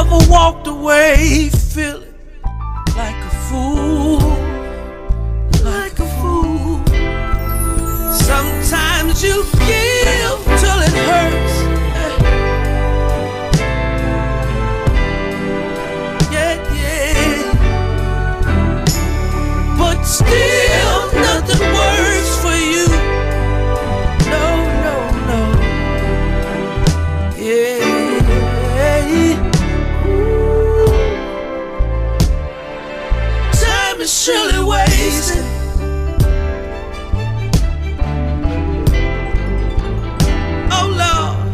ever walked away feeling like a fool, like a fool? Sometimes you give till it hurts. Yeah, yeah. But still nothing works for you. No, no, no. Yeah. Time is surely wasted. Oh Lord,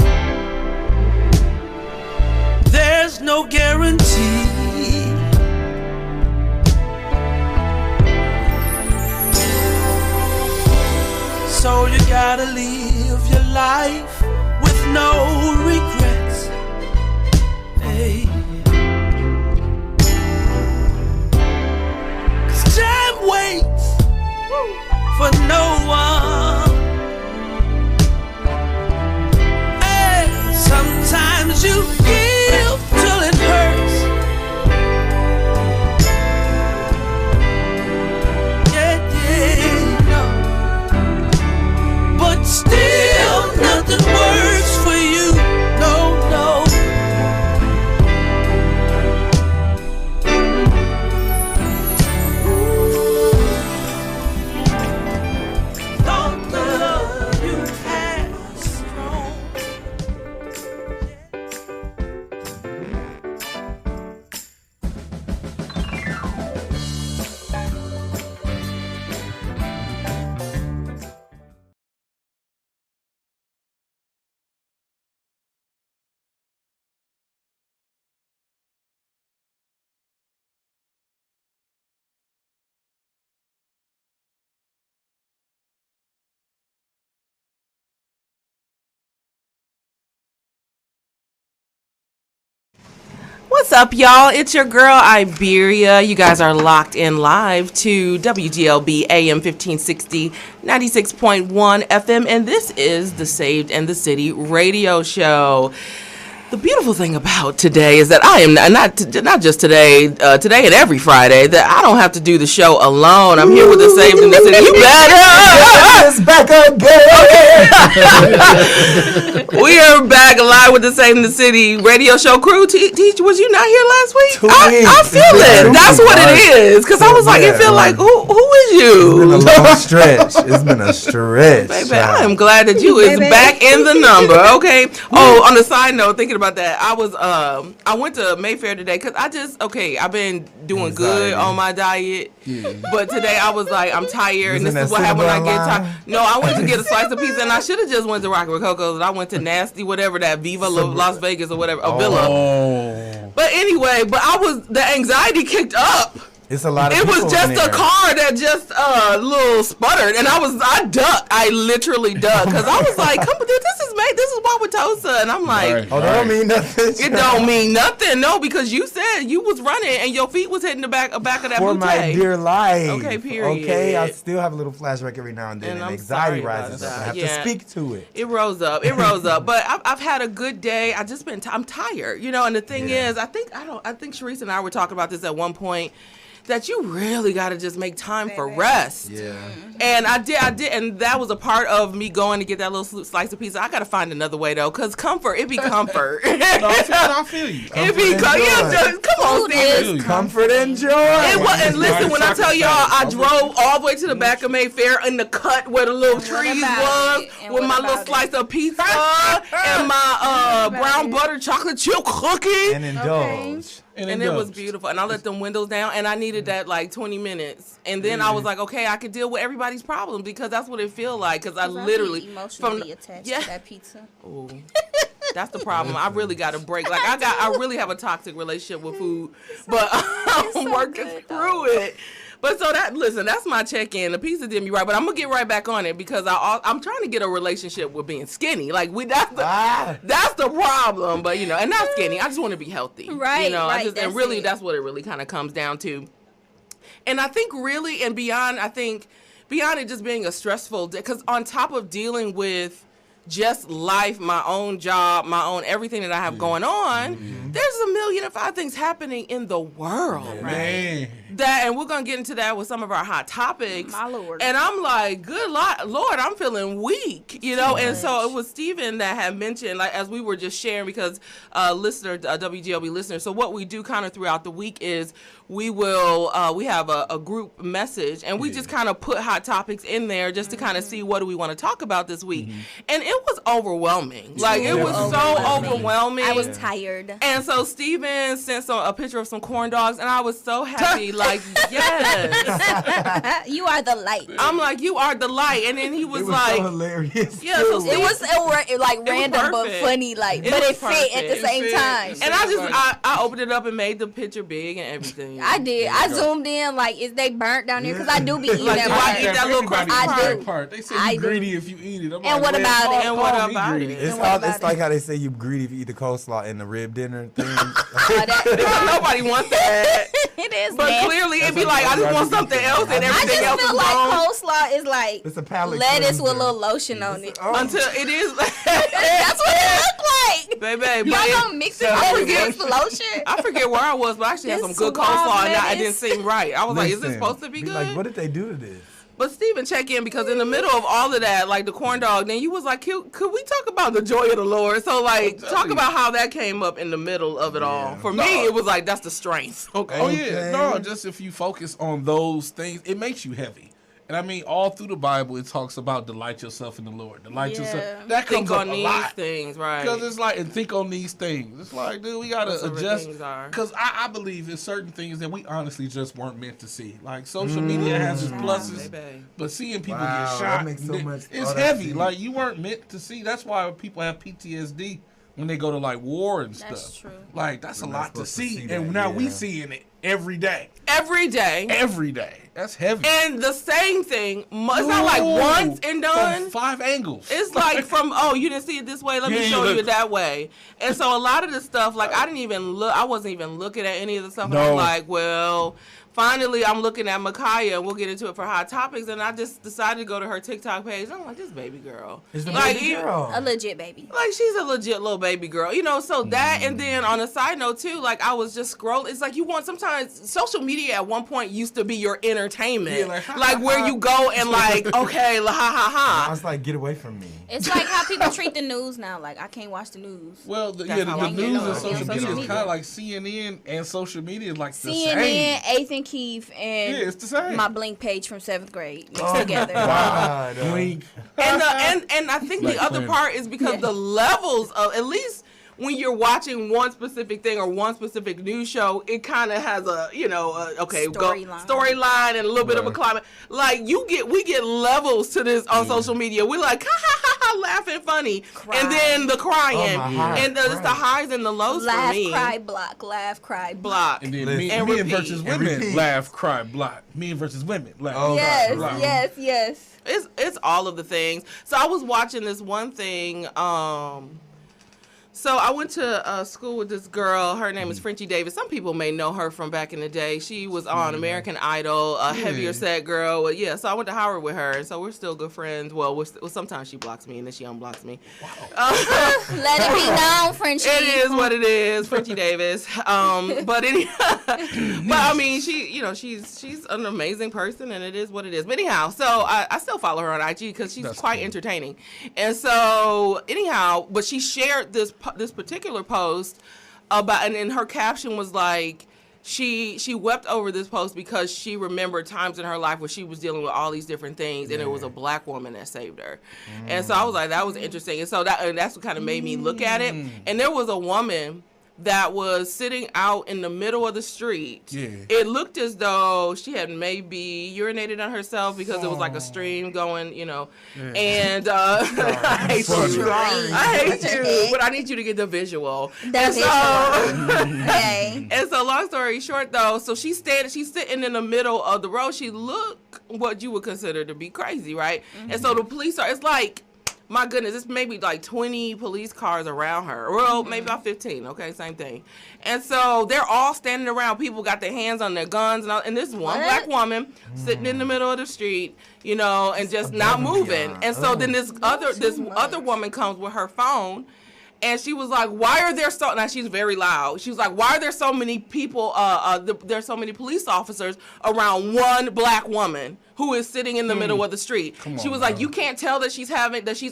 there's no guarantee. So you gotta live your life with no regrets. Hey. Time waits for no one. Hey, sometimes you give till it hurts. Yeah, yeah, no. But still nothing works for you. No, no. What's up, y'all? It's your girl, Iberia. You guys are locked in live to WGLB AM 1560, 96.1 FM, and this is the Saved and the City radio show. The beautiful thing about today is that I am not just today and every Friday, that I don't have to do the show alone. I'm here with the Saved and the City. You better! It's back again! We are back live with the Saved and the City radio show crew. Teach, was you not here last week? I feel it. That's what it is. Because I was like, it feel like, who is you? It's been a long stretch. It's been a stretch. Baby, I am glad that you is back in the number, okay? Oh, on the side note, thinking about that, I went to Mayfair today because I've been doing good on my diet, but today I was like, I'm tired, and this is what happened when I get tired. No, I went to get a slice of pizza, and I should have just went to Rocky Rococo's, and I went to Nasty, whatever, that Viva Las Vegas or whatever, a Villa. But anyway, the anxiety kicked up. It's a lot of It was just a car that just a little sputtered, and I ducked. I literally ducked because I was like, "Come, this is Wauwatosa," and I'm like, "Oh, that don't mean nothing." It don't mean nothing, no, because you said you was running and your feet was hitting the back of that For bootay. my dear life. Okay, period. Okay, I still have a little flashback every now and then, and anxiety rises up. I have to speak to it. It rose up. But I've had a good day. I'm tired, and the thing is, I think Sharice and I were talking about this at one point, that you really got to just make time for rest. Yeah. And I did, and that was a part of me going to get that little slice of pizza. I got to find another way, though, because it be comfort. I feel you. It be come on, sis. Comfort and joy. And listen, when I tell y'all, I drove all the way to the back of Mayfair in the cut where the little trees was, with my little slice of pizza and my brown butter chocolate chip cookie. And indulge. And it was beautiful. And I let them windows down, and I needed that like 20 minutes. And then I was like, okay, I could deal with everybody's problems because that's what it feel like. Because I literally emotionally attached to that pizza. Ooh. That's the problem. I really got to break. Like I really have a toxic relationship with food, but I'm working through it. But that's my check-in. The pizza did me right, but I'm gonna get right back on it because I'm trying to get a relationship with being skinny. Like that's the problem. But and not skinny. I just want to be healthy. Right. Right. That's what it really kind of comes down to. And I think really and beyond, beyond it just being a stressful day, because on top of dealing with just life, my own job, my own everything that I have going on, there's 1,005 things happening in the world. Man. And we're going to get into that with some of our hot topics. My Lord. And I'm like, good Lord, I'm feeling weak, you know? And so it was Stephen that had mentioned, like, as we were just sharing, because WGLB listener, so what we do kind of throughout the week is we have a group message, and we just kind of put hot topics in there just to kind of see what do we want to talk about this week. And it was overwhelming. Like, it was so overwhelming. I was tired. And so Steven sent a picture of some corn dogs, and I was so happy. Like, yes. You are the light. I'm like, you are the light. And then he was, like, so hilarious. Yeah, so it was like random but funny, like, but it fit at the same time. And I opened it up and made the picture big and everything. I did. I zoomed in, like, is they burnt down there? Because I do be eating like, that do part. I eat that little crusty part? They say you're greedy if you eat it. And what about it? And what about it? It's like how they say you greedy if you eat the coleslaw in the rib dinner thing. Nobody wants that. It is, but nasty. Clearly it'd be like, I just want something else and everything else is feel like coleslaw is like it's a palate lettuce with a little lotion on it. Until it is. That's what it look like. Baby, y'all gonna mix it with lotion? I forget where I was, but I actually had some good coleslaw and it didn't seem right. I was like, is this supposed to be good? Like, what did they do to this? But Stephen, check in, because in the middle of all of that, like the corn dog, then you was like, could we talk about the joy of the Lord? So, like, talk about how that came up in the middle of it all. For me, it was like, that's the strength. Okay. Oh, yeah. No, just if you focus on those things, it makes you heavy. And I mean, all through the Bible, it talks about delight yourself in the Lord. Delight yourself. That comes up a lot. Things, right? Because it's like, and think on these things. It's like, dude, we gotta adjust. Because I believe in certain things that we honestly just weren't meant to see. Like social media has its pluses, but seeing people get shot, that makes so much, it's heavy. Like you weren't meant to see. That's why people have PTSD when they go to like war and stuff. That's true. Like that's a lot to see, and now we seeing it every day. Every day. Every day. That's heavy. And the same thing, it's not like once and done. From 5 angles. It's like from, you didn't see it this way, let me show you it that way. And so a lot of the stuff, like I wasn't even looking at any of the stuff. No. And I'm like, well, finally I'm looking at Micaiah, and we'll get into it for hot topics, and I just decided to go to her TikTok page. I'm like, this baby girl. Is the baby girl. A legit baby. Like, she's a legit little baby girl. You know, so that, and then on a side note too, like I was just scrolling. It's like sometimes social media at one point used to be your entertainment. Yeah, like where you go and like, okay, ha ha ha. I was like, get away from me. It's like how people treat the news now. Like, I can't watch the news. Well, the news and social media is kind of like CNN and social media is like the same. CNN, 8th and Keith, and it's the same. My Blink page from 7th grade mixed together. Wow. Blink. And I think the other part is because the levels of, at least when you're watching one specific thing or one specific news show, it kind of has a, storyline and a little bit of a climate. Like we get levels to this on social media. We're like, ha ha ha ha, laughing funny. And then the crying. And it's the highs and the lows laugh, for me. Cry, block, laugh, cry, block. And then men versus women, laugh, cry, block. Men versus women, laugh, yes, block. Yes. It's all of the things. So I was watching this one thing, so I went to school with this girl. Her name is Frenchie Davis. Some people may know her from back in the day. She was on American Idol, a heavier set girl. Yeah, so I went to Howard with her, and so we're still good friends. Well, sometimes she blocks me, and then she unblocks me. Wow. Let it be known, Frenchie. It is what it is, Frenchie Davis. But I mean, she's an amazing person, and it is what it is. But anyhow, so I still follow her on IG because she's quite entertaining. And so anyhow, but she shared this particular post about, and her caption was like, she wept over this post because she remembered times in her life where she was dealing with all these different things, and it was a black woman that saved her. And so I was like, that was interesting. And so that's what kind of made me look at it. And there was a woman that was sitting out in the middle of the street. Yeah. It looked as though she had maybe urinated on herself because there was like a stream going, Yeah. And I hate you, but I need you to get the visual. And so long story short, though, so she's sitting in the middle of the road. She looked what you would consider to be crazy, right? And so the police it's like, my goodness, it's maybe like 20 police cars around her. Well, maybe about 15. Okay, same thing. And so they're all standing around. People got their hands on their guns, and this one black woman sitting in the middle of the street, you know, and just not moving. And so then this other woman comes with her phone. And she was like, why are there so, now she's very loud. She was like, why are there so many people, there's so many police officers around one black woman who is sitting in the middle of the street? She was like, you can't tell that she's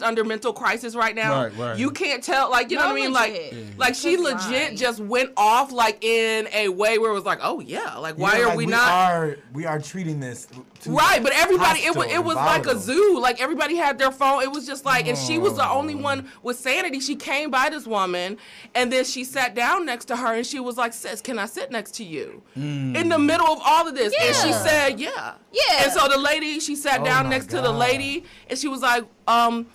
under mental crisis right now. Right. You can't tell, like, you know what I mean? Like she legit just went off, like, in a way where it was like, oh yeah, like, why are we not? We are treating this. Right, but everybody, it was like a zoo. Like, everybody had their phone. It was just like, and she was the only one with sanity. She came by this woman, and then she sat down next to her, and she was like, sis, can I sit next to you? In the middle of all of this. Yeah. And she said, yeah. And so the lady, she sat down next to the lady, and she was like, how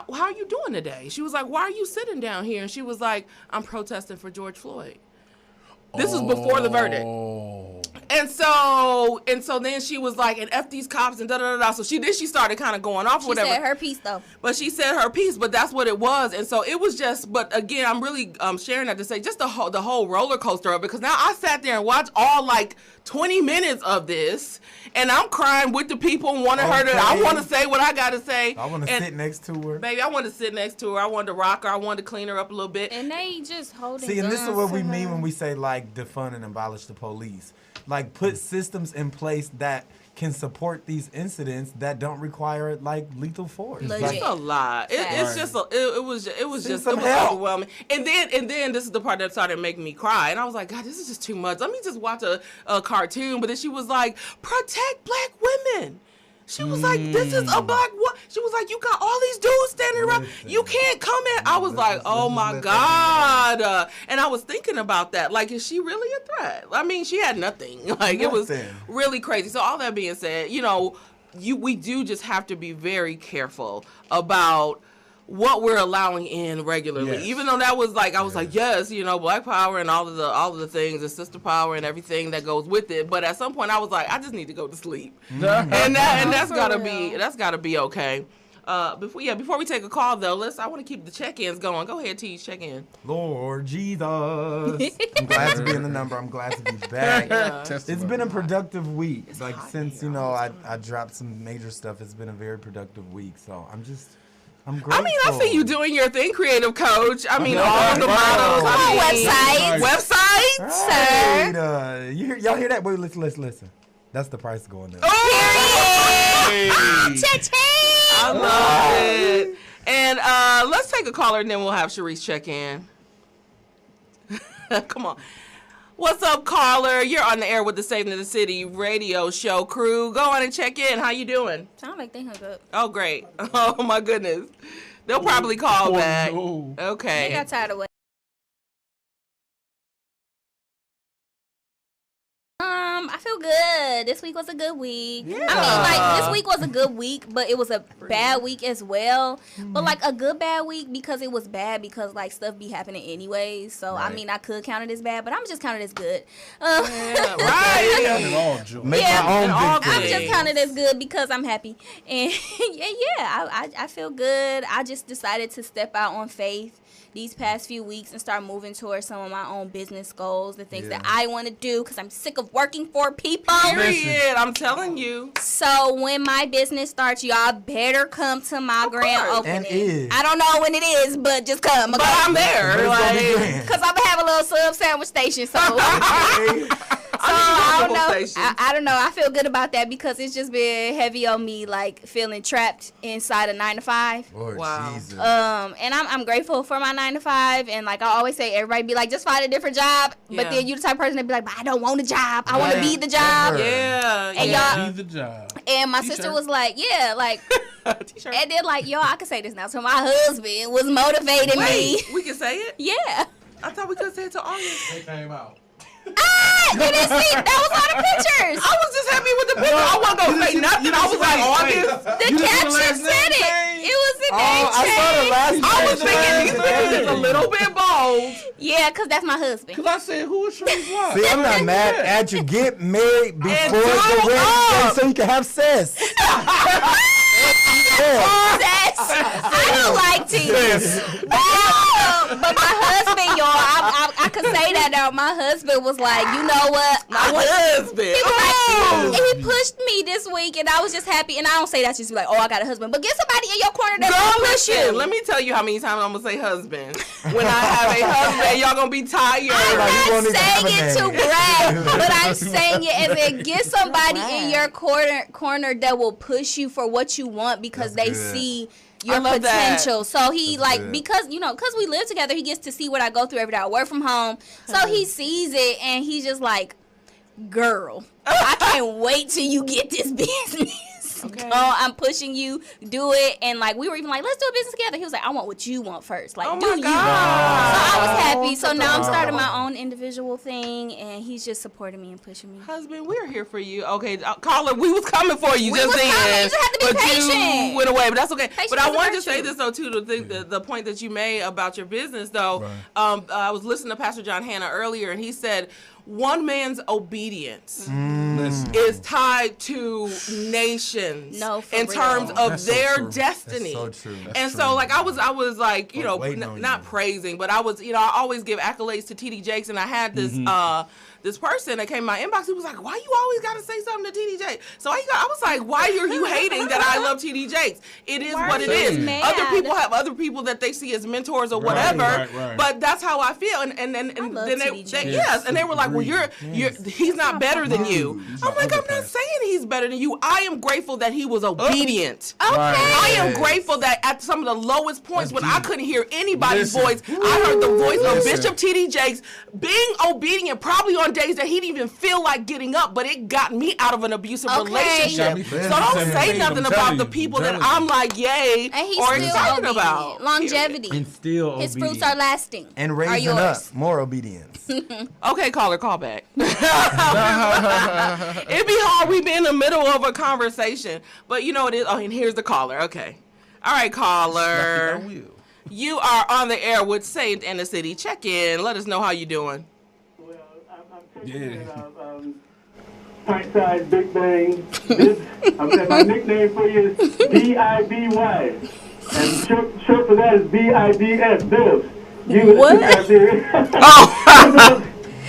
are you doing today? She was like, why are you sitting down here? And she was like, I'm protesting for George Floyd. This is before the verdict. And so then she was like, and F these cops and da-da-da-da. So she started kind of going off or whatever. She said her piece, though. But she said her piece, but that's what it was. And so it was just, but again, I'm really sharing that to say just the whole roller coaster of it. Because now I sat there and watched all like 20 minutes of this, and I'm crying with the people and wanted her to, I want to say what I got to say. I want to sit next to her. Baby, I wanted to sit next to her. I wanted to rock her. I wanted to clean her up a little bit. And they just holding See, and this is what we mean when we say, like, defund and abolish the police. Like, put systems in place that can support these incidents that don't require, like, lethal force. It's a lot. It's just it was overwhelming. And then this is the part that started making me cry. And I was like, God, this is just too much. Let me just watch a cartoon. But then she was like, protect black women. She was like, this is a black woman. She was like, you got all these dudes standing around. You can't come in. I was like, oh, my God. And I was thinking about that. Like, is she really a threat? I mean, she had nothing. Like, it was really crazy. So all that being said, you know, we do just have to be very careful about what we're allowing in regularly. Yes. Even though that was like, I was like, yes, you know, Black Power and all of the things, and sister power and everything that goes with it. But at some point I was like, I just need to go to sleep. and that's gotta be okay. Before we take a call though, I want to keep the check-ins going. Go ahead, T, check in. Lord Jesus. I'm glad to be in the number. I'm glad to be back. It's been a productive week. Since, you know, I dropped some major stuff, it's been a very productive week. So I'm grateful. I mean, I see you doing your thing, creative coach. I mean, all the models. Websites, sir. Y'all hear that? Wait, listen. That's the price going there. I love it. And let's take a caller, and then we'll have Sharice check in. Come on. What's up, caller? You're on the air with the Saving the City radio show crew. Go on and check in. How you doing? Sound like they hung up. Oh, great. Oh, my goodness. They'll probably call back. No. Okay. They got tired of waiting. I feel good. This week was a good week. Yeah. I mean, like, this week was a good week, but it was a bad week as well. Mm-hmm. But, like, a good bad week because it was bad because, like, stuff be happening anyways. So, I mean, I could count it as bad, but I'm just counting it as good. I'm just counting it as good because I'm happy. And, I feel good. I just decided to step out on faith these past few weeks and start moving towards some of my own business goals, the things that I want to do, because I'm sick of working for people. Period. I'm telling you. So when my business starts, y'all better come to my grand opening. I don't know when it is, but just come. But I'm there. Because I'm going to have a little sub sandwich station. So I don't know. I feel good about that because it's just been heavy on me, like feeling trapped inside a 9-to-5. Wow. Jesus. And I'm grateful for my 9-to-5. And like I always say, everybody be like, just find a different job. Yeah. But then you the type of person that be like, but I don't want a job. I want to be the job. Yeah. And y'all be the job. And my sister was like, and then like, I can say this now. So my husband was motivating me. We can say it? Yeah. I thought we could say it to August. They came out. You didn't see? That was all the pictures. I was just happy with the picture. I wasn't going to say nothing. I was like, August. The caption said it. It was the name change. I saw the last name. I was thinking these pictures is a little bit bold. Yeah, because that's my husband. Because I said, who is Sharice Watt? See, I'm not mad at you. Get married before the wedding so you can have sex. I don't like teas. But my husband, y'all, I could say that now. My husband was like, you know what? My husband. He was like, he pushed me this week, and I was just happy. And I don't say that just to be like, oh, I got a husband. But get somebody in your corner that's going to push you. Let me tell you how many times I'm going to say husband. When I have a husband, y'all going to be tired. I'm not saying it to brag, but I'm saying it as in get somebody in your corner that will push you for what you want because they see your potential. So he because we live together, he gets to see what I go through every day. I work from home, so he sees it and he's just like, girl, I can't wait till you get this business. Okay. Oh, I'm pushing you, do it. And like we were even like, let's do a business together. He was like, I want what you want first. Like, do you. So I was happy. So now I'm starting my own individual thing, and he's just supporting me and pushing me. Husband, we're here for you. Okay, caller, we was coming for you just then. You just have to be patient. You went away, but that's okay. But I wanted to say this though too, the point that you made about your business though. Right. I was listening to Pastor John Hanna earlier, and he said, one man's obedience is tied to nations in terms of their destiny. That's so true. And so, like, I was like, you know, not praising, but I was, you know, I always give accolades to T.D. Jakes, and I had this this person that came in my inbox. He was like, why you always got to say something to T.D. Jakes? So I was like, why are you hating that I love T.D. Jakes? It is what it is. Other people have other people that they see as mentors or whatever, right. But that's how I feel. And then they were like, well, he's not better than you. I'm like, I'm not saying he's better than you. I am grateful that he was obedient. Okay. I am grateful that at some of the lowest points when I couldn't hear anybody's voice, I heard the voice of Bishop T.D. Jakes being obedient, probably on days that he didn't even feel like getting up, but it got me out of an abusive relationship. So don't say nothing about the people that I'm like, yay, or excited about. Longevity. And still his fruits are lasting. And raising up more obedience. Okay, caller, call back. It'd be hard. We be in the middle of a conversation, but you know it is. Oh, and here's the caller. Okay, all right, caller. You are on the air with Saint in the City. Check in. Let us know how you doing. Well, I'm checking in. Pint size Big Bang. My nickname for you is B-I-B-Y, and short for that is B-I-B-S. Bills. What? Oh.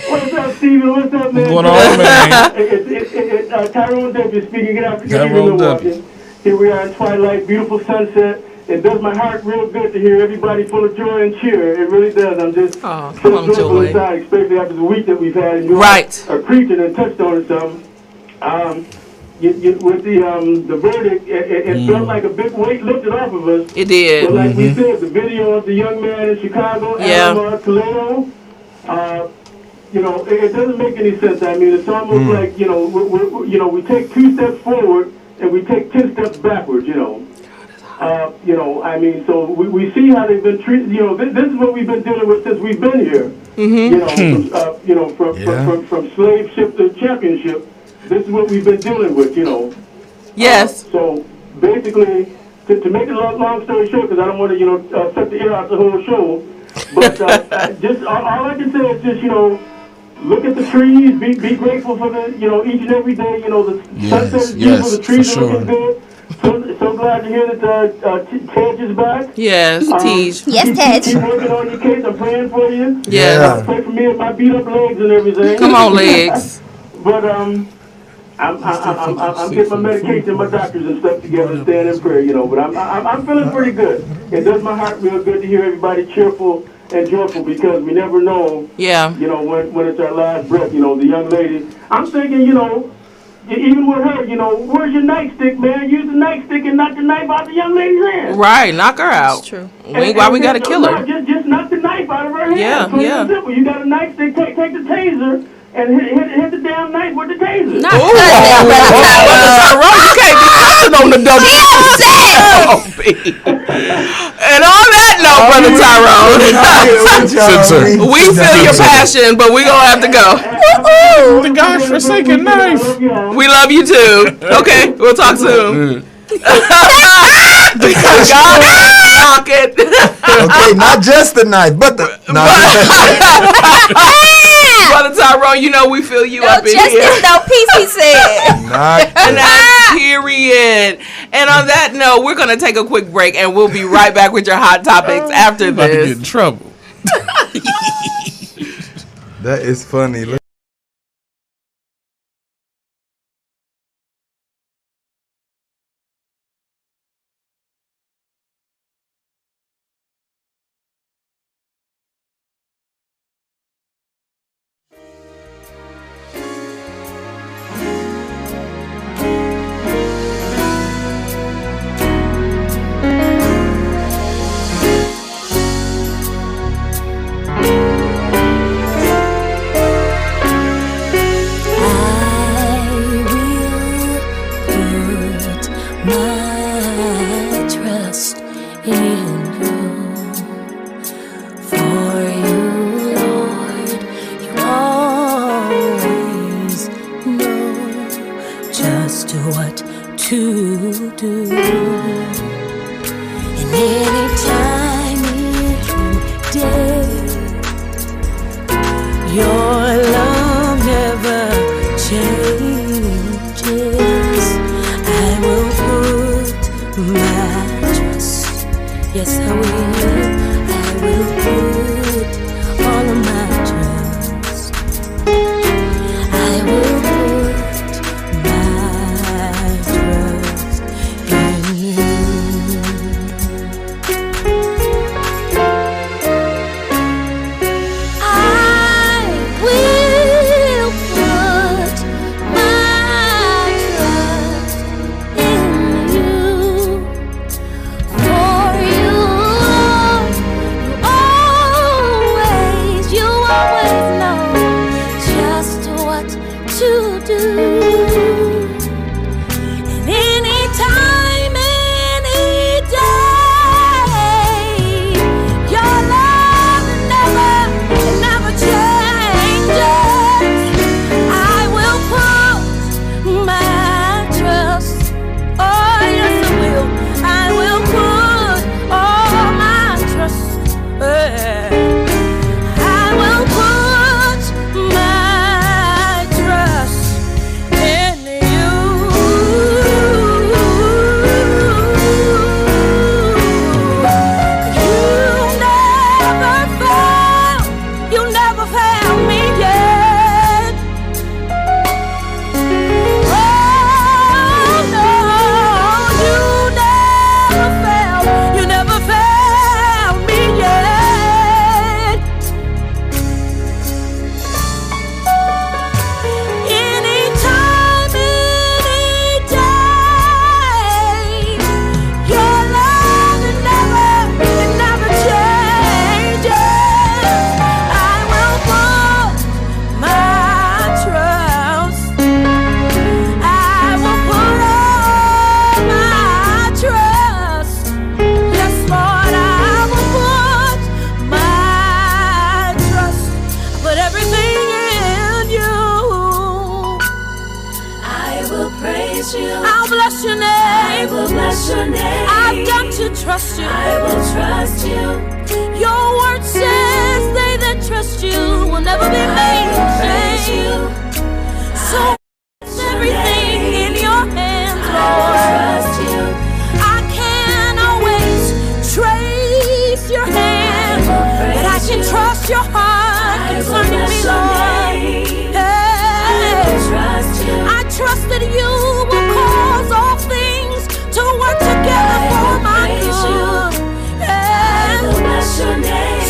What's up, Steven? What's up, man? What's going on, man? It's Tyrone W. speaking. Good afternoon, Milwaukee. Here we are in twilight, beautiful sunset. It does my heart real good to hear everybody full of joy and cheer. It really does. I'm just so joyful inside, especially after the week that we've had. And you are preaching and touched on it some. With the verdict, it felt like a big weight lifted off of us. It did. But like we said, the video of the young man in Chicago, Adam Toledo, you know, it doesn't make any sense. I mean, it's almost like, you know, we take 2 steps forward and we take 10 steps backwards, you know. You know, I mean, so we see how they've been treated. You know, this is what we've been dealing with since we've been here. You know, from slave ship to championship. This is what we've been dealing with, you know. Yes. So basically, to make a long story short, because I don't want to, you know, suck the air out the whole show. But just all I can say is just, you know, look at the trees. Be grateful for the, you know, each and every day. You know, the sunset is beautiful. The trees are looking good. So glad to hear that Tej is back. Yes, Tej. Yes, Tej. Keep working on your case. I'm praying for you. Yes. Pray for me and my beat up legs and everything. Come on, legs. But I'm getting my medication, my doctors and stuff together and staying in prayer, you know. But I'm feeling pretty good. It does my heart real good to hear everybody cheerful and joyful, because we never know, you know, when it's our last breath. You know, the young lady, I'm thinking, you know, even with her, you know, where's your nightstick, man? Use the nightstick and knock the knife out the young lady's hand. Right, knock her out. That's true. Why we gotta kill her? Just knock the knife out of her hand. Yeah. Simple. You got a nightstick, take the taser and hit the damn knife with the taser. Not Tyrone, you can't be cussing on the And on that note, Brother Tyrone, we feel your passion, but we're going to have to go. The God's forsaken knife. We love you too. Okay, we'll talk soon. God, knock it. Okay, not just the knife, but the Brother Tyrone, you know we feel you up in here. No justice, no peace, he said. Not Period. And on that note, we're going to take a quick break, and we'll be right back with your hot topics after about to this. get in trouble. That is funny.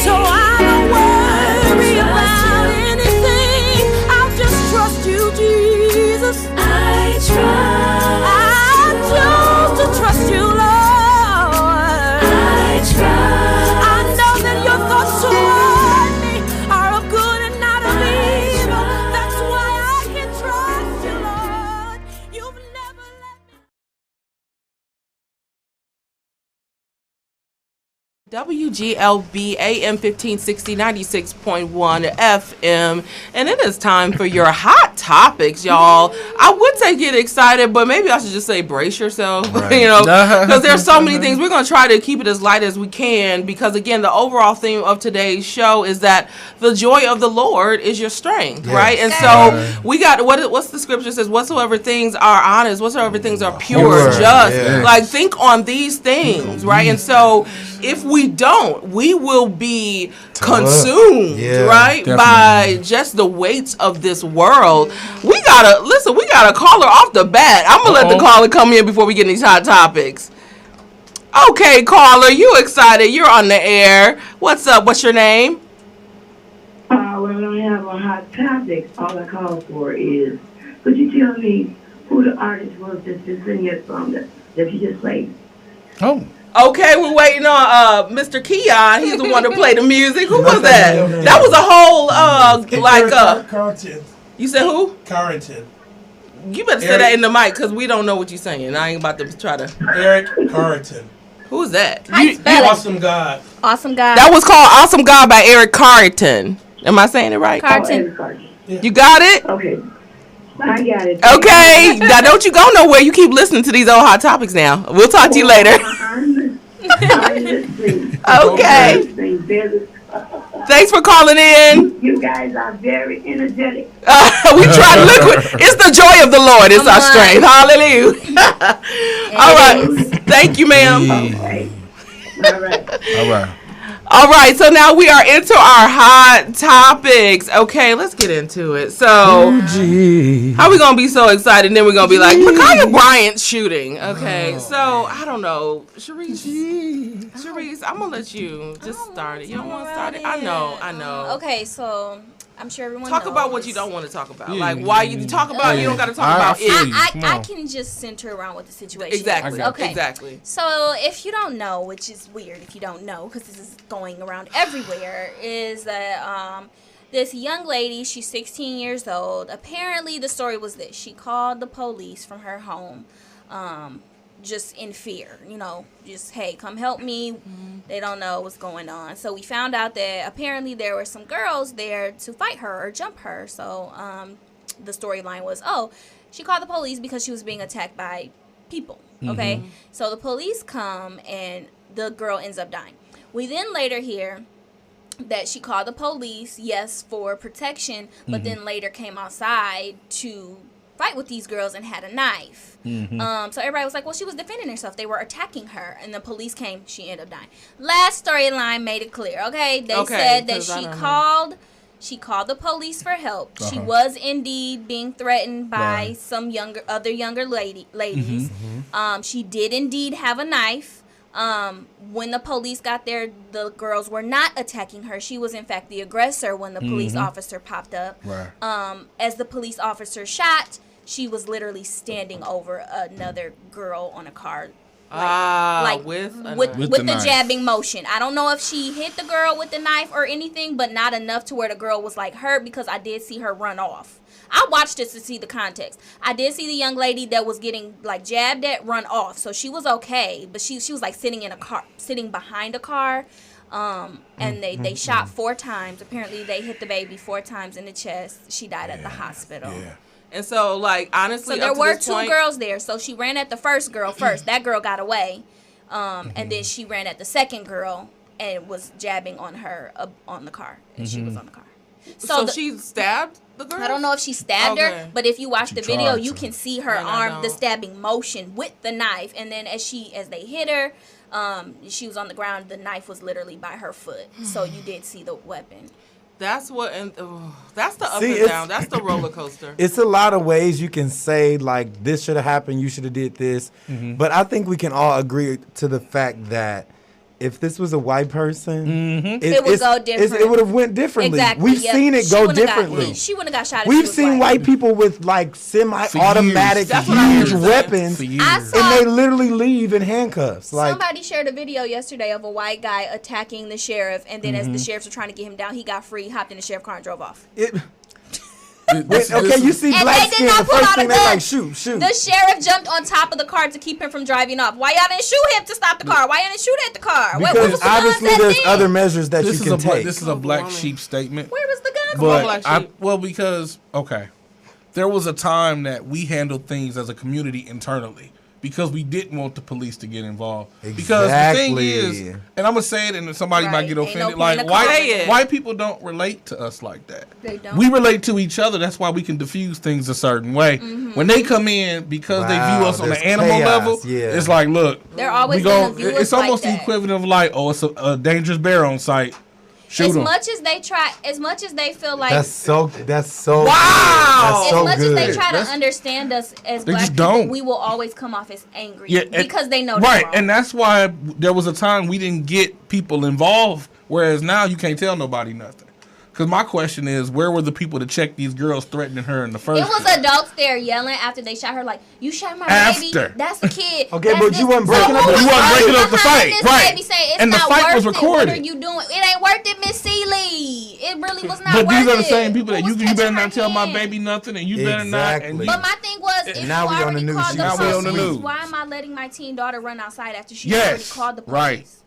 So I don't worry about anything. I'll just WGLB AM 1560 96.1 FM, and it is time for your hot topics, y'all. I would say get excited, but maybe I should just say brace yourself, right. Because there's so many things. We're going to try to keep it as light as we can, because again, the overall theme of today's show is that the joy of the Lord is your strength, right? And so we got what's the scripture says, whatsoever things are honest, whatsoever things are pure, just, like think on these things, right? And so if we don't, we will be consumed, right, definitely. By just the weights of this world. We got a caller off the bat. I'm going to let the caller come in before we get in these hot topics. Okay, caller, you excited. You're on the air. What's up? What's your name? Well, I don't have a hot topic. All I call for is, could you tell me who the artist was that's just in your song that you just played? Oh. Okay, we're waiting on Mr. Keon. He's the one to play the music. Who was that? That was a whole Carrington. You said who? Carrington. You better say that in the mic, because we don't know what you're saying. I ain't about to try to. Eric Carrington. Who is that? Awesome God. Awesome God. That was called Awesome God by Eric Carrington. Am I saying it right? Carrington. You got it? Okay. I got it. Okay. Now don't you go nowhere. You keep listening to these old hot topics now. We'll talk to you later. I'm listening. Okay. Thanks for calling in. You guys are very energetic. We try liquid. It's the joy of the Lord. It's our strength. Hallelujah. All right. Thank you, ma'am. Okay. All right. All right, so now we are into our hot topics. Okay, let's get into it. So, how are we going to be so excited and then we're going to be like, Ma'Khia Bryant's shooting. Okay, so, I don't know. Sharice, I'm going to let you just start it. You don't want to start it? I know. Okay, so I'm sure everyone talk knows. about what you don't want to talk about. Like, why you talk about you don't got to talk about it. I can just center around what the situation Exactly. is. Okay. Exactly. So if you don't know, which is weird if you don't know, because this is going around everywhere, is that this young lady, she's 16 years old. Apparently, the story was this. She called the police from her home. Just in fear, just, hey, come help me. They don't know what's going on. So we found out that apparently there were some girls there to fight her or jump her. So the storyline was, she called the police because she was being attacked by people. Okay, so the police come and the girl ends up dying. We then later hear that she called the police, yes, for protection, but then later came outside to fight with these girls and had a knife. So everybody was like, well, she was defending herself. They were attacking her. And the police came. She ended up dying. Last storyline made it clear, okay? They said that she called the police for help. She was indeed being threatened by some younger ladies. She did indeed have a knife. When the police got there, the girls were not attacking her. She was, in fact, the aggressor when the police officer popped up. As the police officer shot, she was literally standing over another girl on a car. With the jabbing motion. I don't know if she hit the girl with the knife or anything, but not enough to where the girl was like hurt, because I did see her run off. I watched this to see the context. I did see the young lady that was getting like jabbed at run off, so she was okay. But she was like sitting behind a car, and they shot 4 times. Apparently, they hit the baby 4 times in the chest. She died at the hospital. Yeah. And so, like, honestly, so there were 2 girls there. So she ran at the first girl first. That girl got away, and then she ran at the second girl and was jabbing on her on the car, and she was on the car. So she stabbed the girl? I don't know if she stabbed her, but if you watch the video, you can see her arm, the stabbing motion with the knife, and then as they hit her, she was on the ground. The knife was literally by her foot, so you did see the weapon. That's that's the up and down. That's the roller coaster. It's a lot of ways you can say, like, this should have happened, you should have did this. But I think we can all agree to the fact that if this was a white person, it would go different. It would have went differently. Exactly. We've seen it go differently. She wouldn't have got shot. We've seen white people with like semi-automatic huge weapons, and they literally leave in handcuffs. Like, somebody shared a video yesterday of a white guy attacking the sheriff, and then as the sheriffs were trying to get him down, he got free, hopped in the sheriff car, and drove off. You see black skin, the first thing they like, shoot. The sheriff jumped on top of the car to keep him from driving off. Why y'all didn't shoot him to stop the car? Why y'all didn't shoot at the car? Because obviously there's other measures that you can take. This is a black sheep statement. Where was the gun? Because there was a time that we handled things as a community internally. Because we didn't want the police to get involved. Exactly. Because the thing is, and I'm gonna say it, and somebody might get offended. White people don't relate to us like that. They don't. We relate to each other. That's why we can diffuse things a certain way. Mm-hmm. When they come in, because they view us on an animal level, it's like, look, they're always gonna view us it's almost like the equivalent of like, it's a dangerous bear on site. Shoot them. Much as they feel like that's so wow. That's so as good. as they try to understand us as they black just people, don't. we will always come off as angry because they know right, wrong. and that's why there was a time we didn't get people involved, whereas now you can't tell nobody nothing. Because my question is, where were the people to check these girls threatening her in the first place? It was adults there yelling after they shot her, like, you shot my baby. That's the kid. Okay, but you weren't breaking up. You weren't breaking up the fight, right? Baby saying, it's and the not fight worth was recorded. What are you doing? It ain't worth it, Miss Seeley. It really was not worth it. But these are the it. same people that you better not tell my baby nothing, and you better not. But my thing was, if now you we on the already news. called Now the we on the police, news. why am I letting my teen daughter run outside after she already called the police?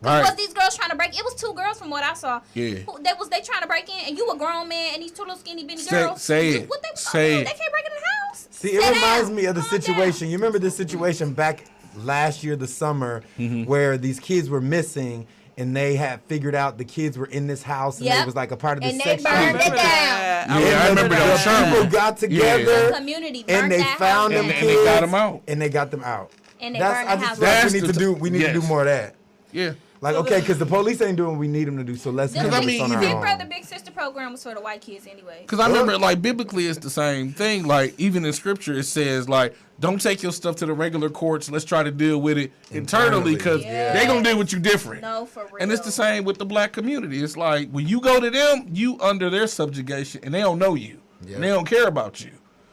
Right. Was these girls trying to break? It was two girls from what I saw. Yeah. They trying to break in, and you a grown man, and these two little skinny bitty girls. Say it. What they say it. They can't break in the house. See, it reminds me of the situation. You remember this situation back last year, the summer, where these kids were missing, and they had figured out the kids were in this house, and it was like a part of the section. And they burned it down. I remember that. People got together, The community and they found them kids, and they got them out. And they got them out. And they burned the house. We need to do more of that. Yeah. Like, okay, because the police ain't doing what we need them to do, so let's do this on our Big own. Brother, Big Sister program was for the white kids anyway. Because I remember, like, biblically it's the same thing. Like, even in scripture it says, like, don't take your stuff to the regular courts. Let's try to deal with it internally because they going to deal with you different. No, for real. And it's the same with the black community. It's like, when you go to them, you under their subjugation, and they don't know you. And they don't care about you.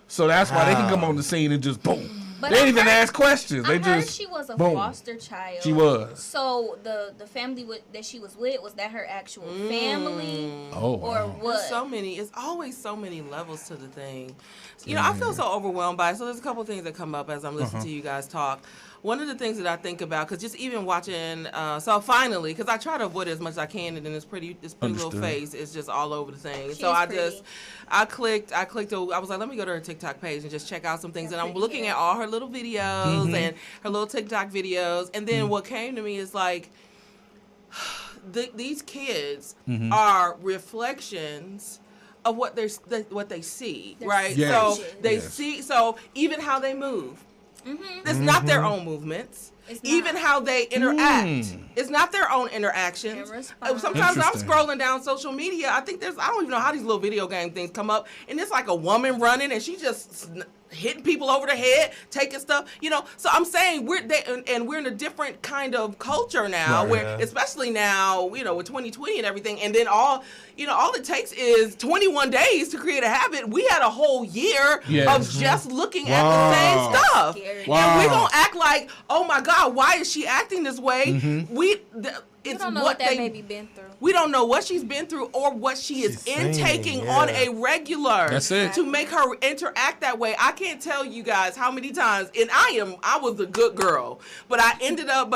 So that's why they can come on the scene and just boom. But they didn't even ask questions. I They heard just she was a boom. foster child. She was. So the family that she was with, was that her actual family? Oh, or what? It's always so many levels to the thing. You know, I feel so overwhelmed by it. So there's a couple things that come up as I'm listening to you guys talk. One of the things that I think about, because just even watching, so finally, because I try to avoid it as much as I can, and then this pretty little face is just all over the thing. So I clicked, I was like, let me go to her TikTok page and just check out some things. And I'm looking at all her little videos and her little TikTok videos. And then what came to me is like, these kids are reflections of what they see, right? Yes. So they see, so even how they move. It's not their own movements. Even how they interact. It's not their own interactions. Sometimes I'm scrolling down social media. I don't even know how these little video game things come up. And it's like a woman running and she just hitting people over the head, taking stuff, you know. So I'm saying we're in a different kind of culture now, where especially now, you know, with 2020 and everything, and then all it takes is 21 days to create a habit. We had a whole year of just looking at the same stuff, and we're gonna act like, oh my God, why is she acting this way? We don't know what that baby been through. We don't know what she's been through or what she's intaking on a regular. That's it. To make her interact that way. I can't tell you guys how many times, and I was a good girl, but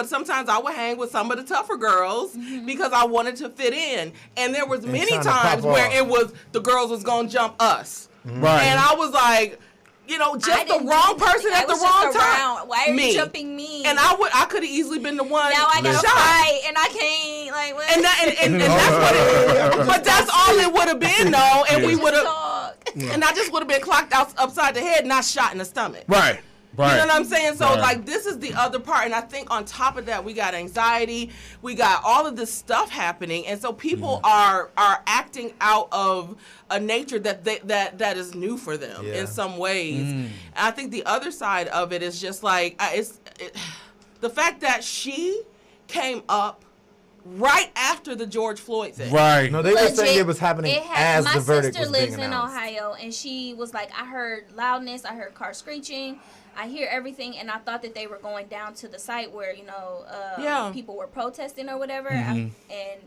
sometimes I would hang with some of the tougher girls because I wanted to fit in. And there was many times where it was the girls was gonna jump us. Right. And I was like, you know, just the wrong person at the wrong time. Why are you jumping me? And I could have easily been the one. Now I gotta fight, and I can't. Like, what? And that's what it. But that's all it would have been, though, and we would have. And I just would have been clocked out upside the head, not shot in the stomach. Right. You know what I'm saying? So, like, this is the other part. And I think on top of that, we got anxiety. We got all of this stuff happening. And so people are acting out of a nature that is new for them in some ways. And I think the other side of it is just like, the fact that she came up right after the George Floyd thing. Right. No, they were saying it was happening as the verdict was being announced. My sister lives in Ohio, and she was like, I heard loudness, I heard cars screeching, I hear everything, and I thought that they were going down to the site where, you know, people were protesting or whatever, and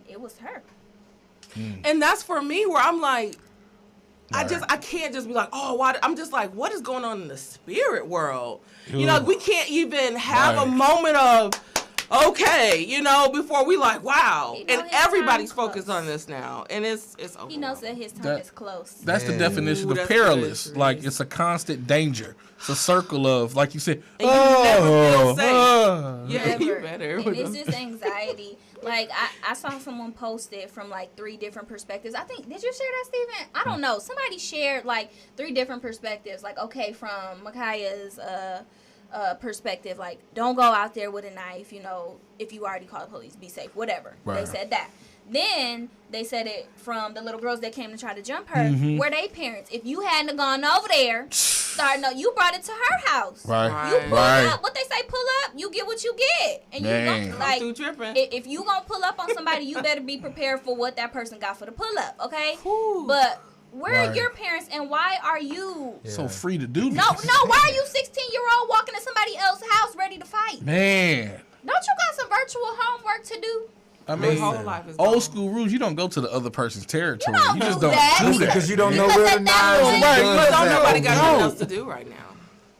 it was her. And that's for me where I'm like, I can't just be like, oh, why? I'm just like, what is going on in the spirit world? You know, we can't even have a moment of, okay, you know, before we like, wow. And everybody's focused on this now. And it's over. He knows that his time is close. That's the definition of perilous. Like, it's a constant danger. It's a circle of, like you said, and you never feel safe. Yeah, you better. And it's just anxiety. Like, I saw someone post it from, like, 3 different perspectives. I think, did you share that, Steven? I don't know. Somebody shared, like, 3 different perspectives. Like, okay, from Makaya's perspective, like, don't go out there with a knife, you know, if you already called the police, be safe, whatever. Right. They said that. Then they said it from the little girls that came to try to jump her, were they parents. If you hadn't gone over there, you brought it to her house. Right. You pull up, what they say, pull up, you get what you get. And you don't, like, if you gonna pull up on somebody, you better be prepared for what that person got for the pull up, okay? But where are your parents, and why are you so free to do this? No, why are you 16-year-old walking to somebody else's house ready to fight? Man. Don't you got some virtual homework to do? I mean, old school rules, you don't go to the other person's territory. You just don't do that. Because you don't know where the knives are. Right. Nobody got nothing else to do right now.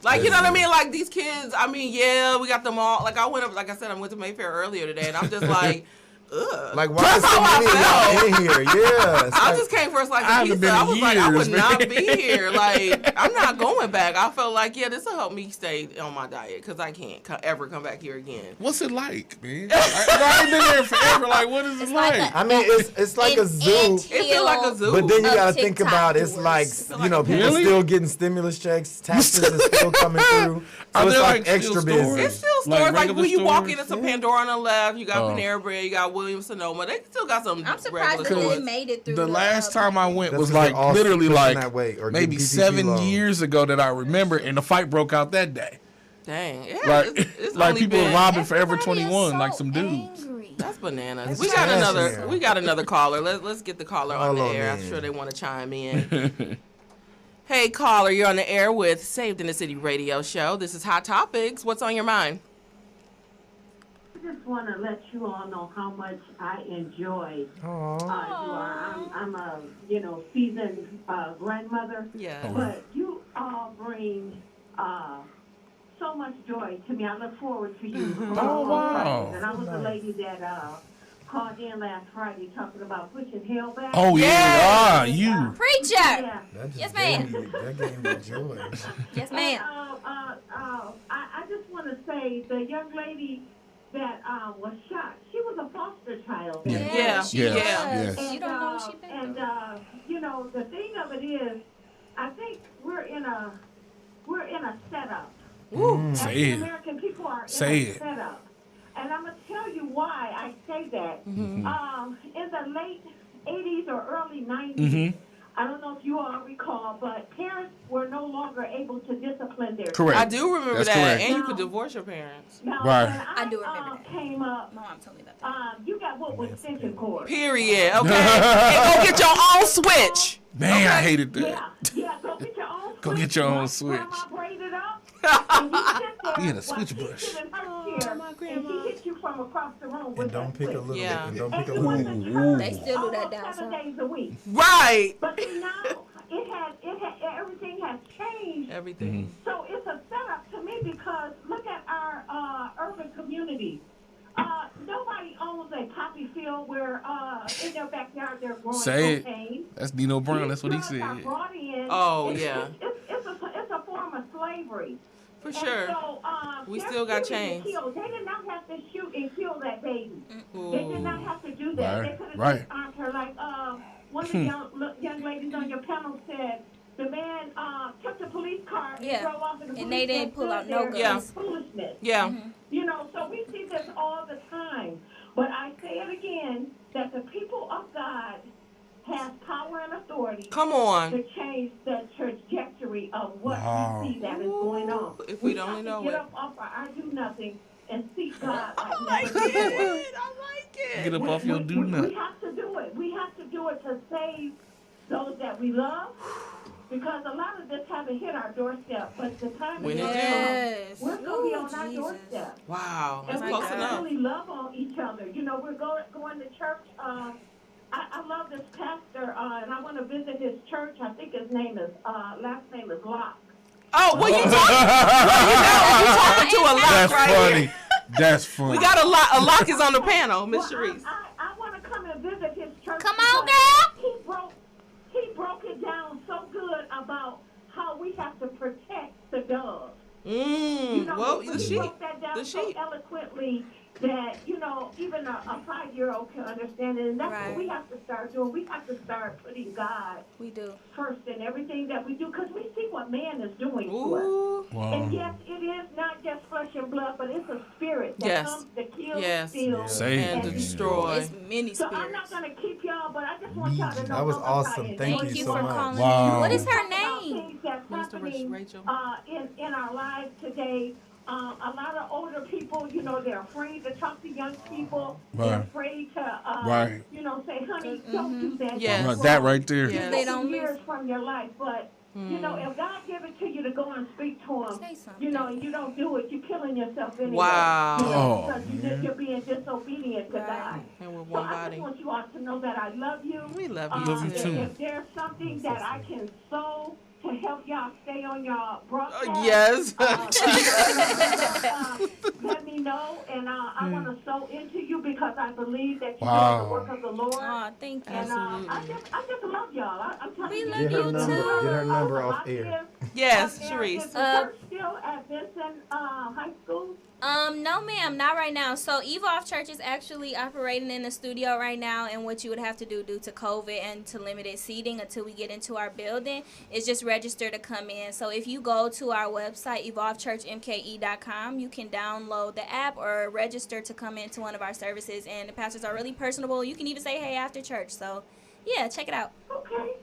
Like, you know what I mean? Like, these kids, I mean, yeah, we got them all. Like, I went to Mayfair earlier today, and I'm just like, ugh. Like, why is so many of y'all in here? Yeah. I just came for a slice of pizza. I was like, I would not be here. Like, I'm not going back. I felt like, yeah, this will help me stay on my diet because I can't ever come back here again. What's it like, man? I ain't been there forever. Like, what is it like? I mean, it's like a zoo. It feels like a zoo. But then you got to think about it's like, you know, people still getting stimulus checks. Taxes is still coming through. So it's like extra business. It's still stores. Like when you walk into some Pandora on the left, you got Panera Bread, you got Williams-Sonoma. They still got some. I'm surprised that they made it through. The last time I went was like literally like maybe 7 years ago that I remember, and the fight broke out that day. Dang, yeah. Like, it's like people robbing Forever 21, like some dudes. That's bananas. We got another caller. Let's get the caller on the air. I'm sure they want to chime in. Hey, caller, you're on the air with Saved in the City radio show. This is Hot Topics. What's on your mind? I just want to let you all know how much I enjoy you are. I'm a seasoned grandmother. Yeah. But you all bring so much joy to me. I look forward to you. Wow. And I was the lady that called in last Friday talking about pushing hell back. Oh yeah, you preacher. Yeah. Yes, ma'am. That gave me joy. Yes, ma'am. I just want to say the young lady that was shot, she was a foster child. Yeah. And, you don't know what she and the thing of it is, I think we're in a setup. Say it. American people are in a setup. And I'm going to tell you why I say that. In the late 80s or early 90s, I don't know if you all recall, but parents were no longer able to discipline their Correct. I do remember that. Correct. And you could divorce your parents. Now, right. When I do remember that. Came up, my mom told me about that. you got what was extension cord. Period. Okay. And go get your own switch. Man, I hated that. Yeah, go get your own switch. Go get your own switch. Grandma braided up. And you sit there. We had a switch bush. My grandma. And she hit you from across the room with And don't pick a little bit. And don't pick a little bit. They still do that down 7 days a week. Right. But see, now everything has changed. Everything. So it's a setup to me because look at our urban communities. Nobody owns a poppy field where in their backyard they're growing cocaine. That's Dino Brown. That's what he said. Oh, yeah. It's a form of slavery. For sure. So, we still got chains. They did not have to shoot and kill that baby. Ooh. They did not have to do that. They could have just armed her like one of the young ladies on your panel said. The man took the police car and drove off in the and they didn't pull out no guns. Foolishness. Yeah. So we see this all the time. But I say it again, that the people of God have power and authority Come on. to change the trajectory of what we see that is going on. If we don't know get it. up off our I do nothing and seek God I like it. Get up off your do nothing. We have to do it. We have to do it to save those that we love. Because a lot of this haven't hit our doorstep, but the time When is it we're going to be on our doorstep. Wow, and that's we close enough. really love on each other. We're going to church I love this pastor, and I want to visit his church. I think his last name is Locke. Oh, well, you talking to a Locke. That's right funny. Here. That's funny. We got a Locke. A Locke is on the panel, Miss Sharice. I want to come and visit his church. Come on, girl. He broke it down so good about how we have to protect the doves. Well, the sheep. Broke that down so eloquently that, even a 5-year-old can understand it. And that's what we have to start doing. We have to start putting God first in everything that we do, because we see what man is doing to us. Wow. And yes, it is not just flesh and blood, but it's a spirit that comes to kill, steal, and to destroy. It's many spirits. So I'm not going to keep y'all, but I just want y'all to know that was awesome. Thank you so for much. calling. Wow. What is her name? Things that's happening in our lives today. A lot of older people, they're afraid to talk to young people. They're afraid to, say, honey, don't do that. Yes. That right there. Yes. They don't years from your life, but if God give it to you to go and speak to him, and you don't do it, you're killing yourself anyway. Wow. Because you're being disobedient to God. And with So one I body. just want you all to know that I love you. We love you too. If there's something that I can sow to help y'all stay on your broadcast, Yes. let me know, and I want to sow into you because I believe that you Wow. do the work of the Lord. Oh, thank you. And I just love y'all. I'm telling We you. love Get her you number. too. Get her number off air. Yes, Is Sharice. the church still at Vincent High School? No, ma'am, not right now. So Evolve Church is actually operating in the studio right now, and what you would have to do due to COVID and to limited seating until we get into our building is just register to come in. So if you go to our website, evolvechurchmke.com, you can download the app or register to come into one of our services, and the pastors are really personable. You can even say hey after church. So, yeah, check it out. Okay.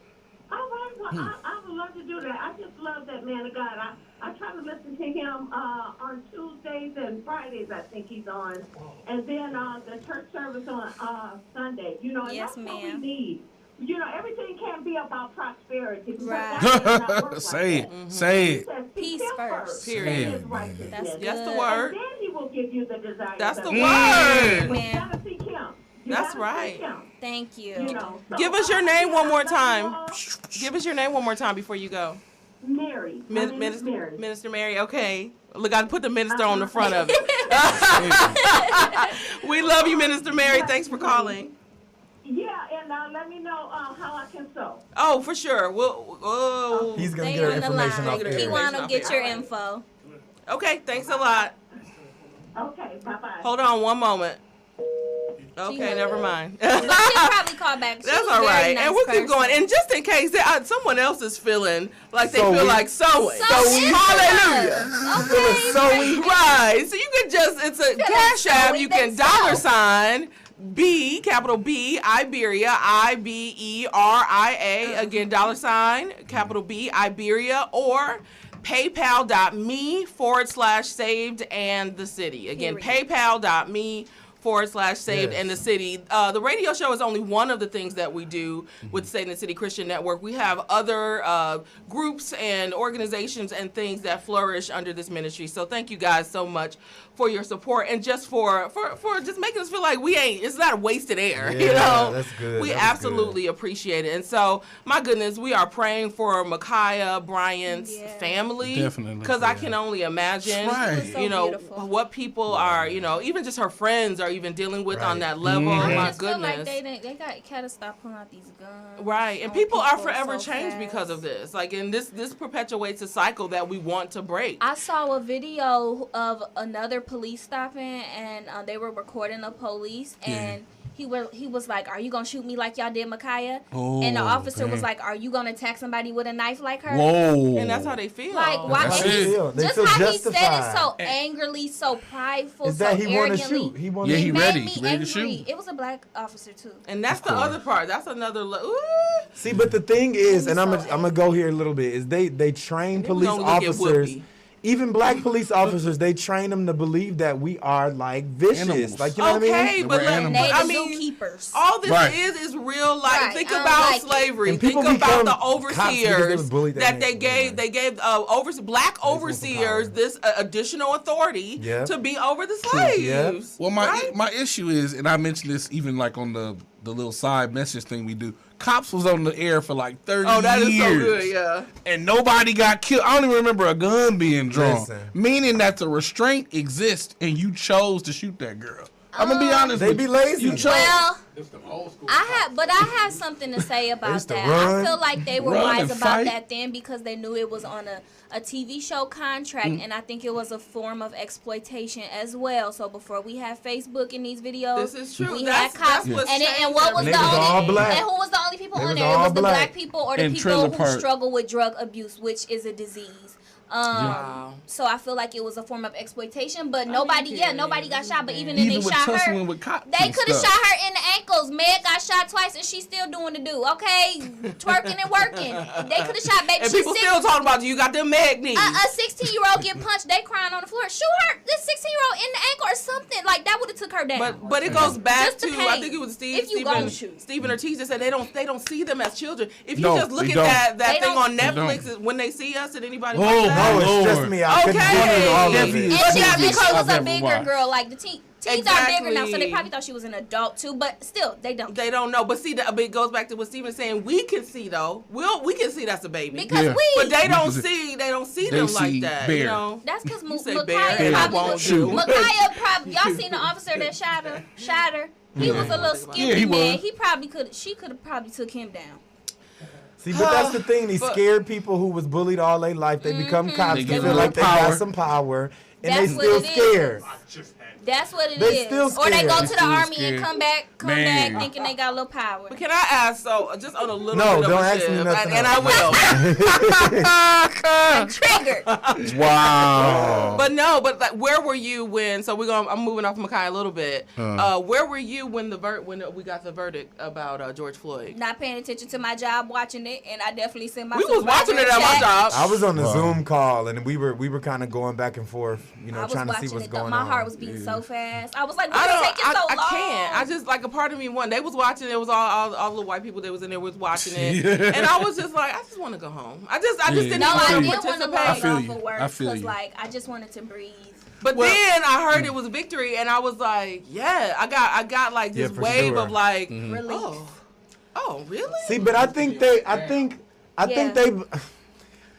All right. Well, I would love to do that. I just love that man of God. I try to listen to him on Tuesdays and Fridays, I think he's on. And then the church service on Sunday. And Yes, that's what we ma'am. need. Everything can't be about prosperity. because Right. God does not work like Say that. it. Say He it. says, Peace "Seek him first." Period. His righteousness." That's good. That's the word. And then he will give you the desires. That's the of your word. heart. Amen. You gotta seek him. You That's gotta right. seek him. Thank you. So Give us your name one more time. all. Give us your name one more time before you go. Mary. My name is Mary. Minister Mary. Okay. Look, I put the minister on the front of it. We love you, Minister Mary. Thanks for calling. Yeah, and let me know how I can sew. Oh, for sure. He's going to Stay get her on the information line. off Get her air. He want to off get air. your info. Okay, thanks a lot. Okay, bye-bye. Hold on one moment. Okay, hung never up. mind. But she'll probably call back. She's That's a all very right. nice And we'll keep person. going. And just in case someone else is feeling like they So feel we- like sewing. Sewing. Hallelujah. Okay. Sewing. Right. So you can it's a cash app. sewing You can themselves. $B, capital B, Iberia, IBERIA. Again, $, B, Iberia, or paypal.me/saved and the city. Again, paypal.me/saved and the city. The radio show is only one of the things that we do with Saved and the City Christian Network. We have other groups and organizations and things that flourish under this ministry. So thank you guys so much for your support and just for just making us feel like it's not a wasted air. Yeah, that's good. We That was absolutely appreciate it. And so, my goodness, we are praying for Micaiah Bryant's family. Definitely. Because I can only imagine, That's right. So beautiful. what people are, even just her friends are even dealing with on Right. that level. I My just feel like goodness. they gotta stop pulling out these guns. Right, and on people are forever so changed fast. because of this. And this perpetuates a cycle that we want to break. I saw a video of another police stopping, and they were recording the police, and he was like, "Are you gonna shoot me like y'all did Micaiah?" And the officer was like, "Are you gonna attack somebody with a knife like her?" Whoa. And that's how they feel. Like, why? That's And it. he's, They just feel how justified. he said it so angrily, so prideful, Is so that he want to arrogantly. shoot? He want Yeah, to he It shoot. ready. made me He ready to angry. shoot. It was a black officer too. And that's the course. other part. That's another. See, but the thing is, and I'm so gonna go here a little bit, is they train They police gonna look at officers. Whoopi. Even black police officers, they train them to believe that we are like vicious. Animals. Like, you know what I Okay, mean? but We're animals. They I the mean, zookeepers. all this Right. is real life. Right, Think I don't about like it. slavery. And Think people about the become cops because they overseers was bullied that they that gave. way. They gave black overseers superpower. this additional authority Yeah. to be over the slaves. Yeah. Well, my issue is, and I mentioned this even like on the the little side message thing we do. Cops was on the air for like 30 years. Oh, that is so good, yeah. And nobody got killed. I don't even remember a gun being drawn. Listen. Meaning that the restraint exists and you chose to shoot that girl. I'm going to be honest They with be you. lazy. You chose. Well, It's the old school. I have something to say about used to that. run, I feel like they were run wise and about fight. that then because they knew it was on a TV show contract, and I think it was a form of exploitation as well. So before we had Facebook in these videos, This is true. we That's had cops. what's And what was And the they was all only black. and who was the only people They on was there? It all was the black. black people or the And people trailer who park. struggle with drug abuse, which is a disease. Wow. So I feel like it was a form of exploitation, but nobody got shot. But even if Even they with shot her, tussling with cops they and could have stuff. shot her in the ankles. Meg got shot twice, and she's still doing the do. Okay, twerking and working. They could have shot baby. And She's people still talking about you got them mag knees. a 16-year-old get punched, they crying on the floor. Shoot her, this 16-year-old in the ankle or something like that would have took her down. But it goes back Just the to pain. I think it was If you gon' shoot. Stephen Ortiz that said they don't see them as children. If you No, just look they at don't. that They thing don't. on They Netflix when they see us and anybody Oh, like that. No, it's Lord. just me. I couldn't Okay. do all of Heavy. it. And she Yeah, because was I've a ever bigger watched. girl. Like the teens are bigger now, so they Exactly. probably thought she was an adult too. But still, they don't. They don't know. But see, it goes back to what Stephen's saying. We can see though. We can see that's a baby. Because Yeah. but they don't Because see. They don't see they them see like that. bear. You know. That's because You say bear, Micaiah I probably won't was. shoot. Micaiah probably. Y'all seen the officer that shot her? He was a little skinny Yeah, he man. was. He probably could. She could have probably took him down. See, but that's the thing. These scared people who was bullied all their life, they become cops. They They give feel them like they power. got some power, and That's they what still it is. scared. That's what it They is. still Or they go scared. to the Still army scared. and come back Man. thinking they got a little power. But can I ask? So just on a little No, bit of don't a ask me shift, nothing and I else. will. Triggered. Wow. But like, where were you when? So I'm moving off Micaiah a little bit. Where were you when when we got the verdict about George Floyd? Not paying attention to my job, watching it, and I definitely sent my. We was watching it at my supervisor a job. I was on the Zoom call, and we were kind of going back and forth, I was trying to see watching what's it. going My on. heart was beating so fast. I was like, I "Why don't. is it taking so long?" I can't. I just like a part of me won. They was watching. It was all the white people that was in there was watching it, and I was just like, I just want to go home. I just didn't No, I want did to want to participate. log feel off you. of work I feel because, you. like, I just wanted to breathe. But then I heard it was victory, and I was like, yeah, I got like this for wave sure. of like, Relief. oh, really? See, but I think they,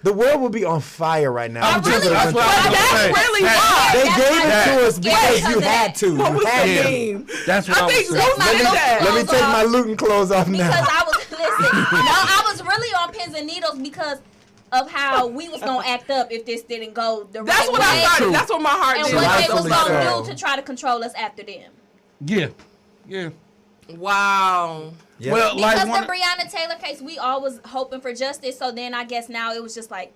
the world would be on fire right now. I really That's what I was That's gonna say. really That- They That's gave why it to I'm us scared because because you of had that. to. What You was had that to. mean? That's what I I was think saying. Luke my did little that. Let me clothes take off my Luton clothes off because now. I was I was really on pins and needles because of how we was gonna act up if this didn't go the That's right what way. I started. That's what my heart And did. what they Rightfully was gonna so. do to try to control us after them. Yeah. Yeah. Wow. Yeah. Well, Because like the Breonna Taylor case, we all was hoping for justice. So then I guess now it was just like,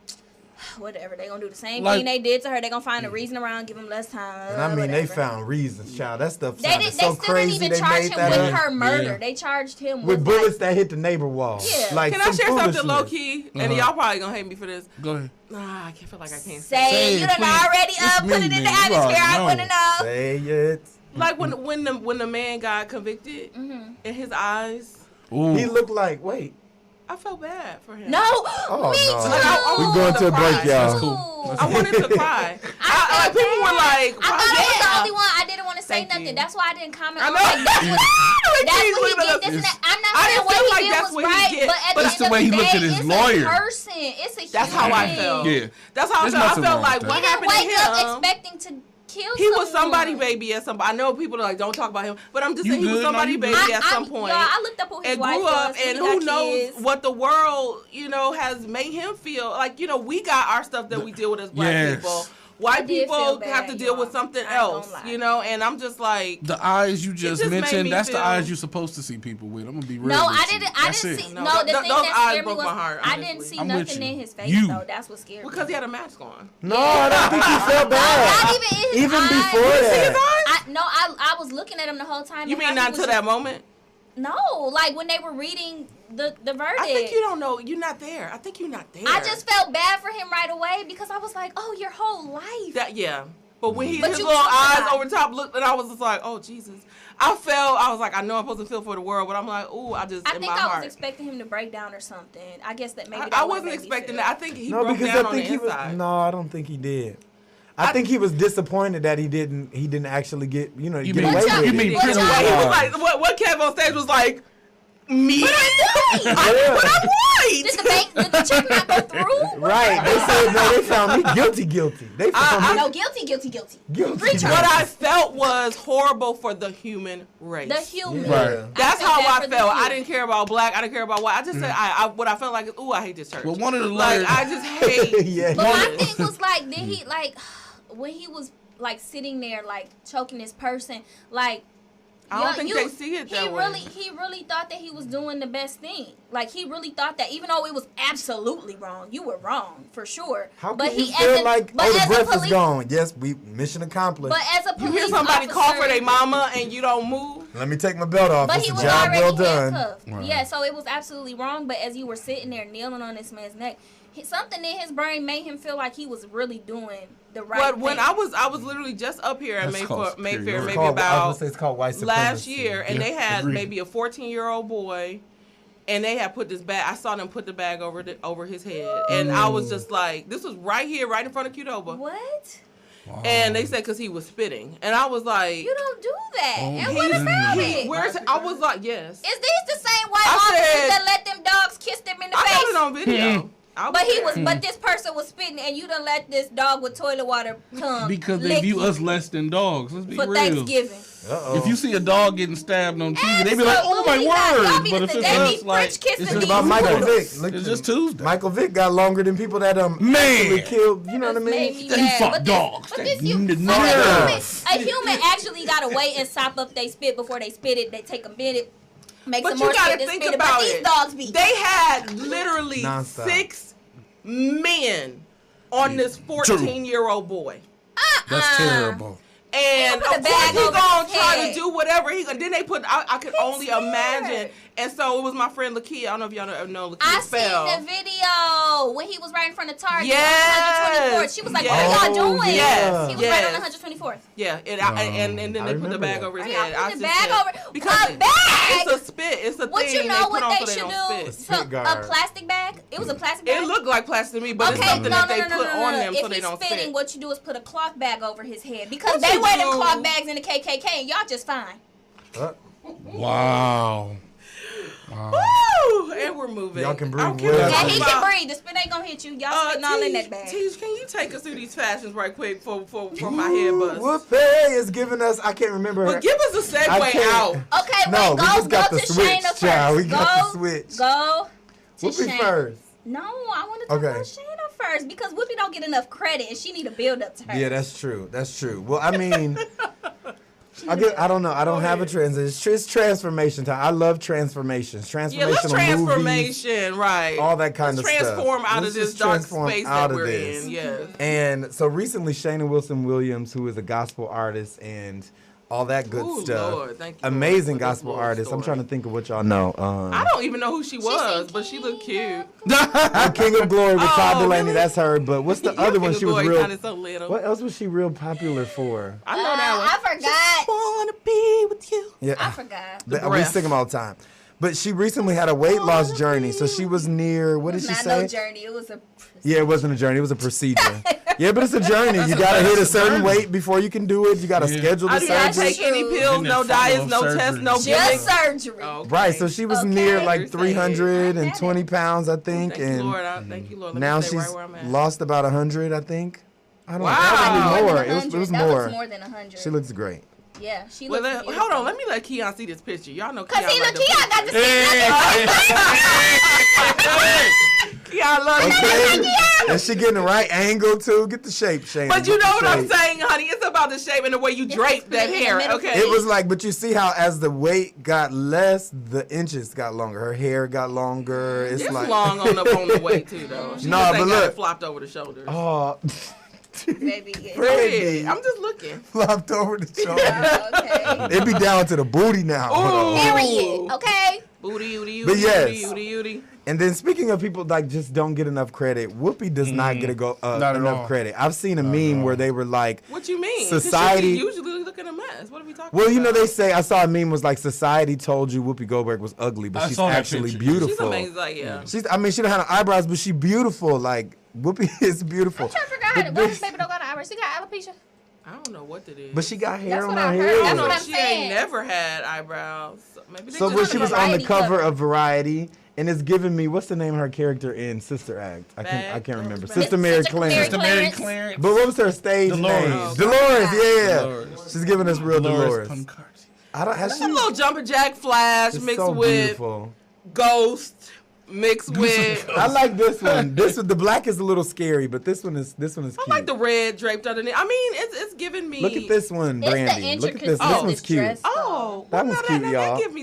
whatever. They gonna do the same Like- thing they did to her. They gonna find a reason around, give them less time. And I mean, they whatever. found reasons, child. That stuff They sounded did. so They still crazy. didn't even They charge made him that with up. her murder. Yeah. They charged him With with bullets that hit the neighbor wall. Yeah. Like Can I some share something foolishness. low key? And y'all probably gonna hate me for this. Go ahead. Nah, I feel like I can't Say Say it. it, You done please. already It's put me, it in the man. You atmosphere. already I know. want to know. Say it. Like when the man got convicted in his eyes, Ooh. He looked like, wait. I felt bad for him. No, Oh, me no. too. We going to a break, y'all. That's cool. I wanted to cry. I People were like, I thought I was the yeah. only one. I didn't want to say Thank nothing. you. That's why I didn't comment. I on know. like, that's what he did. This and that. I'm not I saying didn't what feel he like did that's was what he right, did, but at but the it's end the way of he the looked day, at his it's lawyer. a person. It's a That's how I human. felt. Yeah. That's how I There's felt. I nothing felt wrong like with what He didn't happened to wake up him. expecting to kill He was someone. somebody baby at some. I know people are like, don't talk about him, but I'm just You saying he was good? somebody No, you baby good. at some point. Y'all, I looked up who his And wife grew up, was. and We who got knows kids. what the world, has made him feel like. We got our stuff that we deal with as black Yes. people. White did feel people bad, have to deal with y'all. something I ain't gonna else, lie. And I'm just like, The eyes you just just made me mentioned, that's the feel- eyes you're supposed to see people with. I'm going to be real No, with I you. didn't. I That's didn't it. see. No, No, the th- thing those that eyes scared me broke was my heart, I didn't honestly. see I'm with nothing you. in his face You. though. That's what scared me. because he had a mask on. No, I don't think he felt Not bad. even in his Even eyes. before that. I was looking at him the whole time. You and mean how not he was until that moment? No, like when they were reading the verdict. I think you don't know. You're not there. I think you're not there. I just felt bad for him right away because I was like, oh, your whole life. that. Yeah. But when his But little you talk eyes about over the top looked, and I was just like, oh Jesus. I was like, I know I'm supposed to feel for the world, but I'm like, ooh, I just I in think my I heart. was expecting him to break down or something. I guess that maybe I that wasn't made me expecting feel. that. I think he No, broke because down I on think the he was. inside. No, I don't think he did. I think he was disappointed that he didn't actually get get away with it. He was like, what Kev on stage was like, me? But I'm white. Did the check not go through? Right. They said no. They found me guilty. They found me. No, guilty. What I felt was horrible for the human race. The human. Right. That's how I felt. I didn't care about black. I didn't care about white. I just said what I felt like is, I hate this church. Well, one of the like I just hate. Yeah. But my thing was like, did he like when he was like sitting there like choking this person like. I don't think they see it that way. He really thought that he was doing the best thing. Like, he really thought that, even though it was absolutely wrong. You were wrong, for sure. How can you feel like, the breath is gone? Yes, mission accomplished. But as a police you hear somebody call for their mama and you don't move? Let me take my belt off. But it's a job well done. Right. Yeah, so it was absolutely wrong. But as you were sitting there kneeling on this man's neck, something in his brain made him feel like he was really doing the right thing. When I was literally just up here at Mayfair maybe about it's called white last year, and they had maybe a 14-year-old boy, and they had put this bag. I saw them put the bag over his head, and I was just like, this was right here, right in front of Qdoba. What? Wow. And they said because he was spitting, and I was like, "You don't do that." And what about it? I was like, "Yes." Is these the same white officers that let them dogs kiss them in the face? I got it on video. But this person was spitting, and you done let this dog with toilet water come because they view us less than dogs. Let's be real. For Thanksgiving. Uh-oh. If you see a dog getting stabbed on TV, they be like, "Oh my word!" But if it's us, like, it's just about Michael Vick. It's just Tuesday. Michael Vick got longer than people that actually killed. You know what I mean? He fought dogs. A human actually got to wait and sop up they spit before they spit it. They take a minute. Make but some you more gotta spit think spit about it. But these dogs be. They had literally non-stop. 6 men on this 14-year-old boy. That's terrible. And of course he gonna try to do whatever he gonna. Then they put. I could only imagine. And so it was my friend Lakia. I don't know if y'all know Lakia Spell. I seen the video when he was right in front of Target. Yes. On 124th. She was like, "What are y'all doing?" Yes. He was right on 124th. Yeah. And then they put the bag over his head. Put the bag over because a bag. It's a spit. It's a what thing. You know they what they should do? A plastic bag. It was a plastic bag. It looked like plastic to me, but it's something that they put on them so they don't spit. If he's spitting, what you do is put a cloth bag over his head because they wear them cloth bags in the KKK, and y'all just fine. Wow. Woo! And we're moving. Y'all can breathe. And he can breathe. The spit ain't gonna hit you. Y'all spitting all in that bag. Teach, can you take us through these fashions right quick for my head buzz? Whoopi is giving us. I can't remember her. But give us a segue out. Okay, no, wait. Go to Shayna first. We got the switch. Go to Whoopi first. No, I want to talk about Shayna first because Whoopi don't get enough credit and she need a build up to her. Yeah, that's true. Well, I mean, I don't know. I don't have a transition. It's transformation time. I love transformations. Transformational transformation, movies, right? All that kind of stuff. Transform out of this dark space that we're in. Yes. And so recently, Shayna Wilson-Williams, who is a gospel artist and all that good stuff. Lord. Thank you, amazing gospel artist. Story. I'm trying to think of what y'all know. I don't even know who she was, but she looked cute. King of Glory with Todd Delaney. Really? That's her. But what's the other one? She was real. So little. What else was she real popular for? I know that one. I forgot. Just wanna be with you. Yeah, I forgot. We sing them all the time. But she recently had a weight loss journey, so she was near. What did she say? No journey. It was a. Yeah, it wasn't a journey. It was a procedure. Yeah, but it's a journey. You gotta hit a certain weight before you can do it. You gotta schedule the surgery. I did not take any pills, no diets, no tests, no just surgery. Okay. Right. So she was near like 320 pounds, I think, Thank you, Lord. Now she's lost about 100, I think. I don't know. Wow. More. It was more. That was more than 100. She looks great. Yeah, she looks beautiful. Hold on, let me let Keon see this picture. Y'all know Keon. Cause Keon got to see Keon loves it. And she getting the right angle too. Get the shape, Shane. But you know what I'm saying, honey? It's about the shape and the way you drape that hair. Okay. It was like, but you see how as the weight got less, the inches got longer. Her hair got longer. It's like long on the way too, though. She no, but look, it flopped over the shoulders. Oh. Baby, Pretty. I'm just looking. Flopped over the shoulder. Okay. It be down to the booty now. Period. Okay. Booty. But yes. And then speaking of people like just don't get enough credit, Whoopi does not get enough credit. I've seen a meme where they were like, "What you mean? Society usually look at a mess. What are we talking about?" Well, you know they say I saw a meme was like society told you Whoopi Goldberg was ugly, but she's actually beautiful. She's amazing. Like, yeah. She don't have no eyebrows, but she's beautiful. Like Whoopi is beautiful. I'm trying to figure out why this baby don't got eyebrows. She got alopecia. I don't know what it is. But she got hair on what her I head. heard. That's what I'm she saying. ain't never had eyebrows. Maybe So when she was on the Variety cover cover. of Variety, and it's giving me, what's the name of her character in Sister Act? I can't remember. Sister Mary Clarence. Sister Mary Clarence. But what was her stage Dolores. name? Oh, Dolores, yeah. Dolores. She's giving us real Dolores. Puncarty. I don't have a little Jumpin' Jack Flash It's mixed so with beautiful. Ghost mixed with. I like this one. The black is a little scary, but this one is cute. I like the red draped underneath. I mean, it's giving me. Look at this one, It's the Brandy. Look at this. intricacies This of one's this cute. dress. Oh, That one's cute, y'all. That gives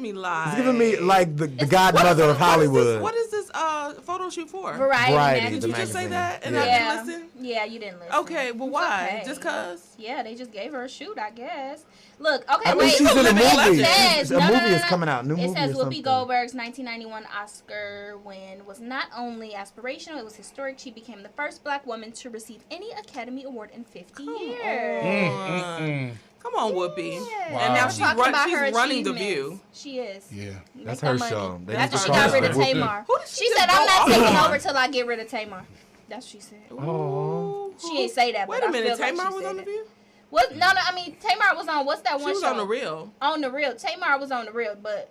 me like. It's giving me like the godmother of Hollywood. What is this photo shoot for? Variety. Did you just say that and Yeah. I didn't listen? Yeah, you didn't listen. Okay, well, why? okay. Just cause? Yeah, they just gave her a shoot, I guess. Look, okay, I mean, wait. she's in a Living movie. It says, A movie is coming out. New it movie says or Whoopi something. Goldberg's 1991 Oscar win was not only aspirational, it was historic. She became the first black woman to receive any Academy Award in 50 years. Come on, Whoopi. Yeah. And now We're she's, talking about her running The achievements. View. She is. Yeah. That's Make her that show. money. They After need she to got sponsor rid of her. Tamar. Who did She just said, go I'm not off taking on? over till I get rid of Tamar. That's what she said. Oh. She ain't say that, Wait but a minute, I feel like Tamar she was said on The it. View? What? No, I mean, Tamar was on, what's that She one was show? on The Real. On The Real. Tamar was on The Real, but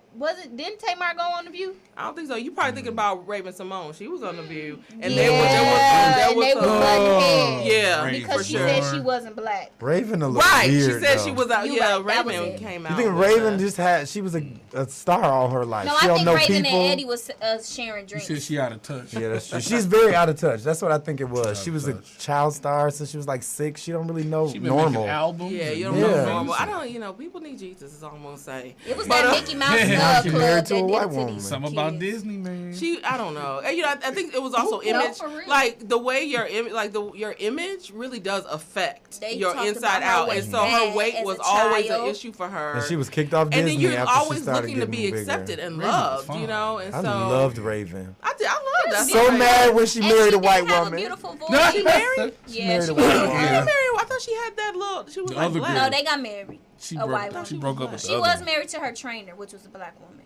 didn't Tamar go on The View? I don't think so. You probably thinking about Raven Simone. She was on The View. And yeah, there and was they was butting heads. Yeah, Because for she sure. said she wasn't black. Raven a little Right, weird, she said though. she was out. You Yeah, right, that was Raven it. came out. You think with Raven that. she was a star all her life? No, she I don't think know Raven people. and Eddie was sharing You drinks. said she out of touch. Yeah, that's true. She's very out of touch. That's what I think it was. She was a child star since she was like 6. She don't really know She been normal. making albums. Yeah, you and don't know Yeah. normal. I don't, people need Jesus, is all I'm going to say. It was But, that Mickey Mouse She club married that to a did white it to woman. these Something kids. about Disney, man. I don't know. And, I think it was also image. for real. Like the way your image really does affect They your talked inside about her out, weight and so her bad weight as was a always child. an issue for her. And she was kicked off And Disney then you're after she always started looking to getting be bigger. accepted and Raven was loved, fine. and I so loved Raven. I love that. So mad when she And married she a white did have woman. a beautiful voice. No, she married? Yeah, married she a was. white I woman. didn't marry. I thought she had that little. She was The like other black. girl. No, they got married. She A white woman. She broke up with She the was other. married to her trainer, which was a black woman.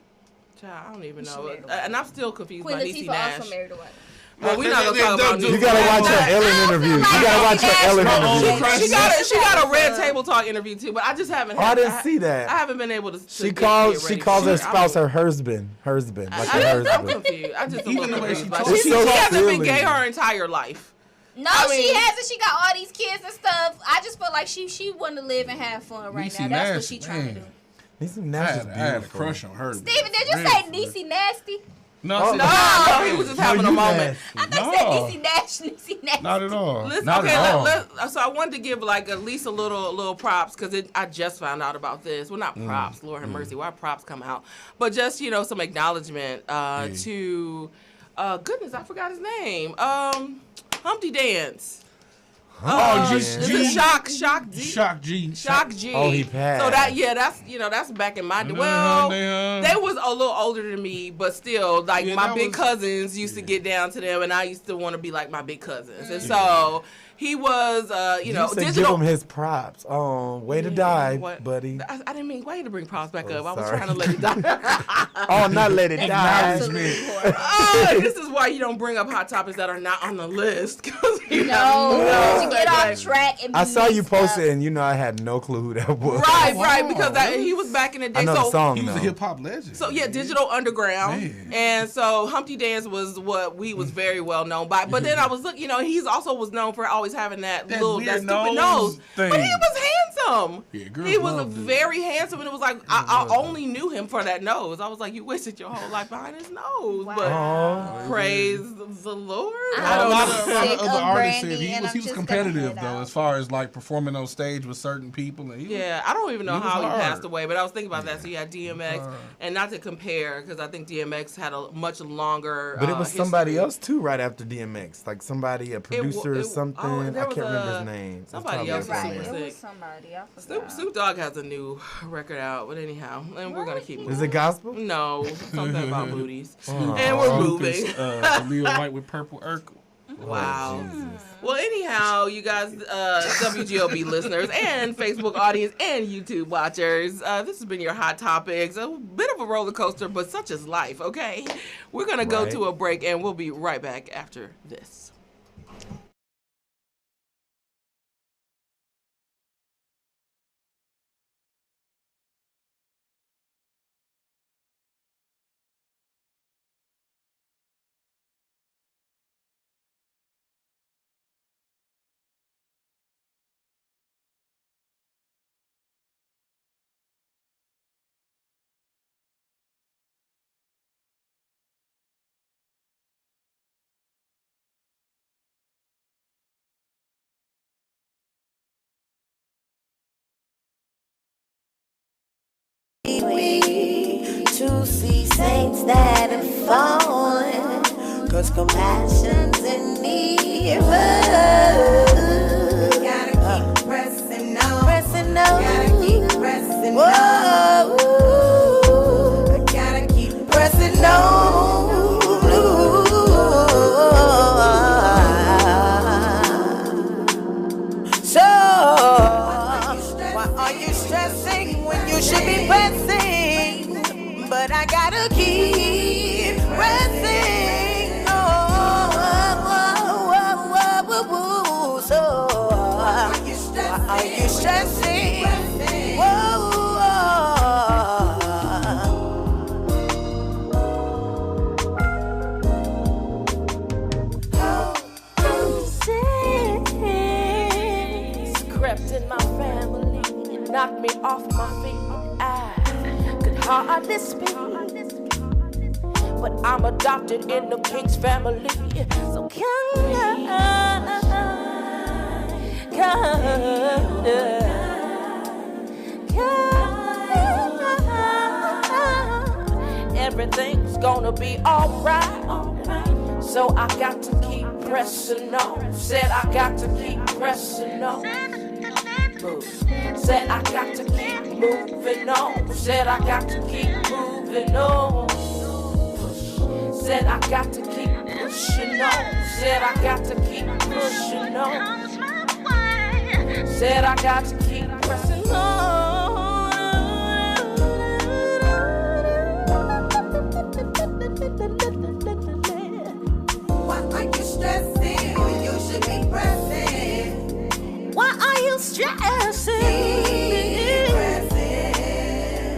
Child, I don't even She know. married a white And I'm still confused Queen by Niecy Latifah Nash. also married a white woman. Well, we're not gonna talk about You gotta watch her Ellen interview. You gotta watch her Ellen interview. She got a Red Table Talk interview too, but I just haven't. Oh, I didn't see that. I haven't been able to. She calls her spouse her husband, like her I'm husband. confused. I just Even the way she talks. It's she so hasn't been silly. gay her entire life. No, I mean- she hasn't. She got all these kids and stuff. I just feel like she wanted to live and have fun right Niecy now. That's what Nash, she trying to man. do. Niecy I Nash is had, I had a beautiful. crush on her. Steven, did you say Niecy Nasty? No, Oh, No, he was just having a you moment. nasty. I thought you said Niecy Nash. Niecy Nasty. Not at all. Listen, Not okay, at all. so I wanted to give like at least a little props because I just found out about this. Well, not props, Lord have mercy. Why props come out? But just some acknowledgement to goodness, I forgot his name. Humpty Dance. Is it Shock G? Shock G. Oh, he passed. So that's back in my day. Well, they was a little older than me, but still, like my big cousins used to get down to them, and I used to want to be like my big cousins, and so. He was, You said give digital. him his props. Oh, way to die, What? buddy. I didn't mean way to bring props back up. I was sorry. trying to let it die. Oh, not let it die. This is why you don't bring up hot topics that are not on the list. No, to get off track. And be I saw you mixed post up. it, and I had no clue who that was. Right, because he was back in the day. I know the song. He was a though. hip hop legend. So yeah, Digital Underground, Man. and so Humpty Dance was what we was very well known by. But then I was looking, he's also was known for always having that weird stupid nose nose. thing. But he was handsome. Yeah, girls he was loved it. very handsome, and it was like I only knew him for that nose. I was like, you wasted your whole life behind his nose. Oh. But praise the Lord. I A don't lot know. of other Sick of artists said Brandy, he and was I'm just gonna competitive head though, out. as far as like performing on stage with certain people. And Yeah, I don't even know He was how he hard. passed away, but I was thinking about that. So you had DMX, and not to compare, because I think DMX had a much longer. But it was somebody history. else too, right after DMX, like a producer or something. there I was can't remember his name. It's somebody probably else was somebody. super It sick. was somebody. I forgot. Snoop Dogg has a new record out, but anyhow, and we're gonna keep moving. Is it gospel? No, something about booties, Oh. and we're moving. Leo White with Purple Urkel. Wow. Well, anyhow, you guys, WGOB listeners and Facebook audience and YouTube watchers, this has been your Hot Topics. A bit of a roller coaster, but such is life, okay? We're going to go Right. to a break, and we'll be right back after this. saints that have fallen, 'cause compassion's in need. Gotta keep pressing on. Pressing on. Gotta keep pressing on. I gotta keep pressing on. So, why are you stressing when you should be pressing? But I gotta keep pressing. So, why are you stressing? Crept in my family, it knocked me off my feet. I could hardly speak, but I'm adopted in the King's family. So everything's gonna be alright. So I got to keep pressing on. Said I got to keep pressing on. Said I got to keep moving on. Said I got to keep moving on. Said I got to keep pushing on. Said I got to keep pushing on. Said I got to keep pressing on. Why are you stressing when you should be pressing? Why are you stressing? Keep pressing.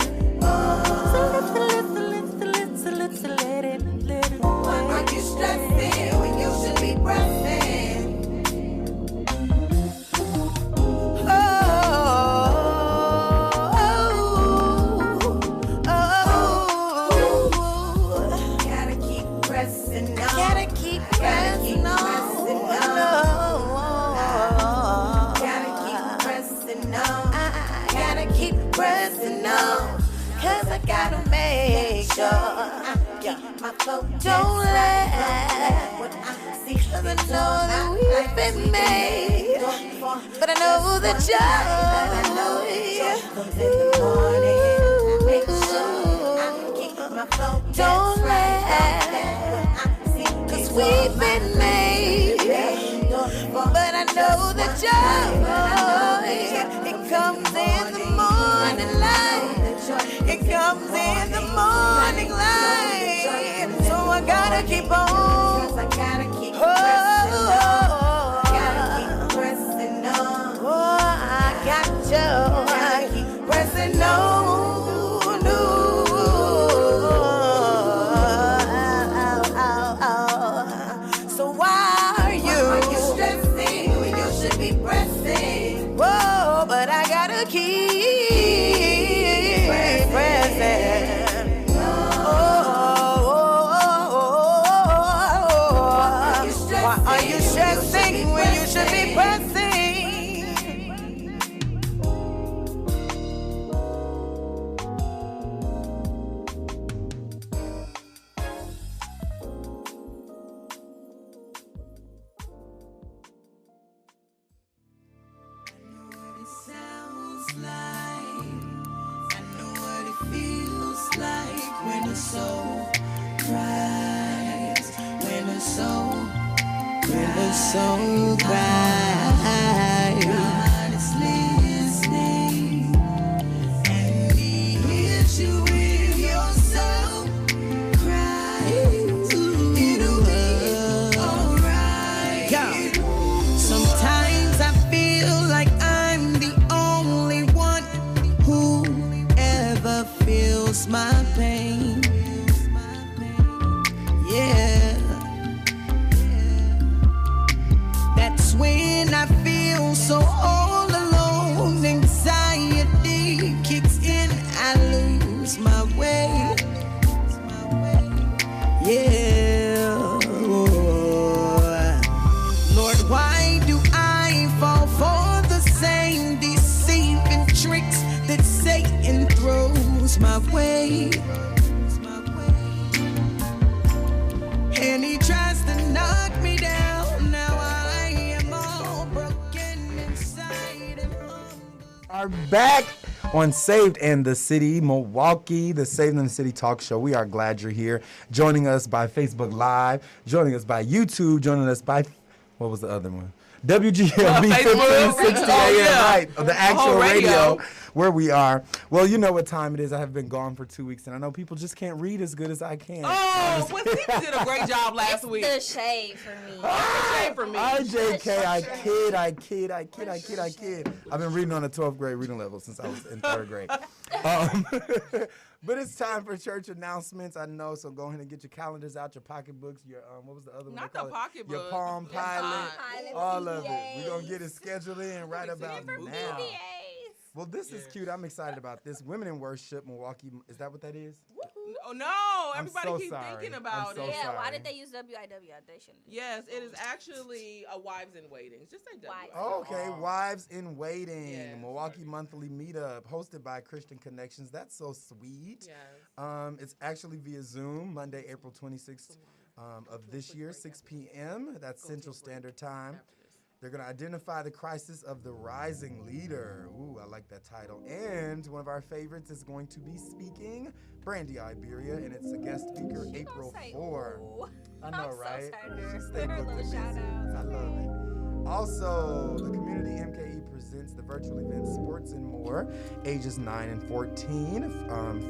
Why are you stressing when you should be pressing? Gotta keep pressing on. Gotta keep pressing on. Gotta keep pressing on. Gotta keep pressing on. 'Cause I gotta make sure I keep my focus. Don't let what I see. 'Cause I know that we've been made, but I know the joy comes in the morning. Make sure I keep my focus. Don't let what I see. 'Cause we've been made, but I know the joy. It comes in the morning light. It comes in the morning light. So I gotta keep on. I gotta keep pressing on. Gotta keep pressing on. Oh, I got you. Gotta keep pressing on. So why are you stressing when you should be pressing? Whoa, but I gotta keep pressing. Why are you stressing when you should be pressing? So bright, God is listening, and He hears you with your soul cry. It'll be alright. Sometimes I feel like I'm the only one who ever feels my pain. Yeah. When I feel so all alone, anxiety kicks in, I lose my way. Yeah. Lord, why do I fall for the same deceiving tricks that Satan throws my way? are back on Saved in the City, Milwaukee, the Saved in the City talk show. We are glad you're here. Joining us by Facebook Live, joining us by YouTube, joining us by, what was the other one? WGLB 1560 AM, right, of the actual radio where we are. Well, you know what time it is. I have been gone for 2 weeks, and I know people just can't read as good as I can. Oh, well, Steve did a great job last week. The shade for me. The shade for me. JK, I kid. I've been reading on the 12th grade reading level since I was in 3rd grade. But it's time for church announcements. I know, so go ahead and get your calendars out, your pocketbooks, your what was the other one? Not the pocketbook. Your Palm Pilot, all of it. We're gonna get it scheduled in right about now. Well, this is cute. I'm excited about this. Women in Worship, Milwaukee. Is that what that is? Oh, no. Everybody keeps thinking about it. Yeah, why did they use WIW? They shouldn't. Yes, it is actually a Wives in Waiting. Just say W. Oh, okay, Wives in Waiting. Yes. Milwaukee Monthly Meetup hosted by Christian Connections. That's so sweet. Yes. It's actually via Zoom, Monday, April 26th of this year, 6 p.m. That's Central Standard Time. They're going to identify the crisis of the rising leader. Ooh, I like that title. And one of our favorites is going to be speaking, Brandy Iberia, and it's a guest speaker, April 4. I know, right? I love it. Also, the Community MKE presents the virtual event Sports and More, ages 9 and 14,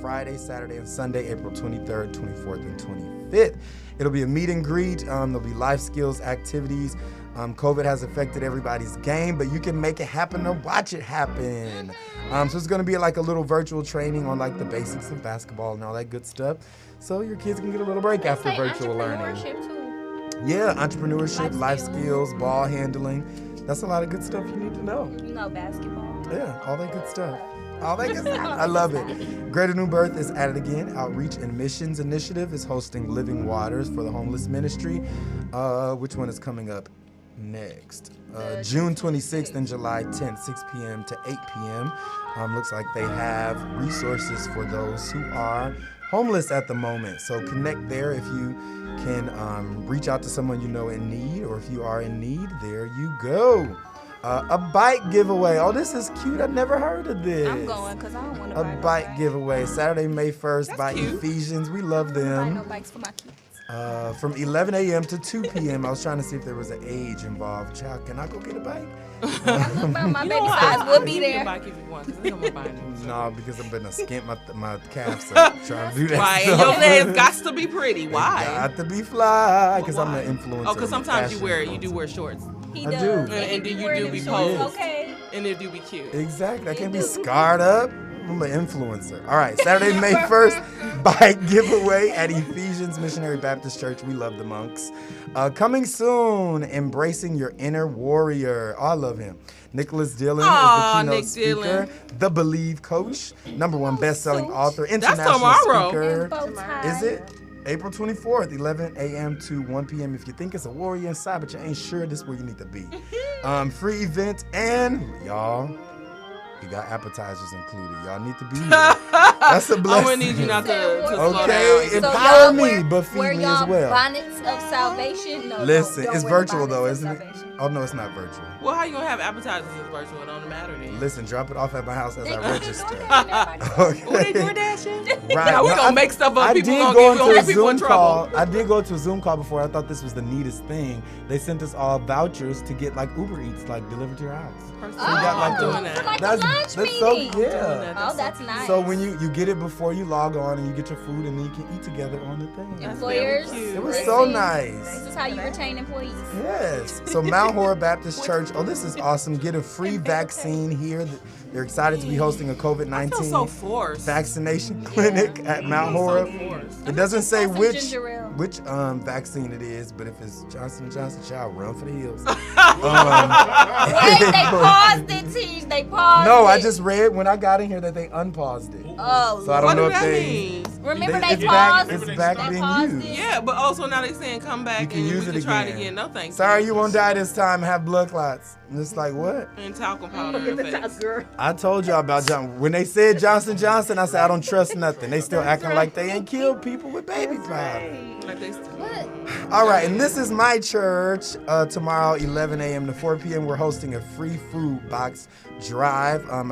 Friday, Saturday, and Sunday, April 23rd, 24th, and 25th. It'll be a meet and greet. There'll be life skills activities. COVID has affected everybody's game, but you can make it happen or watch it happen. So it's going to be like a little virtual training on like the basics of basketball and all that good stuff. So your kids can get a little break after virtual learning. Yeah, entrepreneurship, life skills, ball handling. That's a lot of good stuff you need to know. You know basketball. Yeah, all that good stuff. All that good stuff. I love it. Greater New Birth is at it again. Outreach and Missions Initiative is hosting Living Waters for the Homeless Ministry. Which one is coming up next? June 26th and July 10th, 6 p.m. to 8 p.m. Looks like they have resources for those who are homeless at the moment. So connect there if you can reach out to someone you know in need, or if you are in need, there you go. A bike giveaway. Oh, this is cute. I've never heard of this. I'm going because I don't want to buy a bike giveaway. Saturday, May 1st by Ephesians. We love them. I buy no bikes for my kids. From 11 a.m. to 2 p.m. I was trying to see if there was an age involved. Child, can I go get a bike? My baby size will be there. No, because I'm gonna skimp my calves up trying to do that. Right, and your legs got to be pretty. Why? Got to be fly, because I'm an influencer. Oh, because sometimes you do wear shorts. He I does. do. And you do be posed. Okay. And it do be cute. Exactly. I can't be scarred up. I'm an influencer. All right, Saturday, May 1st, bike giveaway at Ephesians Missionary Baptist Church. We love the monks. Coming soon, Embracing Your Inner Warrior. Oh, I love him. Nicholas Dillon is the keynote speaker, the Believe coach, #1 best-selling author, international speaker. Is it? April 24th, 11 a.m. to 1 p.m. If you think it's a warrior inside, but you ain't sure, this is where you need to be. Free event, and y'all, you got appetizers included. Y'all need to be here. That's a blessing. I'm gonna need you not to slow down. Okay, empower me, but feed me as well. Bonnets of salvation? No, listen, don't it's wear virtual though, bonnets isn't of it? salvation. Oh no, it's not virtual. Well, how you gonna have appetizers if virtual? It don't matter then. Listen, drop it off at my house as I register. Okay. Oh, they doing that shit? Right. Now we gonna make stuff up. People gonna get people in trouble. I did go to a Zoom call before. I thought this was the neatest thing. They sent us all vouchers to get like Uber Eats, like delivered to your house. So I'm doing that. For like a lunch meeting. So, yeah. Oh, that's nice. So when you get it before you log on and you get your food and then you can eat together on the thing. Employers, it was so nice. This is how you retain employees. Yes. So Mount Horror Baptist Church. Oh, this is awesome. Get a free vaccine here. They're excited to be hosting a COVID-19 vaccination clinic at Mount Horror. It doesn't say which vaccine it is, but if it's Johnson & Johnson, child, run for the hills. Wait, they paused it, Teach. They paused it. No, I just read when I got in here that they unpaused it. Oh, so I don't know if that they mean? Remember they paused it. It's back being used. Yeah, but also now they saying come back you can and use we it can try it again. again. No thanks. Sorry, you won't die this time and have blood clots. And it's like, what? And talcum powder in your face. I told y'all about Johnson. When they said Johnson & Johnson, I said, I don't trust nothing. They still acting like they ain't killed people with baby powder. Like they still All right, and this is my church. Tomorrow, 11 a.m. to 4 p.m. We're hosting a free food box drive. I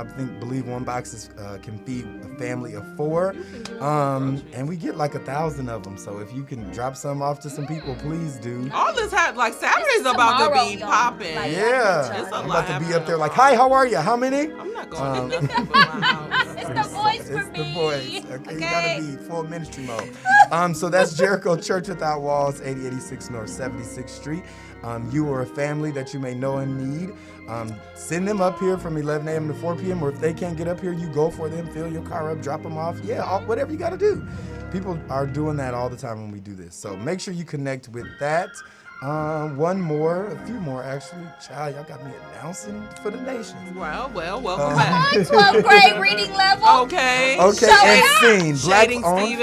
believe one box can feed a family of 4, and we get like 1,000 of them. So if you can drop some off to some people, please do. All this like Saturday's about to be popping. Like, yeah, I'm about to be up there like, hi, how are you? How many? I'm not going to do nothing but my house. It's the voice for me. It's the voice. Okay, you gotta be full ministry mode. So that's Jericho Church Without Walls, 8086 North 76th Street. You or a family that you may know and need, send them up here from 11 a.m. to 4 p.m. Or if they can't get up here, you go for them, fill your car up, drop them off. Yeah, whatever you got to do. People are doing that all the time when we do this. So make sure you connect with that. A few more actually. Child, y'all got me announcing for the nation. Well, welcome back. 12th grade reading level. Okay, and scene. Shading Black-owned.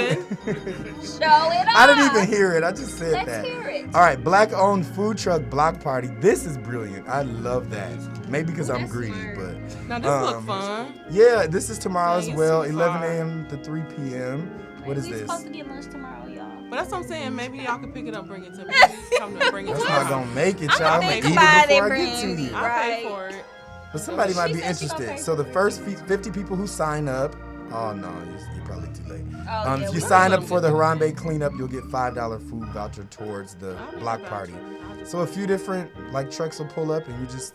Show it off. I didn't even hear it. I just said Let's that. hear it. All right, Black-owned food truck block party. This is brilliant. I love that. Maybe because I'm greedy, but. Now this looks fun. Yeah, this is tomorrow as well. so 11 far. a.m. to 3 p.m. What is We're this? supposed to get lunch tomorrow, y'all. But that's what I'm saying. Maybe y'all can pick it up, bring it to me. Come to bring it That's to not me. gonna make it, I'm y'all. gonna I'm think gonna eat about it before it, I get to Brandy. you. I'll pay for it. But somebody might She be said she gonna interested. pay So the for first 50 people who sign up. Oh no, you're probably too late. Yeah, If you we're sign up for the Harambe cleanup, you'll get $5 food voucher towards the block voucher. party. So a few different trucks will pull up, and you just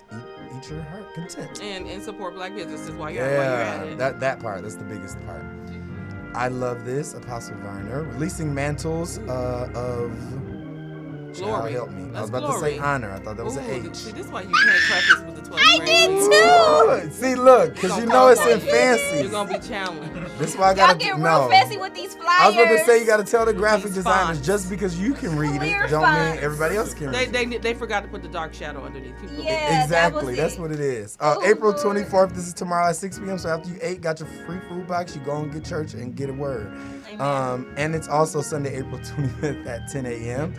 eat your heart content. And support Black businesses while you're at it. that part. That's the biggest part. I love this. Apostle Varner releasing mantles of. Glory. Help me. I was That's about to say glory. honor. I thought that was an H. See, this is why you can't preface with the 12th I grade. did level. too. See, look, because you know it's in fancy. You're gonna be challenged. This is why I Y'all gotta get real no. fancy with these flyers. I was about to say you gotta tell the graphic These designers fonts. just because you can read Clear it don't mean fonts. everybody else can read it. They forgot to put the dark shadow underneath. People Yeah, Exactly, that was that's it. what it is. Oh, April Lord. 24th, this is tomorrow at 6 p.m. So after you ate, got your free food box, you go and get church and get a word. And it's also Sunday, April 25th at 10 a.m.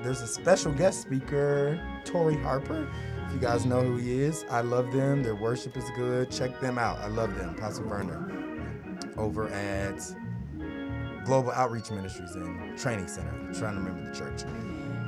There's a special guest speaker, Tori Harper. If you guys know who he is, I love them. Their worship is good. Check them out. I love them. Apostle Werner over at Global Outreach Ministries and Training Center. I'm trying to remember the church.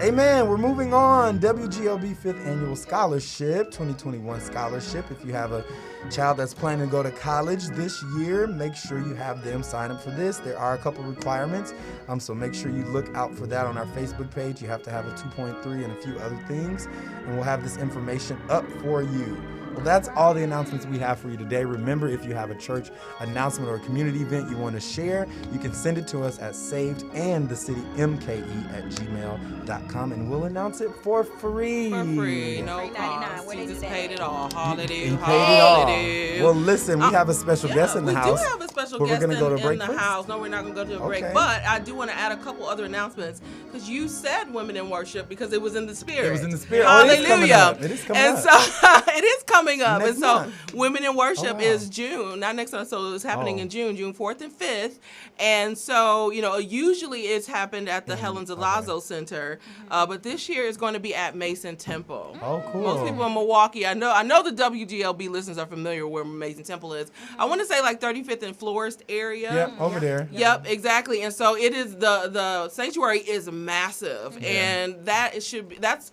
Amen. We're moving on. WGLB 5th Annual Scholarship, 2021 Scholarship. If you have a child that's planning to go to college this year, make sure you have them sign up for this. There are a couple requirements, so make sure you look out for that on our Facebook page. You have to have a 2.3 and a few other things, and we'll have this information up for you. Well, that's all the announcements we have for you today. Remember, if you have a church announcement or a community event you want to share, you can send it to us at savedandthecitymke@gmail.com, and we'll announce it for free. For free, no $3.99. cost. Where they Jesus do that? paid it all. Holiday, He paid it all. holiday. Well, listen, we have a special guest in the house. We do have a special but guest we're gonna go to break in the first? house. No, we're not going to go to a break. Okay. But I do want to add a couple other announcements because you said women in worship because it was in the spirit. It was in the spirit. Oh, it is coming Hallelujah. up. It is coming and up. so it is coming up. Next and so month. women in worship wow. is June, not next month. So it's happening Oh. in June 4th and 5th. And so, usually it's happened at the Helen Zalazo Center. But this year it's going to be at Mason Temple. Oh, cool. Most people in Milwaukee, I know the WGLB listeners are familiar where Mason Temple is. I want to say like 35th and Florist area. Yep, over there. Yep, exactly. And so it is the sanctuary is massive, and that's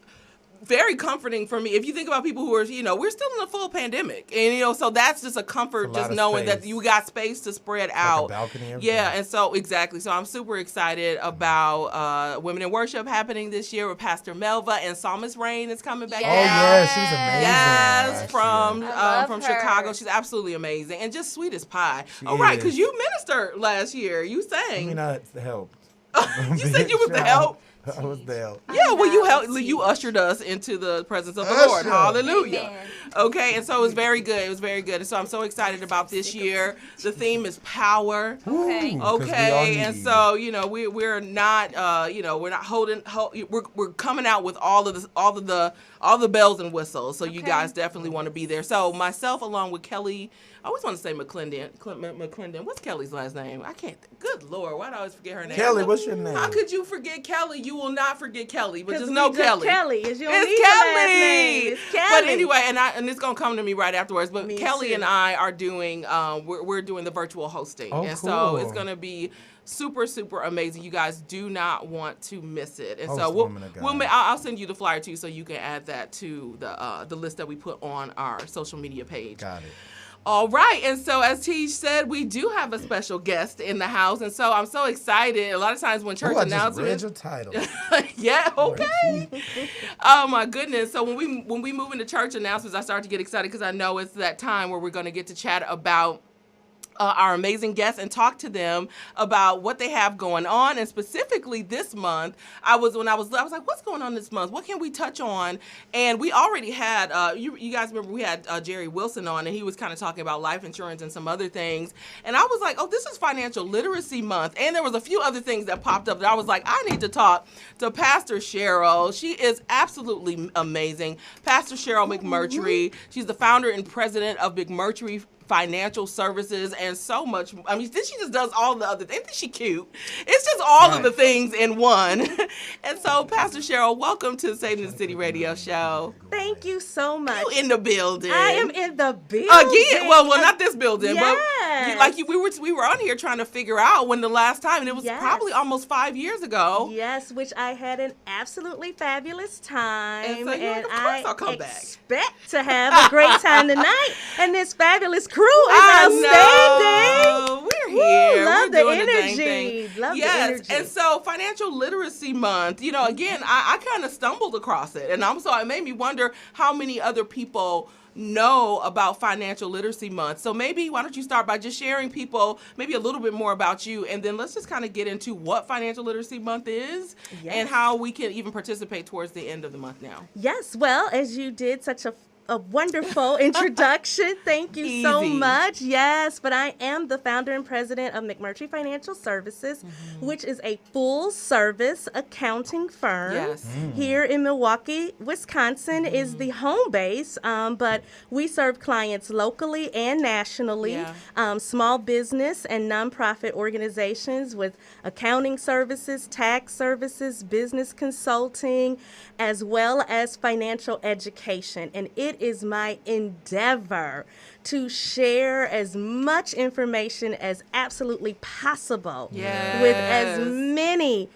very comforting for me. If you think about people who are, we're still in a full pandemic, and so that's just a comfort, It's a lot just of knowing that space. you got space to spread out. a balcony and everything. Yeah, and so exactly. So I'm super excited about Women in Worship happening this year with Pastor Melva, and Psalmist Rain is coming back. Oh, yeah, she was amazing. Yes, last from year. I love from her. Chicago. She's absolutely amazing and just sweet as pie. She Right, is. because you ministered last year. You sang. I mean, it's the help. You said you was the help. I was the help. Yeah, well, you ushered us into the presence of the Lord. Usher. Hallelujah. Amen. Okay, and so it was very good. It was very good. And so I'm so excited about this year. The theme is power. Okay. Ooh, 'cause we all Okay, and need. so we're not we're not we're coming out with all the bells and whistles. So you Okay. guys definitely want to be there. So myself along with Kelly, I always want to say McClendon. What's Kelly's last name? I can't. Good Lord, why do I always forget her name? Kelly, what's your name? How could you forget Kelly? you will not forget Kelly, but just know Kelly. Kelly is your It's Kelly. It's Kelly. But anyway, and it's gonna come to me right afterwards. But Me Kelly too. and I are doing we're doing the virtual hosting, and so it's gonna be super, super amazing. You guys do not want to miss it. And so I'll send you the flyer too, so you can add that to the list that we put on our social media page. Got it. All right, and so as Tej said, we do have a special guest in the house, and so I'm so excited. A lot of times when church announcements, I just read your title. Yeah, okay. Oh my goodness! So when we move into church announcements, I start to get excited because I know it's that time where we're going to get to chat about our amazing guests and talk to them about what they have going on. And specifically this month, I was like, what's going on this month? What can we touch on? And we already had, you guys remember we had Jerry Wilson on, and he was kind of talking about life insurance and some other things. And I was like, oh, this is financial literacy month. And there was a few other things that popped up that I was like, I need to talk to Pastor Cheryl. She is absolutely amazing. Pastor Cheryl McMurtry. She's the founder and president of McMurtry Financial Services and so much. I mean, she just does all the other things. Isn't she cute? It's just all of the things in one. And so, Pastor Cheryl, welcome to the Saving the City Radio Show. Thank you so much. You in the building? I am in the building again. Well, not this building, yes. but we were on here trying to figure out when the last time, and it was probably almost 5 years ago. Yes, which I had an absolutely fabulous time, and I'll come expect to have a great time tonight. And this fabulous crew is outstanding. We're here. Love We're the doing energy. Love the energy. And so Financial Literacy Month, again, I kind of stumbled across it, and so it made me wonder how many other people know about Financial Literacy Month. So maybe why don't you start by just sharing people maybe a little bit more about you, and then let's just kind of get into what Financial Literacy Month is and how we can even participate towards the end of the month now. Yes, well, as you did such a wonderful introduction. Thank you so much. Yes, but I am the founder and president of McMurtry Financial Services, which is a full-service accounting firm. Here in Milwaukee, Wisconsin is the home base, but we serve clients locally and nationally, small business and nonprofit organizations with accounting services, tax services, business consulting, as well as financial education. And it is my endeavor to share as much information as absolutely possible with as many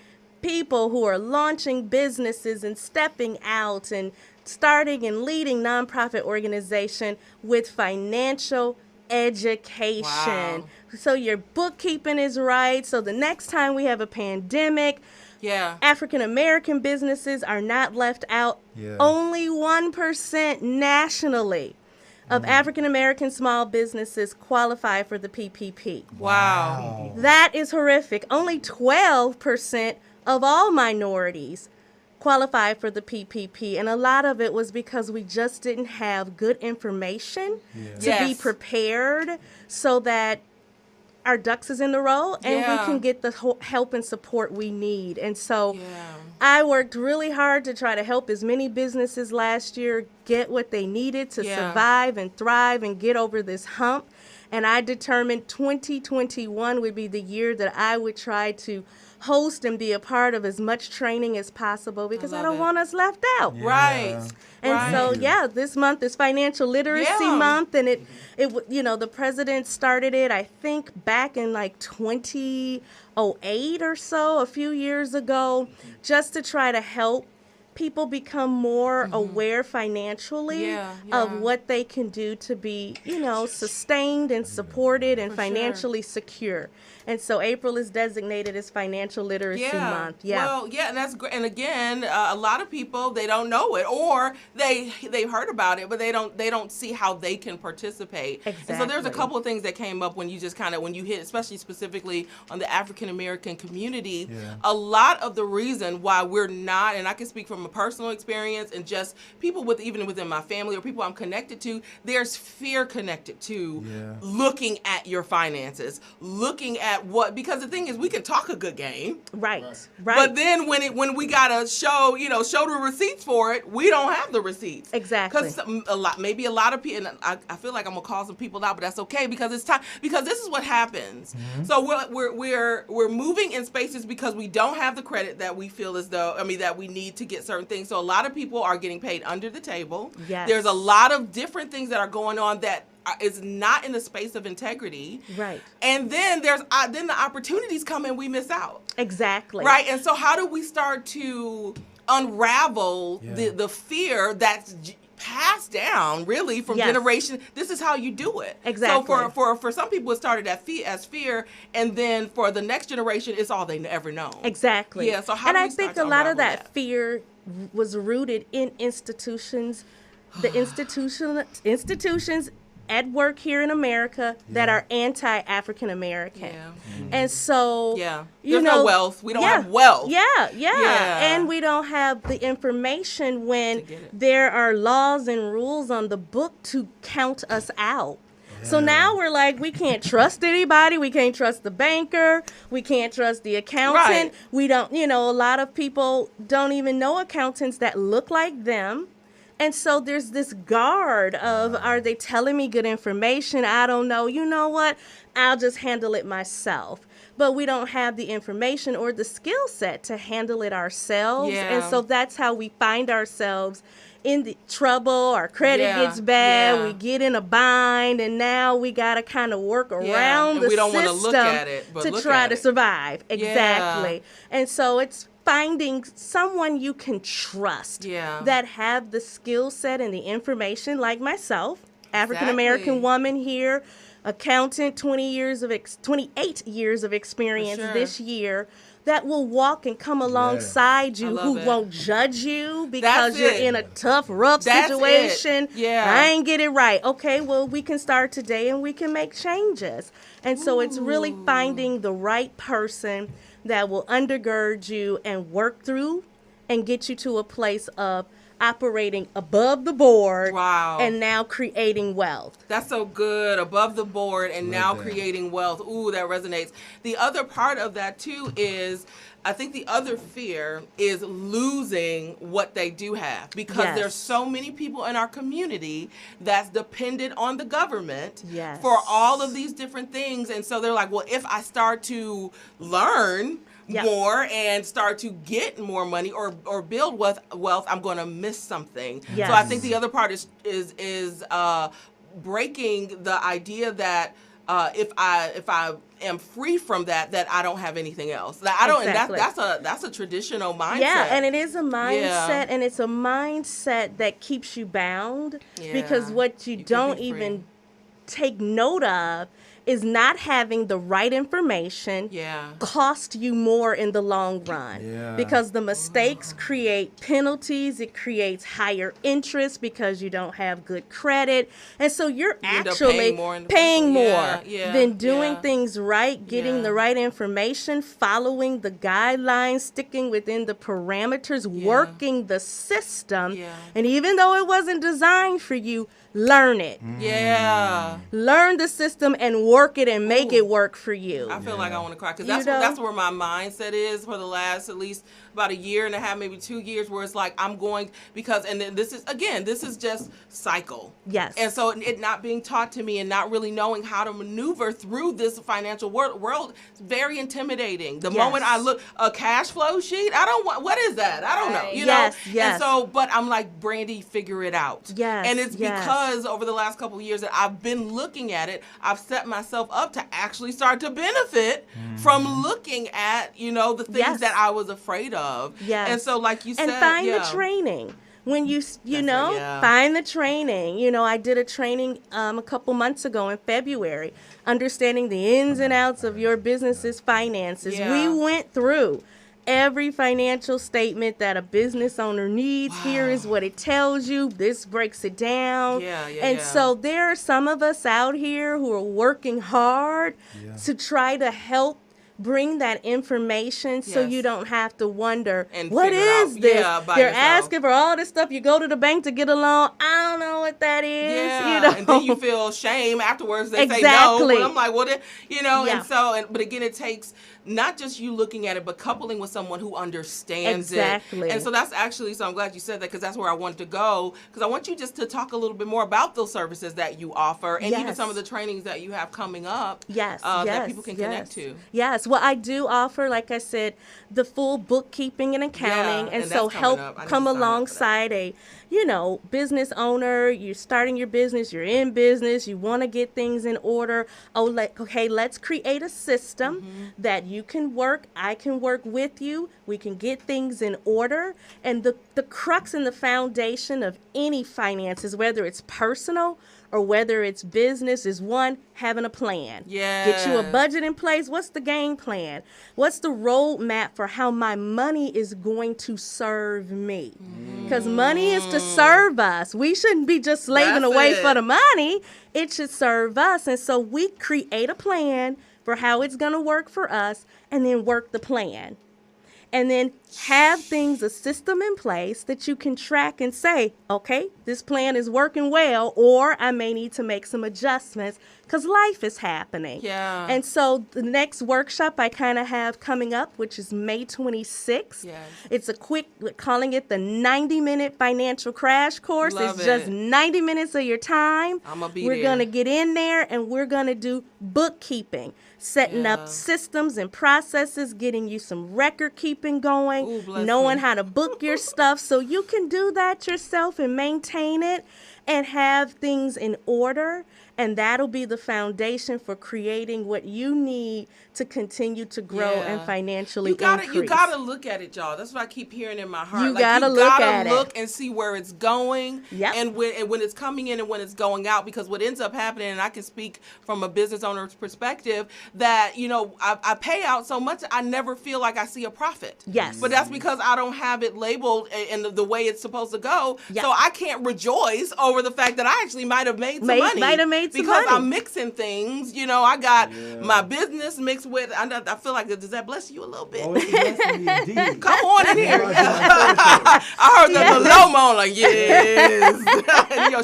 people who are launching businesses and stepping out and starting and leading nonprofit organization with financial education. Wow. So your bookkeeping is right. So the next time we have a pandemic, African American businesses are not left out. Only 1% nationally of African American small businesses qualify for the PPP. Wow. That is horrific. Only 12% of all minorities qualify for the PPP, and a lot of it was because we just didn't have good information to be prepared so that our ducks is in the row and we can get the help and support we need. And so I worked really hard to try to help as many businesses last year get what they needed to survive and thrive and get over this hump. And I determined 2021 would be the year that I would try to host and be a part of as much training as possible because I don't want us left out. Right. And so, this month is Financial Literacy Month, and it the president started it, I think, back in like 2008 or so, a few years ago, just to try to help people become more aware financially of what they can do to be, sustained and supported and financially secure. And so April is designated as Financial Literacy Month. Well, and that's great. And again, a lot of people, they don't know it, or they've heard about it, but they don't see how they can participate. Exactly. And so there's a couple of things that came up when you just when you hit, especially specifically on the African American community. A lot of the reason why we're not, and I can speak from a personal experience and just people even within my family or people I'm connected to, there's fear connected to looking at your finances, looking at because the thing is we can talk a good game. Right. But then when we gotta show the receipts for it, we don't have the receipts. Exactly. Because a lot of people, and I feel like I'm gonna call some people out, but that's okay because it's time. Because this is what happens. Mm-hmm. So we're moving in spaces because we don't have the credit that we feel as though that we need to get certain things. So a lot of people are getting paid under the table. Yes. There's a lot of different things that are going on that is not in the space of integrity. Right. And then then the opportunities come and we miss out. Exactly. Right. And so how do we start to unravel the fear that's passed down really from generation? This is how you do it. Exactly. So for some people it started as fear, and then for the next generation it's all they ever know. Exactly. Yeah. So how do we start think a lot of that fear was rooted in institutions, the institutions at work here in America that are anti-African American. Yeah. Mm-hmm. And so there's no wealth. We don't have wealth. Yeah. And we don't have the information when there are laws and rules on the book to count us out. So now we're like, we can't trust anybody. We can't trust the banker. We can't trust the accountant. Right. We don't, a lot of people don't even know accountants that look like them. And so there's this guard of, are they telling me good information? I don't know. You know what? I'll just handle it myself. But we don't have the information or the skill set to handle it ourselves. Yeah. And so that's how we find ourselves in the trouble. Our credit gets bad. We get in a bind. And now we got to kind of work around the we don't system want to look at it, but to try to survive. Exactly. And so it's finding someone you can trust that have the skill set and the information, like myself, African American woman here, accountant, 28 years of experience this year, that will walk and come alongside you, who won't judge you because you're in a tough, rough situation. I ain't get it right. Okay, well, we can start today and we can make changes. And so it's really finding the right person that will undergird you and work through and get you to a place of operating above the board and now creating wealth. That's so good. Above the board and now creating wealth. Ooh, that resonates. The other part of that too is, I think the other fear is losing what they do have, because there's so many people in our community that's dependent on the government for all of these different things. And so they're like, well, if I start to learn more and start to get more money or build wealth, I'm going to miss something. So I think the other part is breaking the idea that if I am free from that I don't have anything else. I don't, and that's a traditional mindset. Yeah, and it is a mindset, and it's a mindset that keeps you bound because what you don't even take note of is not having the right information cost you more in the long run. Because the mistakes create penalties, it creates higher interest because you don't have good credit. And so you're actually paying more than doing things right, getting the right information, following the guidelines, sticking within the parameters, working the system. And even though it wasn't designed for you, learn it. Learn the system and work it and make it work for you. I feel like I want to cry because that's where my mindset is for the last at least about a year and a half, maybe 2 years, where it's like I'm going and then this is just cycle. Yes. And so it not being taught to me and not really knowing how to maneuver through this financial world is very intimidating. The moment I look a cash flow sheet, what is that? I don't know. You know? And so, but I'm like, Brandy, figure it out. Yes. And it's because over the last couple of years that I've been looking at it, I've set myself up to actually start to benefit from looking at, the things that I was afraid of. Yes. And so, like you said, and find the training. When you find the training. I did a training a couple months ago in February, understanding the ins and outs of your business's finances. We went through every financial statement that a business owner needs. Here is what it tells you. This breaks it down. So there are some of us out here who are working hard to try to help bring that information so you don't have to wonder, and what is this? They're yourself. asking for all this stuff. You go to the bank to get a loan. I don't know what that is. Yeah, you know? and then you feel shame afterwards. They say no, but I'm like, well, and so, but again, it takes not just you looking at it, but coupling with someone who understands it. And so that's actually, so I'm glad you said that, because that's where I wanted to go, because I want you just to talk a little bit more about those services that you offer, and even some of the trainings that you have coming up that people can connect to. Yes, well, I do offer, like I said, the full bookkeeping and accounting, and so come alongside a business owner. You're starting your business, you're in business, you want to get things in order. Let's create a system that you can work, I can work with you, we can get things in order. And the crux and the foundation of any finances, whether it's personal or whether it's business, is one, having a plan. Get you a budget in place. What's the game plan? What's the roadmap for how my money is going to serve me? Because money is to serve us. We shouldn't be just slaving away for the money. It should serve us. And so we create a plan for how it's going to work for us, and then work the plan. And then have a system in place that you can track and say, okay, this plan is working well, or I may need to make some adjustments because life is happening. Yeah. And so the next workshop I kind of have coming up, which is May 26th. Yes. It's a quick, calling it the 90-minute financial crash course. Love it's just 90 minutes of your time. I'm going to be We're going to get in there and we're going to do bookkeeping. Setting up systems and processes, getting you some record keeping going, knowing how to book your stuff so you can do that yourself and maintain it and have things in order. And that'll be the foundation for creating what you need to continue to grow and financially increase. You gotta look at it, y'all. That's what I keep hearing in my heart. You gotta look and see where it's going, and when it's coming in and when it's going out. Because what ends up happening, and I can speak from a business owner's perspective, that I pay out so much, I never feel like I see a profit. Yes, but that's because I don't have it labeled in the way it's supposed to go. So I can't rejoice over the fact that I actually might have made some money. Because I'm mixing things, I got my business mixed with. I feel like, does that bless you a little bit? Oh, it's blessing me indeed. Come on in here. I heard the low moan, like, yes,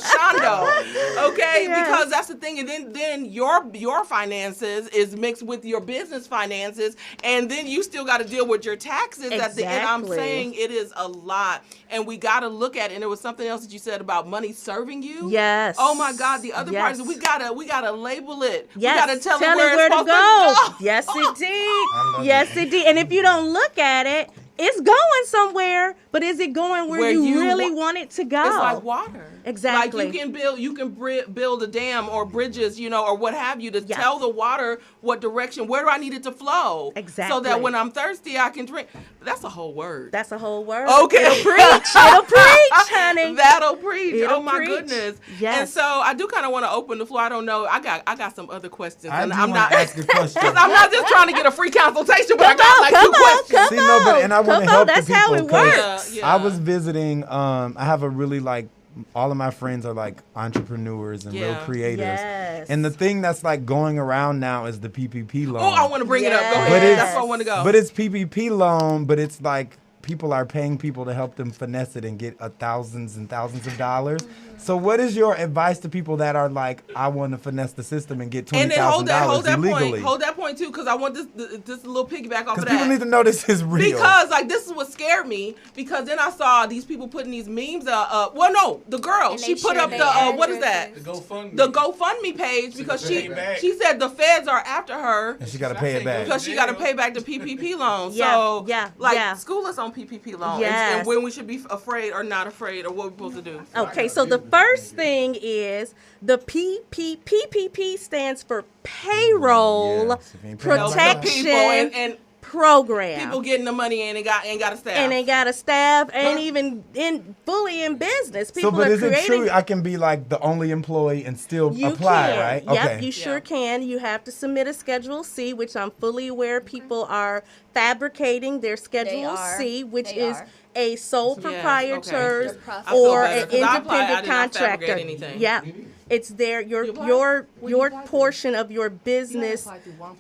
Shondo. Okay, because that's the thing, and then your finances is mixed with your business finances, and then you still got to deal with your taxes at the end. I'm saying it is a lot, and we got to look at it. And there was something else that you said about money serving you. Yes. Oh my God, the other part is we gotta label it. Yes. We gotta tell it where it's to go. Yes, indeed. Yes, indeed. And if you don't look at it, it's going somewhere, but is it going where you really want it to go? It's like water. Exactly. Like you can build a dam or bridges, or what have you, to tell the water what direction, where do I need it to flow? Exactly. So that when I'm thirsty, I can drink. That's a whole word. That's a whole word. Okay. It'll preach. It'll preach, honey. That'll preach. It'll my preach. Goodness. Yes. And so I do kind of want to open the floor. I don't know. I got some other questions. I'm not asking questions. Because I'm not just trying to get a free consultation, but I got two questions. And I want to help the people. That's how it works. I was visiting. I have a really all of my friends are like entrepreneurs and real creators. Yes. And the thing that's going around now is the PPP loan. Oh, I want to bring it up. Go ahead. That's where I want to go. But it's PPP loan, but it's people are paying people to help them finesse it and get thousands and thousands of dollars. So what is your advice to people that are like, I want to finesse the system and get $20,000 illegally? Hold that point too, because I want this little piggyback off of that. Because people need to know this is real. Because this is what scared me. Because then I saw these people putting these memes up. Well, no, the girl, she put up the what is that? The GoFundMe. The GoFundMe page, because she said the feds are after her. And she got to pay it back. Because she got to pay back the PPP loan. School us on PPP loan and when we should be afraid or not afraid, or what we're supposed to do. Okay, so the first thing is the PPP stands for Payroll Protection and Program. People getting the money and ain't got a staff. And ain't got a staff, ain't even fully in business. People but is it true I can be the only employee and still apply, right? Yep, okay. you sure can. You have to submit a Schedule C, which I'm fully aware people are fabricating their Schedule C, which is a sole proprietor Okay. or an independent contractor. Yeah. It's there your portion of your business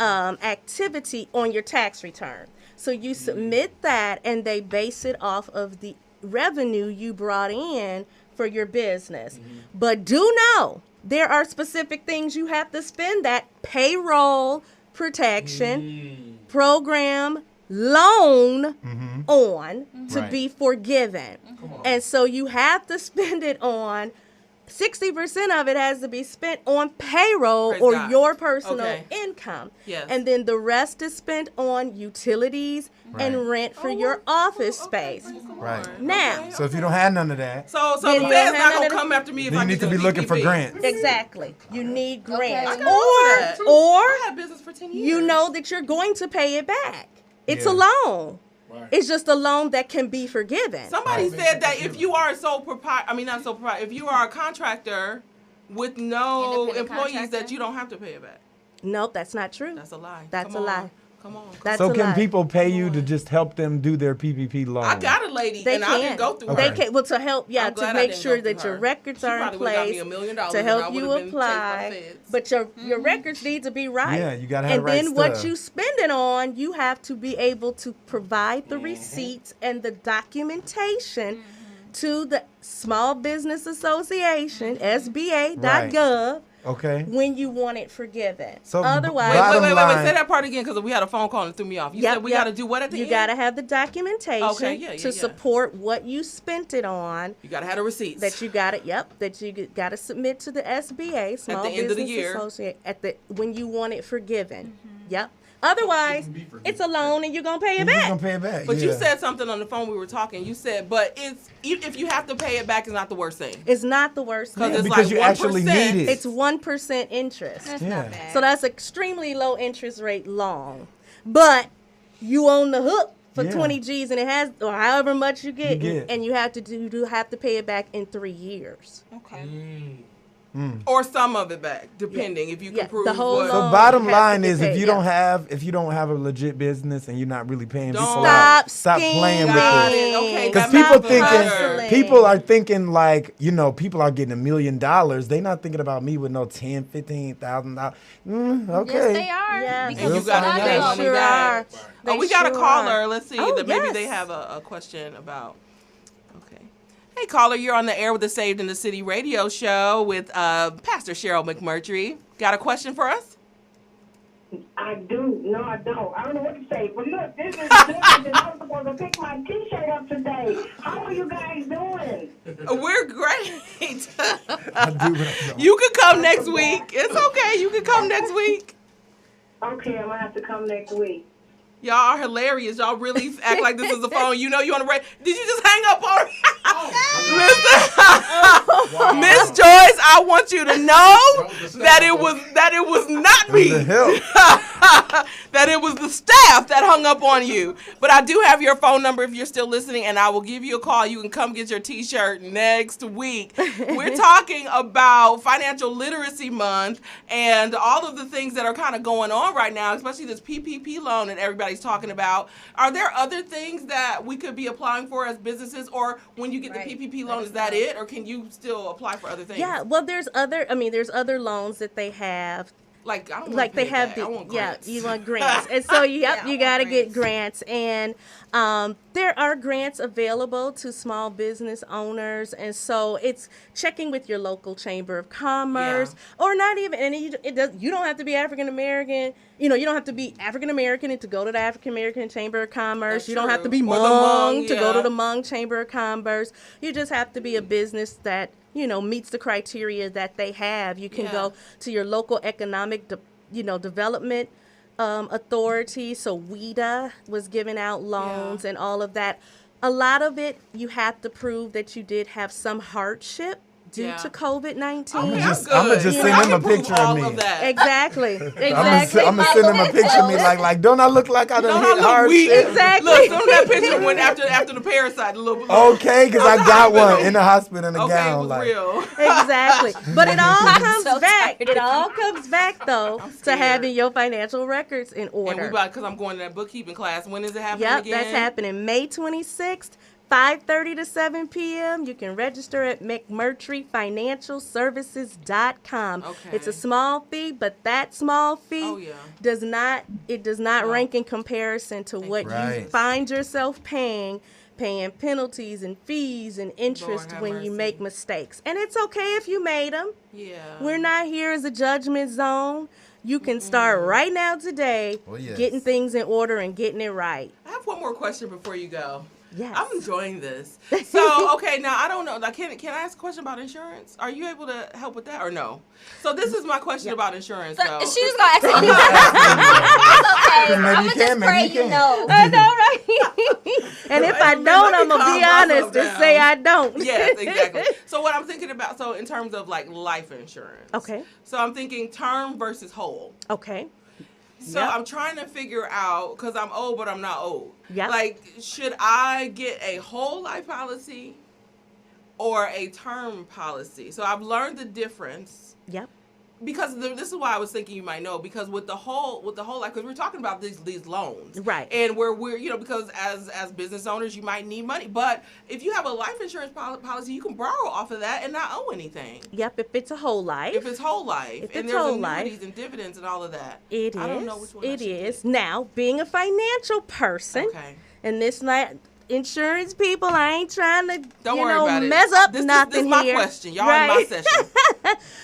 activity on your tax return. So you submit that, and they base it off of the revenue you brought in for your business. But do know there are specific things you have to spend that payroll protection program loan on to be forgiven. And so you have to spend it on 60% of it has to be spent on payroll or your personal income. Yes. And then the rest is spent on utilities and rent for your office space. Right. Now. So if you don't have none of that. So the Fed's not going to come after me if I need to be looking for grants. Exactly. You need grants. Okay. Or I had business for 10 years. you know that you're going to pay it back. It's a loan. Right. It's just a loan that can be forgiven. Somebody said that if you are a sole proprietor, if you are a contractor with no employees, that you don't have to pay it back. Nope, that's not true. That's a lie. That's a lie. Come on. That's so a can lie. people pay you to just help them do their PPP loan? I got a lady, I can go through her. They can. Well, to help, to make sure that your records are in place, to help you apply. But your records need to be right. Yeah, you gotta have and the right then stuff. what you spend it on, you have to be able to provide the receipts and the documentation to the Small Business Association, SBA.gov. Okay. When you want it forgiven. So otherwise, wait. Say that part again because we had a phone call and it threw me off. You said we got to do what at the end? You got to have the documentation to support what you spent it on. You got to have the receipts. That you got to submit to the SBA, Small Business Association, when you want it forgiven. Yep. Otherwise, it's a loan and you're going to pay it back. You're going to pay it back. But you said something on the phone we were talking. You said, but if you have to pay it back, it's not the worst thing. It's not the worst thing. Because like you actually need it. It's 1% interest. That's not bad. So that's extremely low interest rate loan. But you on the hook for 20 G's and it has, or however much you get. And you have to pay it back in 3 years. Okay. Or some of it back, depending if you can prove the whole So bottom line is, if you don't have a legit business and you're not really paying people out, stop playing with it. Because people are thinking like, people are getting $1 million. They're not thinking about me with no $10,000, $15,000. Okay. Yes, they are. Yeah. And you got to they sure are. We got a caller. Let's see. Maybe they have a question about. Hey, caller, you're on the air with the Saved in the City radio show with Pastor Cheryl McMurtry. Got a question for us? I do. No, I don't. I don't know what to say. But look, this is different than I was supposed to pick my T-shirt up today. How are you guys doing? We're great. You can come next week. It's okay. You can come next week. Okay, I'm going to have to come next week. Y'all are hilarious. Y'all really act like this is a phone. You know you on the radio. Did you just hang up on Miss Joyce? I want you to know that it was not me. That it was the staff that hung up on you. But I do have your phone number if you're still listening, and I will give you a call. You can come get your T-shirt next week. We're talking about Financial Literacy Month and all of the things that are kind of going on right now, especially this PPP loan that everybody's talking about. Are there other things that we could be applying for as businesses, or when you get the PPP loan, is that it, or can you still apply for other things? Yeah, well, there's other loans that they have. Like, I don't want like they have I want grants. you want grants, and so you got to get grants, and there are grants available to small business owners, and so it's checking with your local chamber of commerce, or not even, and you don't have to be African American, you don't have to be African American to go to the African American Chamber of Commerce. You don't have to be Hmong to go to the Hmong Chamber of Commerce. You just have to be a business that meets the criteria that they have. You can go to your local economic, development authority. So WEDA was giving out loans and all of that. A lot of it, you have to prove that you did have some hardship due to COVID-19. I'm gonna just send him a picture of me. Exactly. I'm gonna send him a picture of me like, don't I look like I done hit hardship? Exactly. Look, send him that picture when after the parasite. Okay, because I got one in the hospital in a gown. It was real. Exactly. But it all comes back. It all comes back though to having your financial records in order. And because I'm going to that bookkeeping class. When is it happening again? That's happening May 26th. 5:30 to 7 p.m. You can register at McMurtryFinancialServices.com. Okay. It's a small fee, but that small fee does not rank in comparison to what you find yourself paying penalties and fees and interest when you make mistakes. And it's okay if you made them. Yeah. We're not here as a judgment zone. You can start right now today getting things in order and getting it right. I have one more question before you go. Yes. I'm enjoying this. So, okay, now I don't know. Like, can I ask a question about insurance? Are you able to help with that or no? So this is my question about insurance, though. She was going to ask me. It's okay. I'm going to just pray you know. I know, right? And if I don't, I'm going to be honest and say I don't. Yes, exactly. So what I'm thinking about, so in terms of like life insurance. Okay. So I'm thinking term versus whole. Okay. So I'm trying to figure out, because I'm old, but I'm not old. Yep. Like, should I get a whole life policy or a term policy? So I've learned the difference. Yep. Because this is why I was thinking you might know, because with the whole life, because we're talking about these loans, right? And we're because as business owners you might need money, but if you have a life insurance policy, you can borrow off of that and not owe anything. Yep, if it's a whole life. If it's whole life, and there's annuities and dividends and all of that. It I is. don't know which one. It is. Now, being a financial person, and this night. Insurance people, I ain't trying to, mess up nothing this is my here. question. Y'all in my session.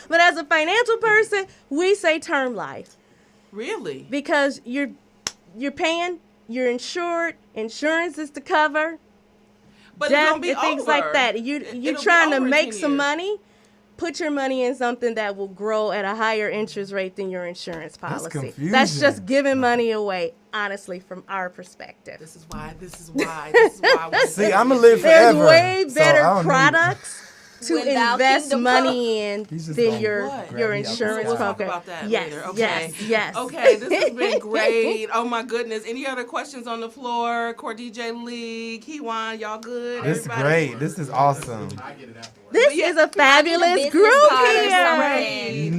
But as a financial person, we say term life. Really? Because you're paying, you're insured, insurance is to cover. But death, it's gonna be things over. like that. You're trying to make some money. Put your money in something that will grow at a higher interest rate than your insurance policy. That's confusion. That's just giving money away, honestly, from our perspective. This is why. See, I'm going to live forever. There's way better products to invest money in than your insurance company. Talk about that yes, later. Okay. Yes. Okay, this has been great. Oh my goodness. Any other questions on the floor? Core DJ League, Kiwan, y'all good? This is great. This is awesome. This is a fabulous group here. You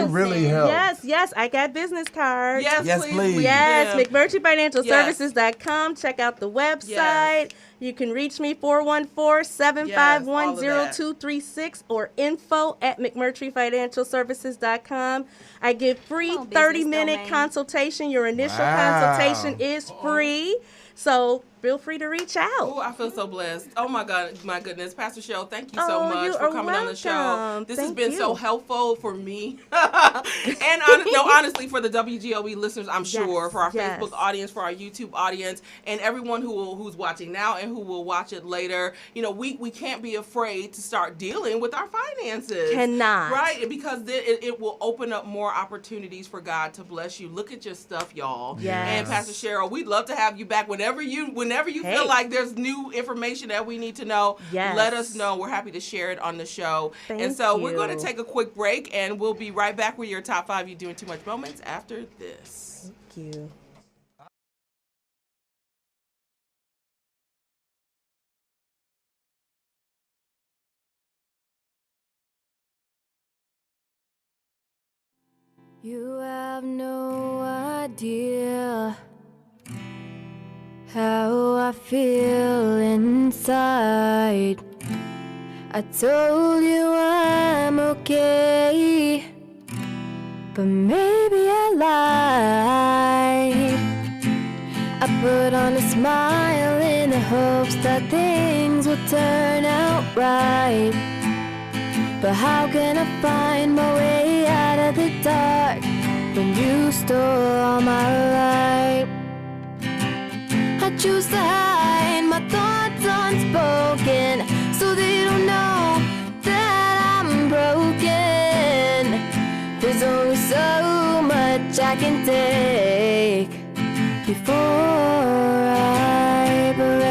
really help. Yes, I got business cards. Yes, please. Yes, McMurtryFinancialServices.com. Check out the website. Yes. You can reach me 414-751-0236 or info@McMurtryFinancialServices.com. I give free 30-minute consultation. Your initial consultation is free. So feel free to reach out. Oh, I feel so blessed. Oh my God, my goodness. Pastor Cheryl, thank you so much for coming on the show. This has been so helpful for me. And honestly, for the WGOE listeners, I'm sure, for our Facebook audience, for our YouTube audience, and everyone who's watching now and who will watch it later. We can't be afraid to start dealing with our finances. Cannot. Right? Because it will open up more opportunities for God to bless you. Look at your stuff, y'all. Yes. And Pastor Cheryl, we'd love to have you back whenever you feel like there's new information that we need to know. Let us know. We're happy to share it on the show. We're going to take a quick break, and we'll be right back with your top 5 You Doing Too Much moments after this. Thank you. You have no idea how I feel inside. I told you I'm okay, but maybe I lied. I put on a smile in the hopes that things will turn out right. But how can I find my way out of the dark when you stole all my light? I choose to hide my thoughts unspoken, so they don't know that I'm broken. There's only so much I can take before I break.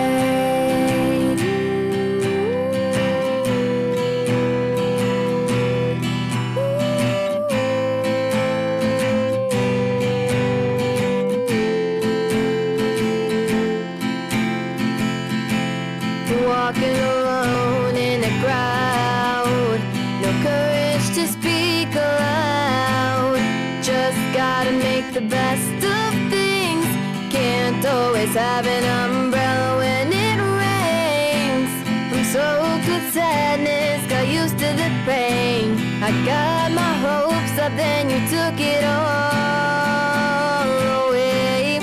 Walking alone in a crowd, no courage to speak aloud. Just gotta make the best of things. Can't always have an umbrella when it pain. I got my hopes up, then you took it all away.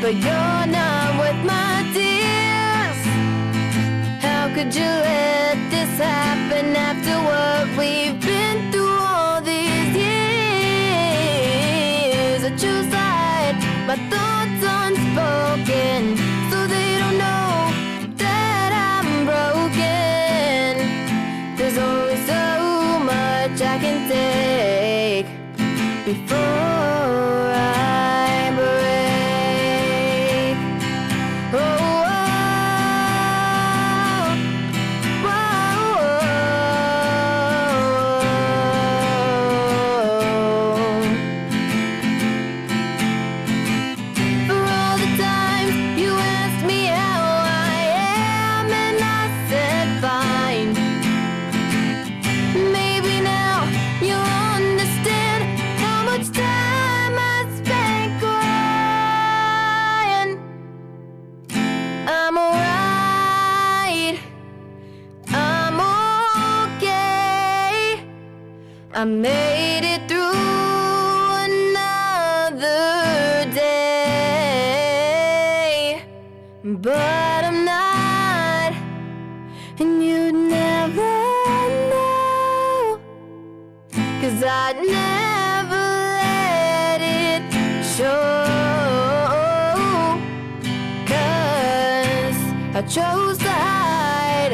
But you're not worth my tears. How could you let this happen after what we've been through all these years? I choose to hide my thoughts unspoken, so they don't know that I'm broken. There's only so much I can take before I break. Oh, for all the times you asked me how I am, and I said fine. Maybe now you'll understand how much time I spent crying. I'm alright, I'm okay. I made it through another day, but I'm not, and you'd never know, 'cause I'd never let it show, 'cause I chose to hide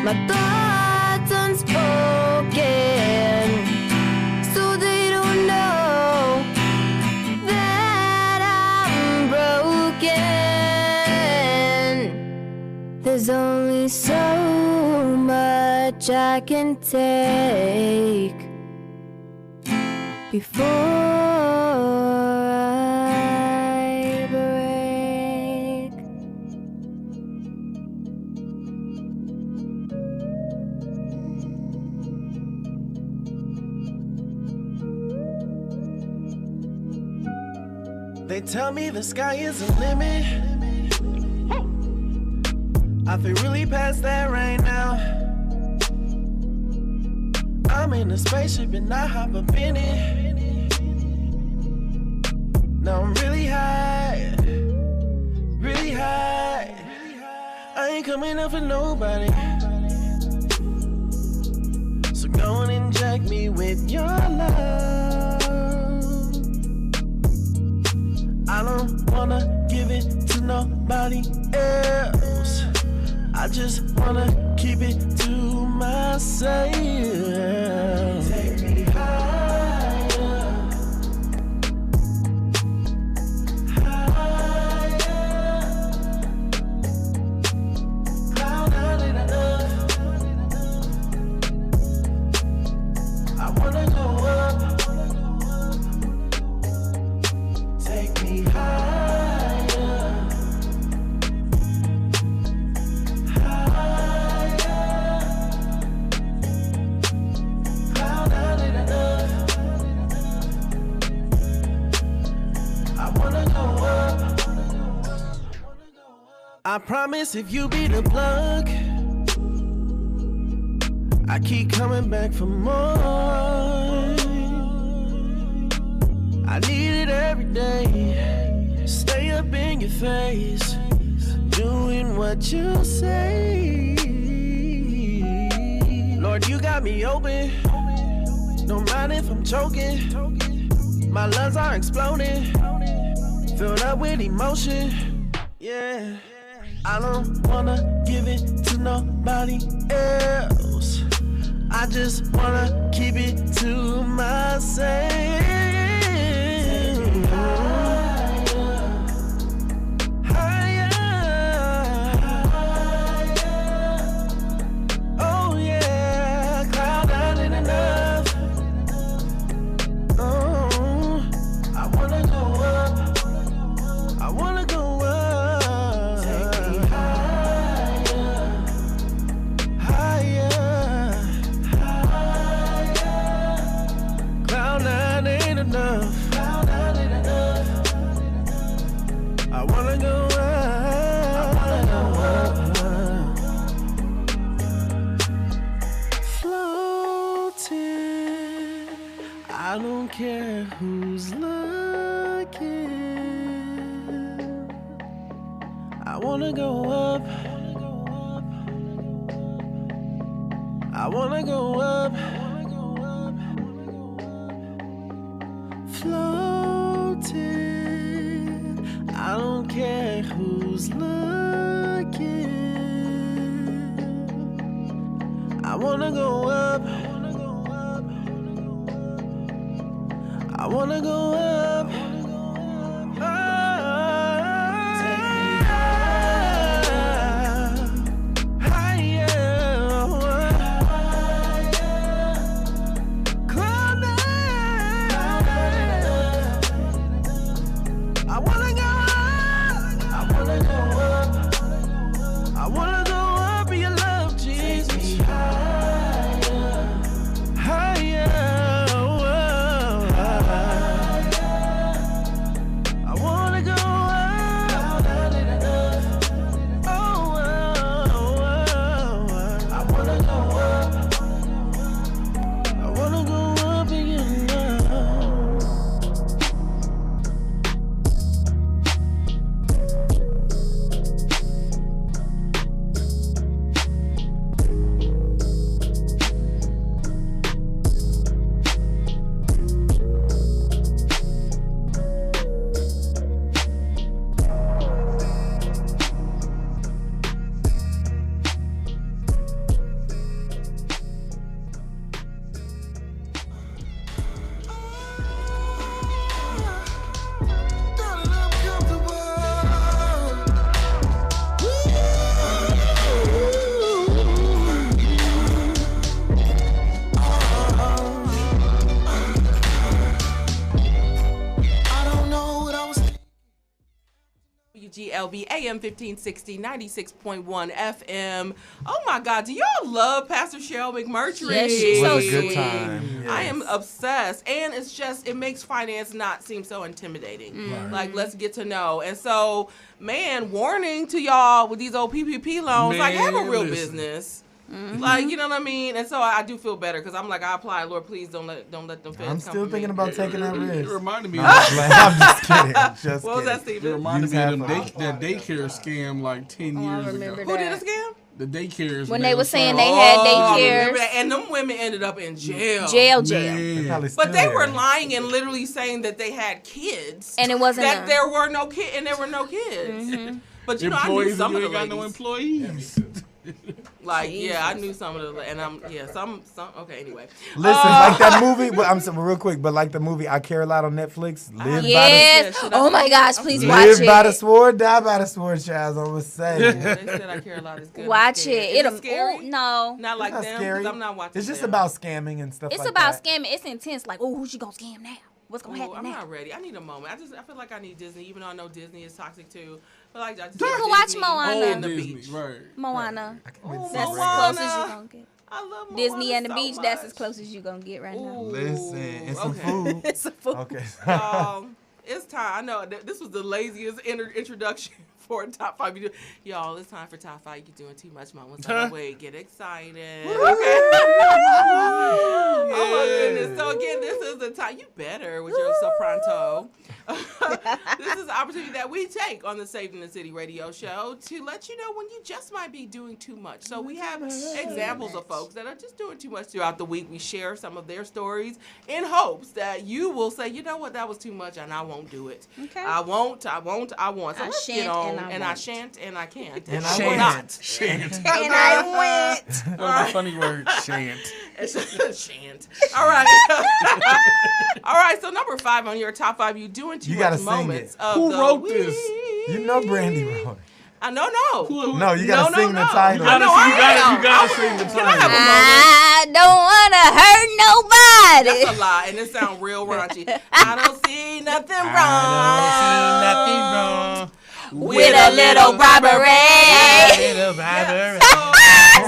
my thoughts unspoken, so they don't know that I'm broken. There's only so much I can take before I break. They tell me the sky is the limit. I feel really past that right now. I'm in a spaceship and I hop up in it. Now I'm really high, really high. I ain't coming up for nobody. So go and inject me with your love. I don't wanna give it to nobody else. I just wanna keep it to myself. Take me higher, higher. Cloud not enough. I wanna go up. Take me higher, higher. Cloud not enough. I wanna go up. I promise if you be the plug, I keep coming back for more. I need it every day. Stay up in your face, doing what you say. Lord, you got me open. Don't mind if I'm choking. My lungs are exploding, filled up with emotion. Yeah, I don't wanna give it to nobody else. I just wanna keep it to myself. Oh yeah, cloud not enough. Oh, I wanna go up. I wanna go up. Take me higher, higher, higher. Cloud nine. who's looking. I wanna go up. I wanna go up. Floating. I don't care who's looking. I wanna go up. I wanna go up. Take me higher. Climb I wanna go up. I wanna go up. I wanna go up in your love, Jesus. Take me higher. Higher. I wanna go up. Oh, I wanna go up. I wanna go up in your love. WGLB AM 1560, 96.1 FM. Oh my God, do y'all love Pastor Cheryl McMurtry? Yes, she's so It was a good sweet. time. Yes. I am obsessed, and it's just, it makes finance not seem so intimidating. Right. Like, let's get to know. And so, man, warning to y'all with these old PPP loans, like, have a real business. Like, you know what I mean? And so I do feel better because I'm like, I apply, Lord, please don't let them feds I'm come still for thinking me. about taking that risk. It reminded me. I'm just kidding. Just What was that, kidding. Steven? It reminded me of Use that daycare scam like 10 years ago. Who did a scam? The daycares. When they were saying starting- they had I remember daycares. that. And them women ended up in jail. Jail. But they were lying and literally saying that they had kids. And it wasn't that them. there were no kids, and there were no kids. But you know, I knew Employees, some you of the ain't got no ladies. employees. Like, yeah, I knew some of the, and some. Okay, anyway. Listen, like that movie. But I'm saying real quick, but like the movie I Care a Lot on Netflix. Live Yes. Oh my gosh, please by watch the, live by the it. sword, die by the sword, child. I'm gonna say. They said I Care a Lot is good. Watch it. It'll scary. No. Not like It's not them. scary. 'Cause I'm not watching. It's just them. about scamming and stuff It's like about that. scamming. It's intense. Like, oh, who's you gonna scam now? What's gonna happen I'm now? not ready. I need a moment. I feel like I need Disney, even though I know Disney is toxic too. But like, I just You need can watch Disney Moana. and the beach. Right. Moana. Oh, That's as Moana. close as you gonna get. I love Moana Disney and the so beach. much. That's as close as you gonna get right now. Listen, and some Okay. food. It's a food. Okay. It's time. I know this was the laziest introduction for a top 5. Y'all, it's time for top 5. You're doing too much, Mama. So wait, get excited. Okay. Oh my goodness. So again, this is the time. You better with your soprano. This is the opportunity that we take on the Saved in the City radio show to let you know when you just might be doing too much. So we have examples of folks that are just doing too much throughout the week. We share some of their stories in hopes that you will say, you know what, that was too much and I won't do it. Okay. I won't. So I let's get shan't on. and I And I won't. shan't and I can't. And I I will won't. not. Shan't. And I went. That was a funny word. Shan't. Shan't. All right. All right. So number 5 on your top 5, you doing too You much gotta sing moments it. of Who the wrote week. this? You know Brandy wrote it. No. No, you gotta sing the title. I know I am. You gotta sing the Can I have title. a moment? I don't wanna hurt nobody. That's a lie, and it sounds real raunchy. I don't see nothing wrong. I don't see nothing wrong With a little robbery. Little robbery.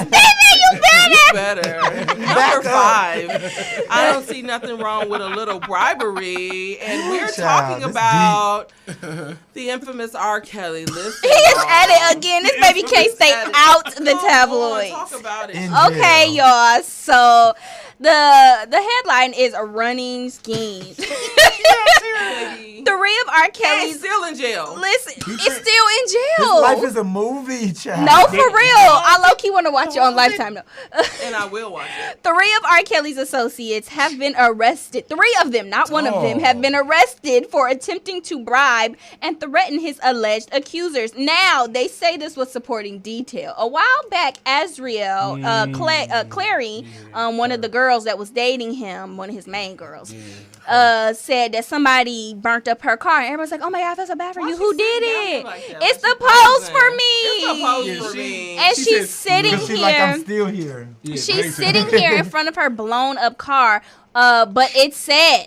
Baby, you better. You better. No, Number 5. I don't see nothing wrong with a little bribery. And we're talking about the infamous R. Kelly. Listen, he is at it again. This baby can't stay out the tabloids. Talk about it. Okay, y'all. So the headline is a running scheme. 3 of R. Kelly's still in jail. Listen, it's still in jail. His life is a movie, child. No, for real. I low-key want to watch it on Lifetime, though. And I will watch it. 3 of R. Kelly's associates have been arrested. 3 of them, not one of them, have been arrested for attempting to bribe and threaten his alleged accusers. Now, they say this was supporting detail. A while back, Azriel, Clary, one of the girls that was dating him, one of his main girls, said that somebody burnt up her car. And everyone's like, oh my God, I feel so bad for you. Who did it? Like it's the pose for me. It's the pose for me. And she's sitting here. Like, I'm still here. She's sitting here in front of her blown up car. But it said,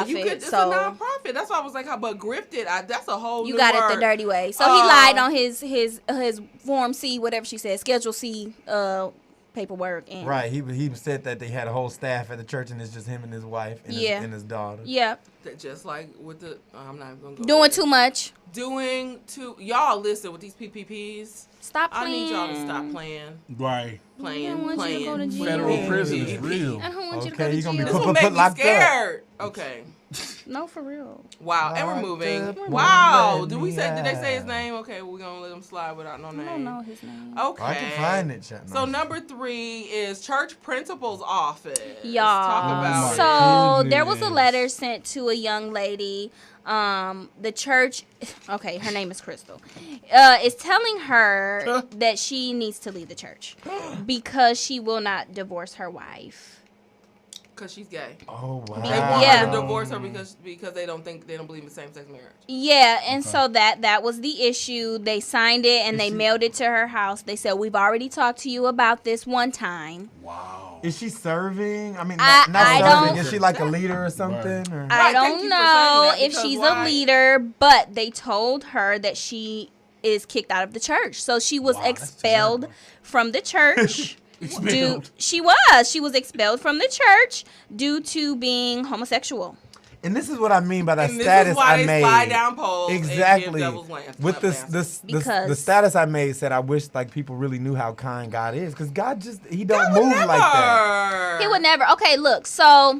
You could, it's a nonprofit. That's why I was like, but grifted, that's a whole you new got word. It the dirty way. So he lied on his Form C, whatever she said, Schedule C paperwork. And right. He said that they had a whole staff at the church and it's just him and his wife and his daughter. Yeah. Just like with the, I'm not going to go doing there. Too much. Y'all listen with these PPPs. Stop playing. I need y'all to stop playing. Right. Playing. Federal prison is real. I don't want you to Okay, go to you're jail. going to This be will make me locked scared. up. Okay. No, for real. Wow, and we're moving. Wow, did they say his name? Okay, we're gonna let him slide without no name. I don't know his name. Okay, I can find it. So number 3 is church principal's office. Y'all, talk about so there was a letter sent to a young lady. The church, okay, her name is Crystal, is telling her that she needs to leave the church because she will not divorce her wife. Because she's gay. Oh wow! They want her to divorce her because they don't believe in same-sex marriage. Yeah, and so that was the issue. They signed it and they mailed it to her house. They said, we've already talked to you about this one time. Wow. Is she serving? I mean, not serving. Is she like a leader or something? Or? I don't know if she's a leader, but they told her that she is kicked out of the church. So she was expelled from the church. She was expelled from the church due to being homosexual. And this is what I mean by that and status this is why I they made. Slide down poles exactly. And give devil's with the status I made said I wish like people really knew how kind God is, because God he don't move like that. He would never. Okay, look. So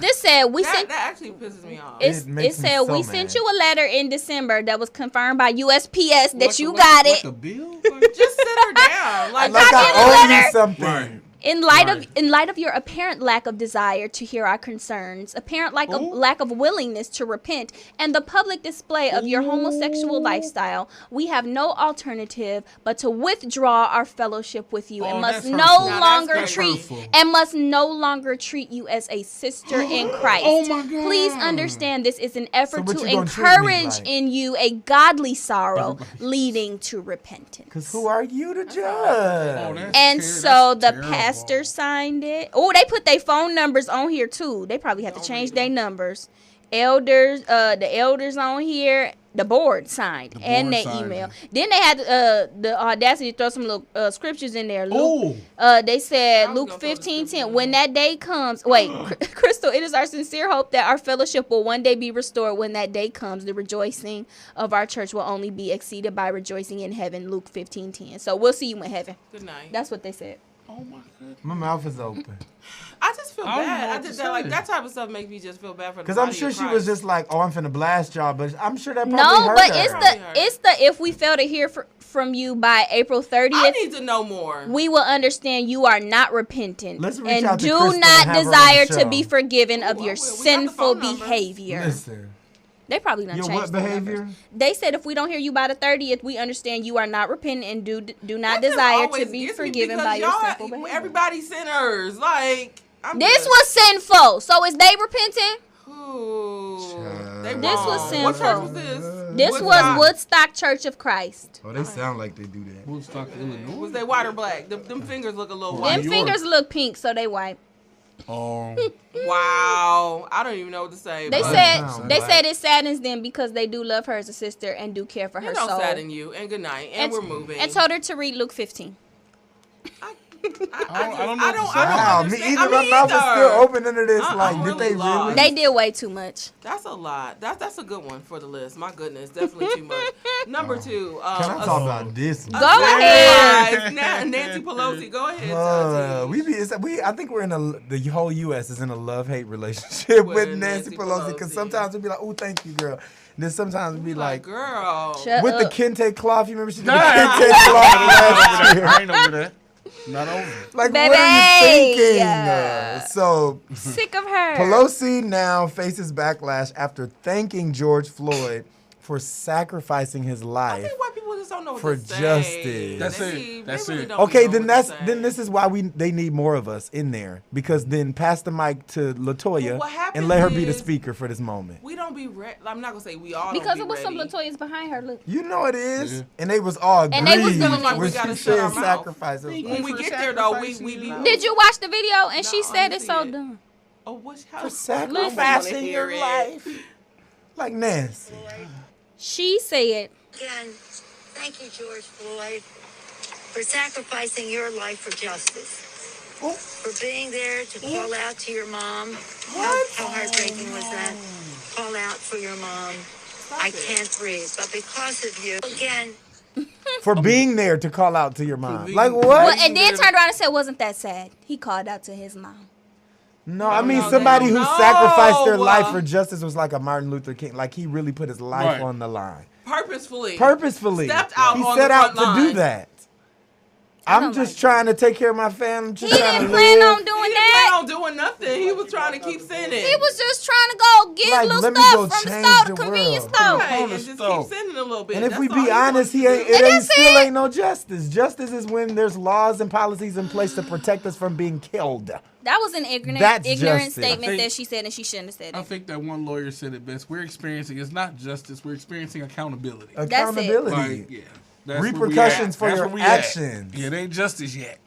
this said that actually pisses me off. It said we sent you a letter in December that was confirmed by USPS that you got it. Like a bill? Just sit her down. Like I owe you something. Right. In light of your apparent lack of desire to hear our concerns, apparent lack of willingness to repent, and the public display of your homosexual lifestyle, we have no alternative but to withdraw our fellowship with you and must no longer treat you as a sister in Christ. Oh my God. Please understand this is an effort to encourage in you a godly sorrow leading to repentance. Because who are you to judge? And so the pastor signed it. Oh, they put their phone numbers on here too. They probably have to change their numbers. Elders, the elders on here, the board signed and they email. Then they had the audacity to throw some little scriptures in there. Luke, they said Luke 15:10. When that day comes, Crystal, it is our sincere hope that our fellowship will one day be restored. When that day comes, the rejoicing of our church will only be exceeded by rejoicing in heaven. Luke 15:10. So we'll see you in heaven. Good night. That's what they said. Oh my goodness. My mouth is open. I just feel bad. I just that type of stuff makes me just feel bad for the because I'm sure she was just like, "Oh, I'm finna blast y'all," but I'm sure that probably hurt her. it's the if we fail to hear from you by April 30th, I need to know more. We will understand you are not repentant and do not desire to be forgiven of your sinful behavior. Listen. They probably done changed what behavior? They said if we don't hear you by the 30th, we understand you are not repentant and do not desire to be forgiven by your sinful behavior. Everybody's sinners. Like this was sinful. So is they repenting? This was sinful. What church was this? This was Woodstock Church of Christ. Oh, they sound like they do that. Woodstock, Illinois. Was they white or black? Them fingers look a little white. Them fingers look pink, so they white. Oh. Wow. I don't even know what to say. They said it saddens them because they do love her as a sister and do care for her soul. It don't sadden you. And good night. And we're moving. And told her to read Luke 15. I don't know. Wow, me either. My mouth is still open under this. Did they really? They did way too much. That's a lot. That's a good one for the list. My goodness, definitely too much. Number 2. Can I talk about this? Go ahead. Nancy Pelosi, go ahead. I think we're in the whole U.S. is in a love-hate relationship with Nancy Pelosi, because sometimes we'll be like, "Oh, thank you, girl." And then sometimes we'll be like, "Girl," with the kente cloth. You remember she did the kente cloth last year? I ain't over that. Not over. Like, baby, what are you thinking? So sick of her. Pelosi now faces backlash after thanking George Floyd for sacrificing his life. I think white people just don't know what for to say. Justice. That's it. Okay, then this is why they need more of us in there, because then pass the mic to LaToya and let her be the speaker for this moment. We don't be ready. I'm not gonna say we all because don't be it was some ready. LaToyas behind her. Look, you know it is, and they was all and they was grieved doing like we gotta shut our sacrifice. When we get there though, we be. Did you watch the video? And she said it's so dumb. Oh, for sacrificing your life, like Nancy. She said, "Again, thank you, George Floyd, for sacrificing your life for justice, for being there to call out to your mom. How heartbreaking was that? Call out for your mom. I can't breathe, but because of you, again." For being there to call out to your mom. Like what? Well, and then turned around and said, "Wasn't that sad?" He called out to his mom. No, I mean somebody who sacrificed their life for justice was like a Martin Luther King. Like he really put his life on the line. Purposefully. Stepped out he set out to do that. I'm just trying to take care of my family. He didn't plan on doing that. He didn't plan on doing nothing. He was trying to keep sinning. He was just trying to go get little stuff from the store, the convenience store. Right, and just keep sinning a little bit. And if we be honest, it still ain't no justice. Justice is when there's laws and policies in place to protect us from being killed. That was an ignorant statement that she said, and she shouldn't have said it. I think that one lawyer said it best. We're experiencing, it's not justice, we're experiencing accountability. Accountability. Like, yeah. That's repercussions for your actions. Yeah, it ain't justice yet.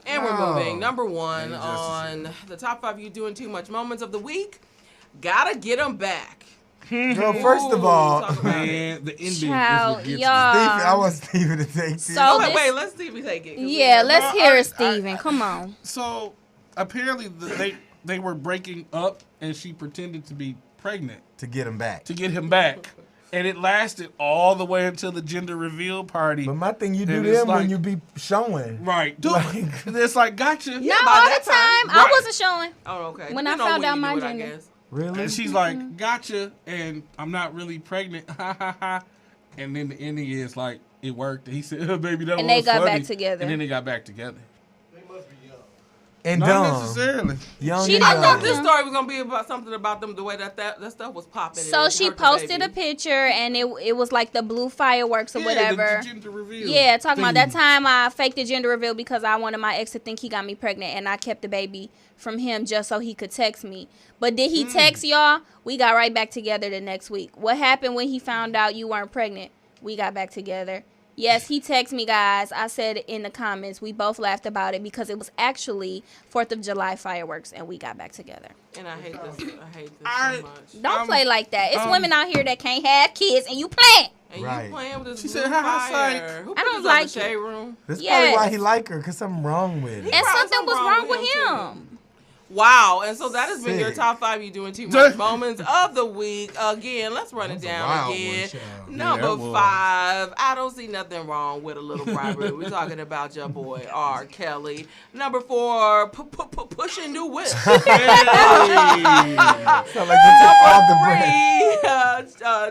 And we're moving. Number 1 on the top 5 you doing too much moments of the week. Gotta get them back. Well, first of all, man, the ending Child, is what gets I want Steven to take it. So wait, let Steven take it. Yeah, let's hear it, Steven. Come on. So apparently they were breaking up, and she pretended to be pregnant to get him back. And it lasted all the way until the gender reveal party. But my thing, you do them when you be showing. Right. Dude, it's like, gotcha. Yeah, not all the time. I wasn't showing. Oh, okay. When I found out my gender. Really? And she's like, gotcha, and I'm not really pregnant. Ha, ha, ha. And then the ending is like, it worked. And he said, baby, that was funny. And they got back together. And then they got back together. And not dumb. necessarily. I thought this story was gonna be about something about them, the way that stuff was popping. So she posted a picture, and it was like the blue fireworks or whatever. The gender reveal. Yeah, talking about that time I faked the gender reveal because I wanted my ex to think he got me pregnant, and I kept the baby from him just so he could text me. But did he text y'all? We got right back together the next week. What happened when he found out you weren't pregnant? We got back together. Yes, he texted me, guys. I said in the comments. We both laughed about it because it was actually 4th of July fireworks, and we got back together. And I hate this so much. Don't play like that. It's women out here that can't have kids, and you playing. And you playing with this she blue said, fire. Who I don't put this like on the shade room? That's probably why he like her, because something wrong with it. And something was wrong with him. Wow, and so that has been your top 5 you doing too much moments of the week. Again, let's run it down again. Number 5, I don't see nothing wrong with a little bribery. We're talking about your boy R. Kelly. Number 4, pushing the whip.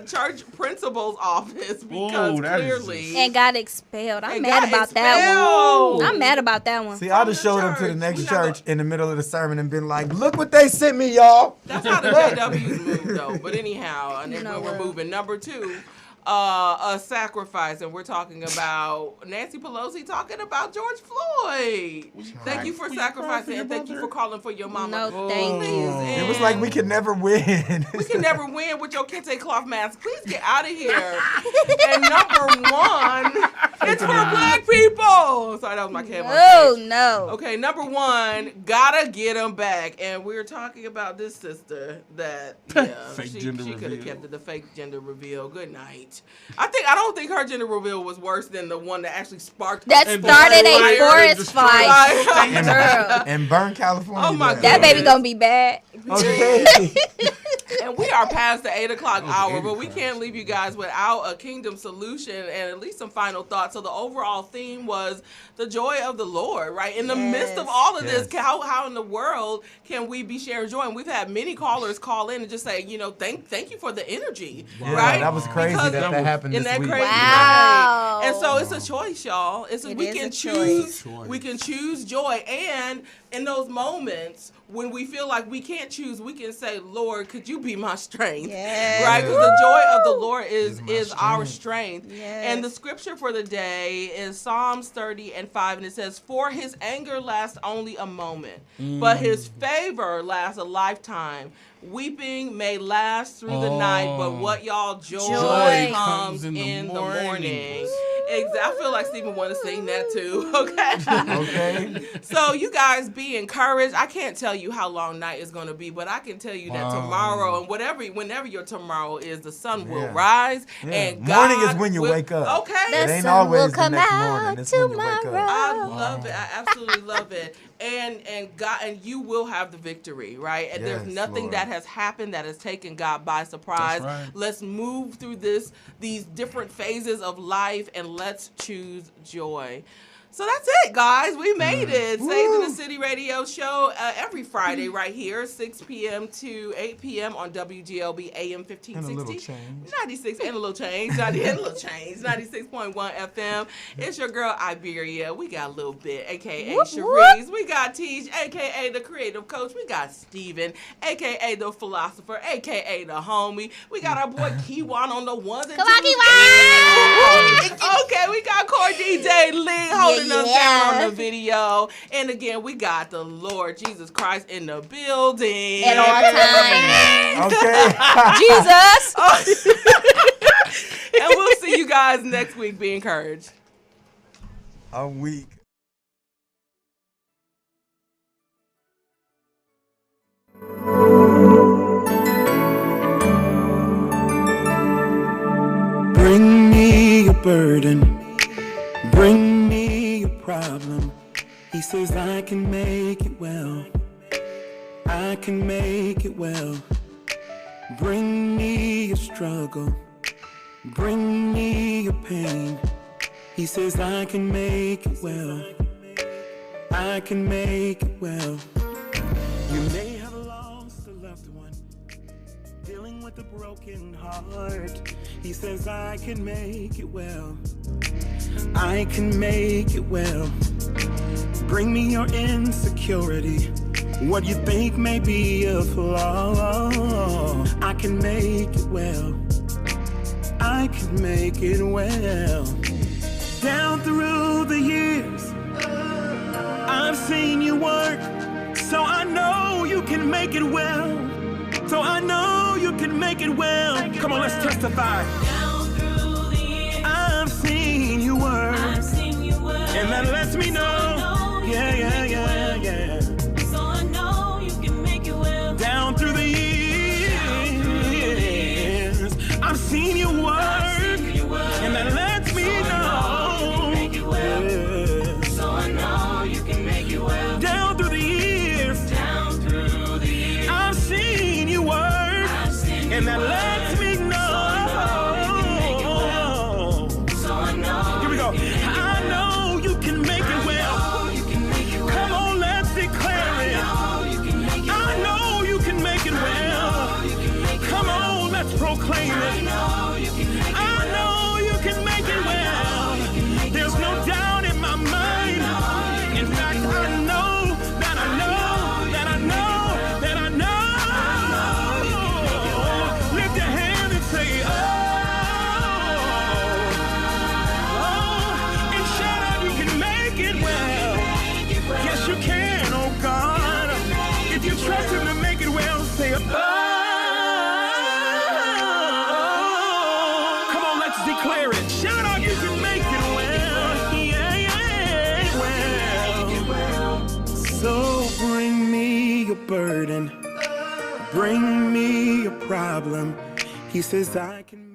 Church principal's office because clearly and got expelled. I'm mad about that one. I'm mad about that one. See, I'd have showed up to the next church in the middle of the sermon and been like, look what they sent me, y'all. That's how the JWs move, though. But anyhow, and then we're moving. Number 2, a sacrifice. And we're talking about Nancy Pelosi talking about George Floyd. Thank you for sacrificing and thank you for calling for your mama. No, thank you. It was like we could never win. We can never win with your kente cloth mask. Please get out of here. And number 1, it's for black people. Sorry, that was my camera. Oh, no. Okay, number 1, gotta get them back. And we're talking about this sister that she could have kept the fake gender reveal. Good night. I don't think her gender reveal was worse than the one that actually sparked that started a forest fire and burned California. Oh my God, that baby gonna be bad. Okay. And we are past the 8 o'clock hour, but we can't leave you guys without a kingdom solution and at least some final thoughts. So the overall theme was the joy of the Lord, right? In the midst of all of this, how in the world can we be sharing joy? And we've had many callers call in and just say, thank you for the energy, right? That was crazy that happened this week. Wow. And so it's a choice, y'all. We can choose joy, and in those moments when we feel like we can't choose, we can say, Lord, could you be my strength? Yes. Right? Because the joy of the Lord is our strength. Yes. And the scripture for the day is Psalms 30:5, and it says, for his anger lasts only a moment, but his favor lasts a lifetime. Weeping may last through the night, but what y'all joy comes in the morning. I feel like Stephen wanted to sing that too. Okay. So you guys be encouraged. I can't tell you how long night is going to be, but I can tell you that tomorrow and whenever your tomorrow is, the sun will rise and God morning is when you wake up. Okay. It ain't always the next morning. It's when you wake up. I love it. I absolutely love it. And God, and you will have the victory, right? And there's nothing that has happened that has taken God by surprise. Right. Let's move through these different phases of life and let's choose joy. So that's it, guys. We made it. Saved in the City radio show every Friday right here, 6 p.m. to 8 p.m. on WGLB AM 1560. And a little change. 96 and a little change. 90 and a little change. 96.1 FM. It's your girl, Iberia. We got a little bit, a.k.a. Cherise. We got Teej, a.k.a. the creative coach. We got Steven, a.k.a. the philosopher, a.k.a. the homie. We got our boy Kiwan on the ones and twos. Okay, we got Core DJ Lee holding us down on the video. And again, we got the Lord Jesus Christ in the building. At all times. Okay. Jesus. And we'll see you guys next week. Be encouraged. A week. Bring me a burden. Bring me a problem. He says I can make it well. I can make it well. Bring me a struggle. Bring me a pain. He says I can make it well. I can make it well. You may have lost a loved one, dealing with a broken heart. He says I can make it well. I can make it well. Bring me your insecurity, what you think may be a flaw. I can make it well. I can make it well. Down through the years, I've seen you work, so I know you can make it well. So I know you can make it well. Come on, let's testify. Down through the years, I've seen you work. And that lets me know. Yeah. So I know you can make it well. Down through the years, I've seen you work. And that lets me know. So I know you can make it well. Down through the years, I've seen you work. And that lets me know. So I know. Here we go. I know you can make it well. Come on, let's declare it. I know you can make it well. Come on, let's proclaim it. I know you can make it well. There's no doubt in my mind. In fact, I know that I know that I know that I know. Lift your hand and say, oh, and shout out, you can make it well. Yes, you can, oh God. If you trust him to make it well, say, oh. Come on, let's declare it. Shout out, you can make it well. Yeah, well. So bring me a burden. Bring me a problem. He says I can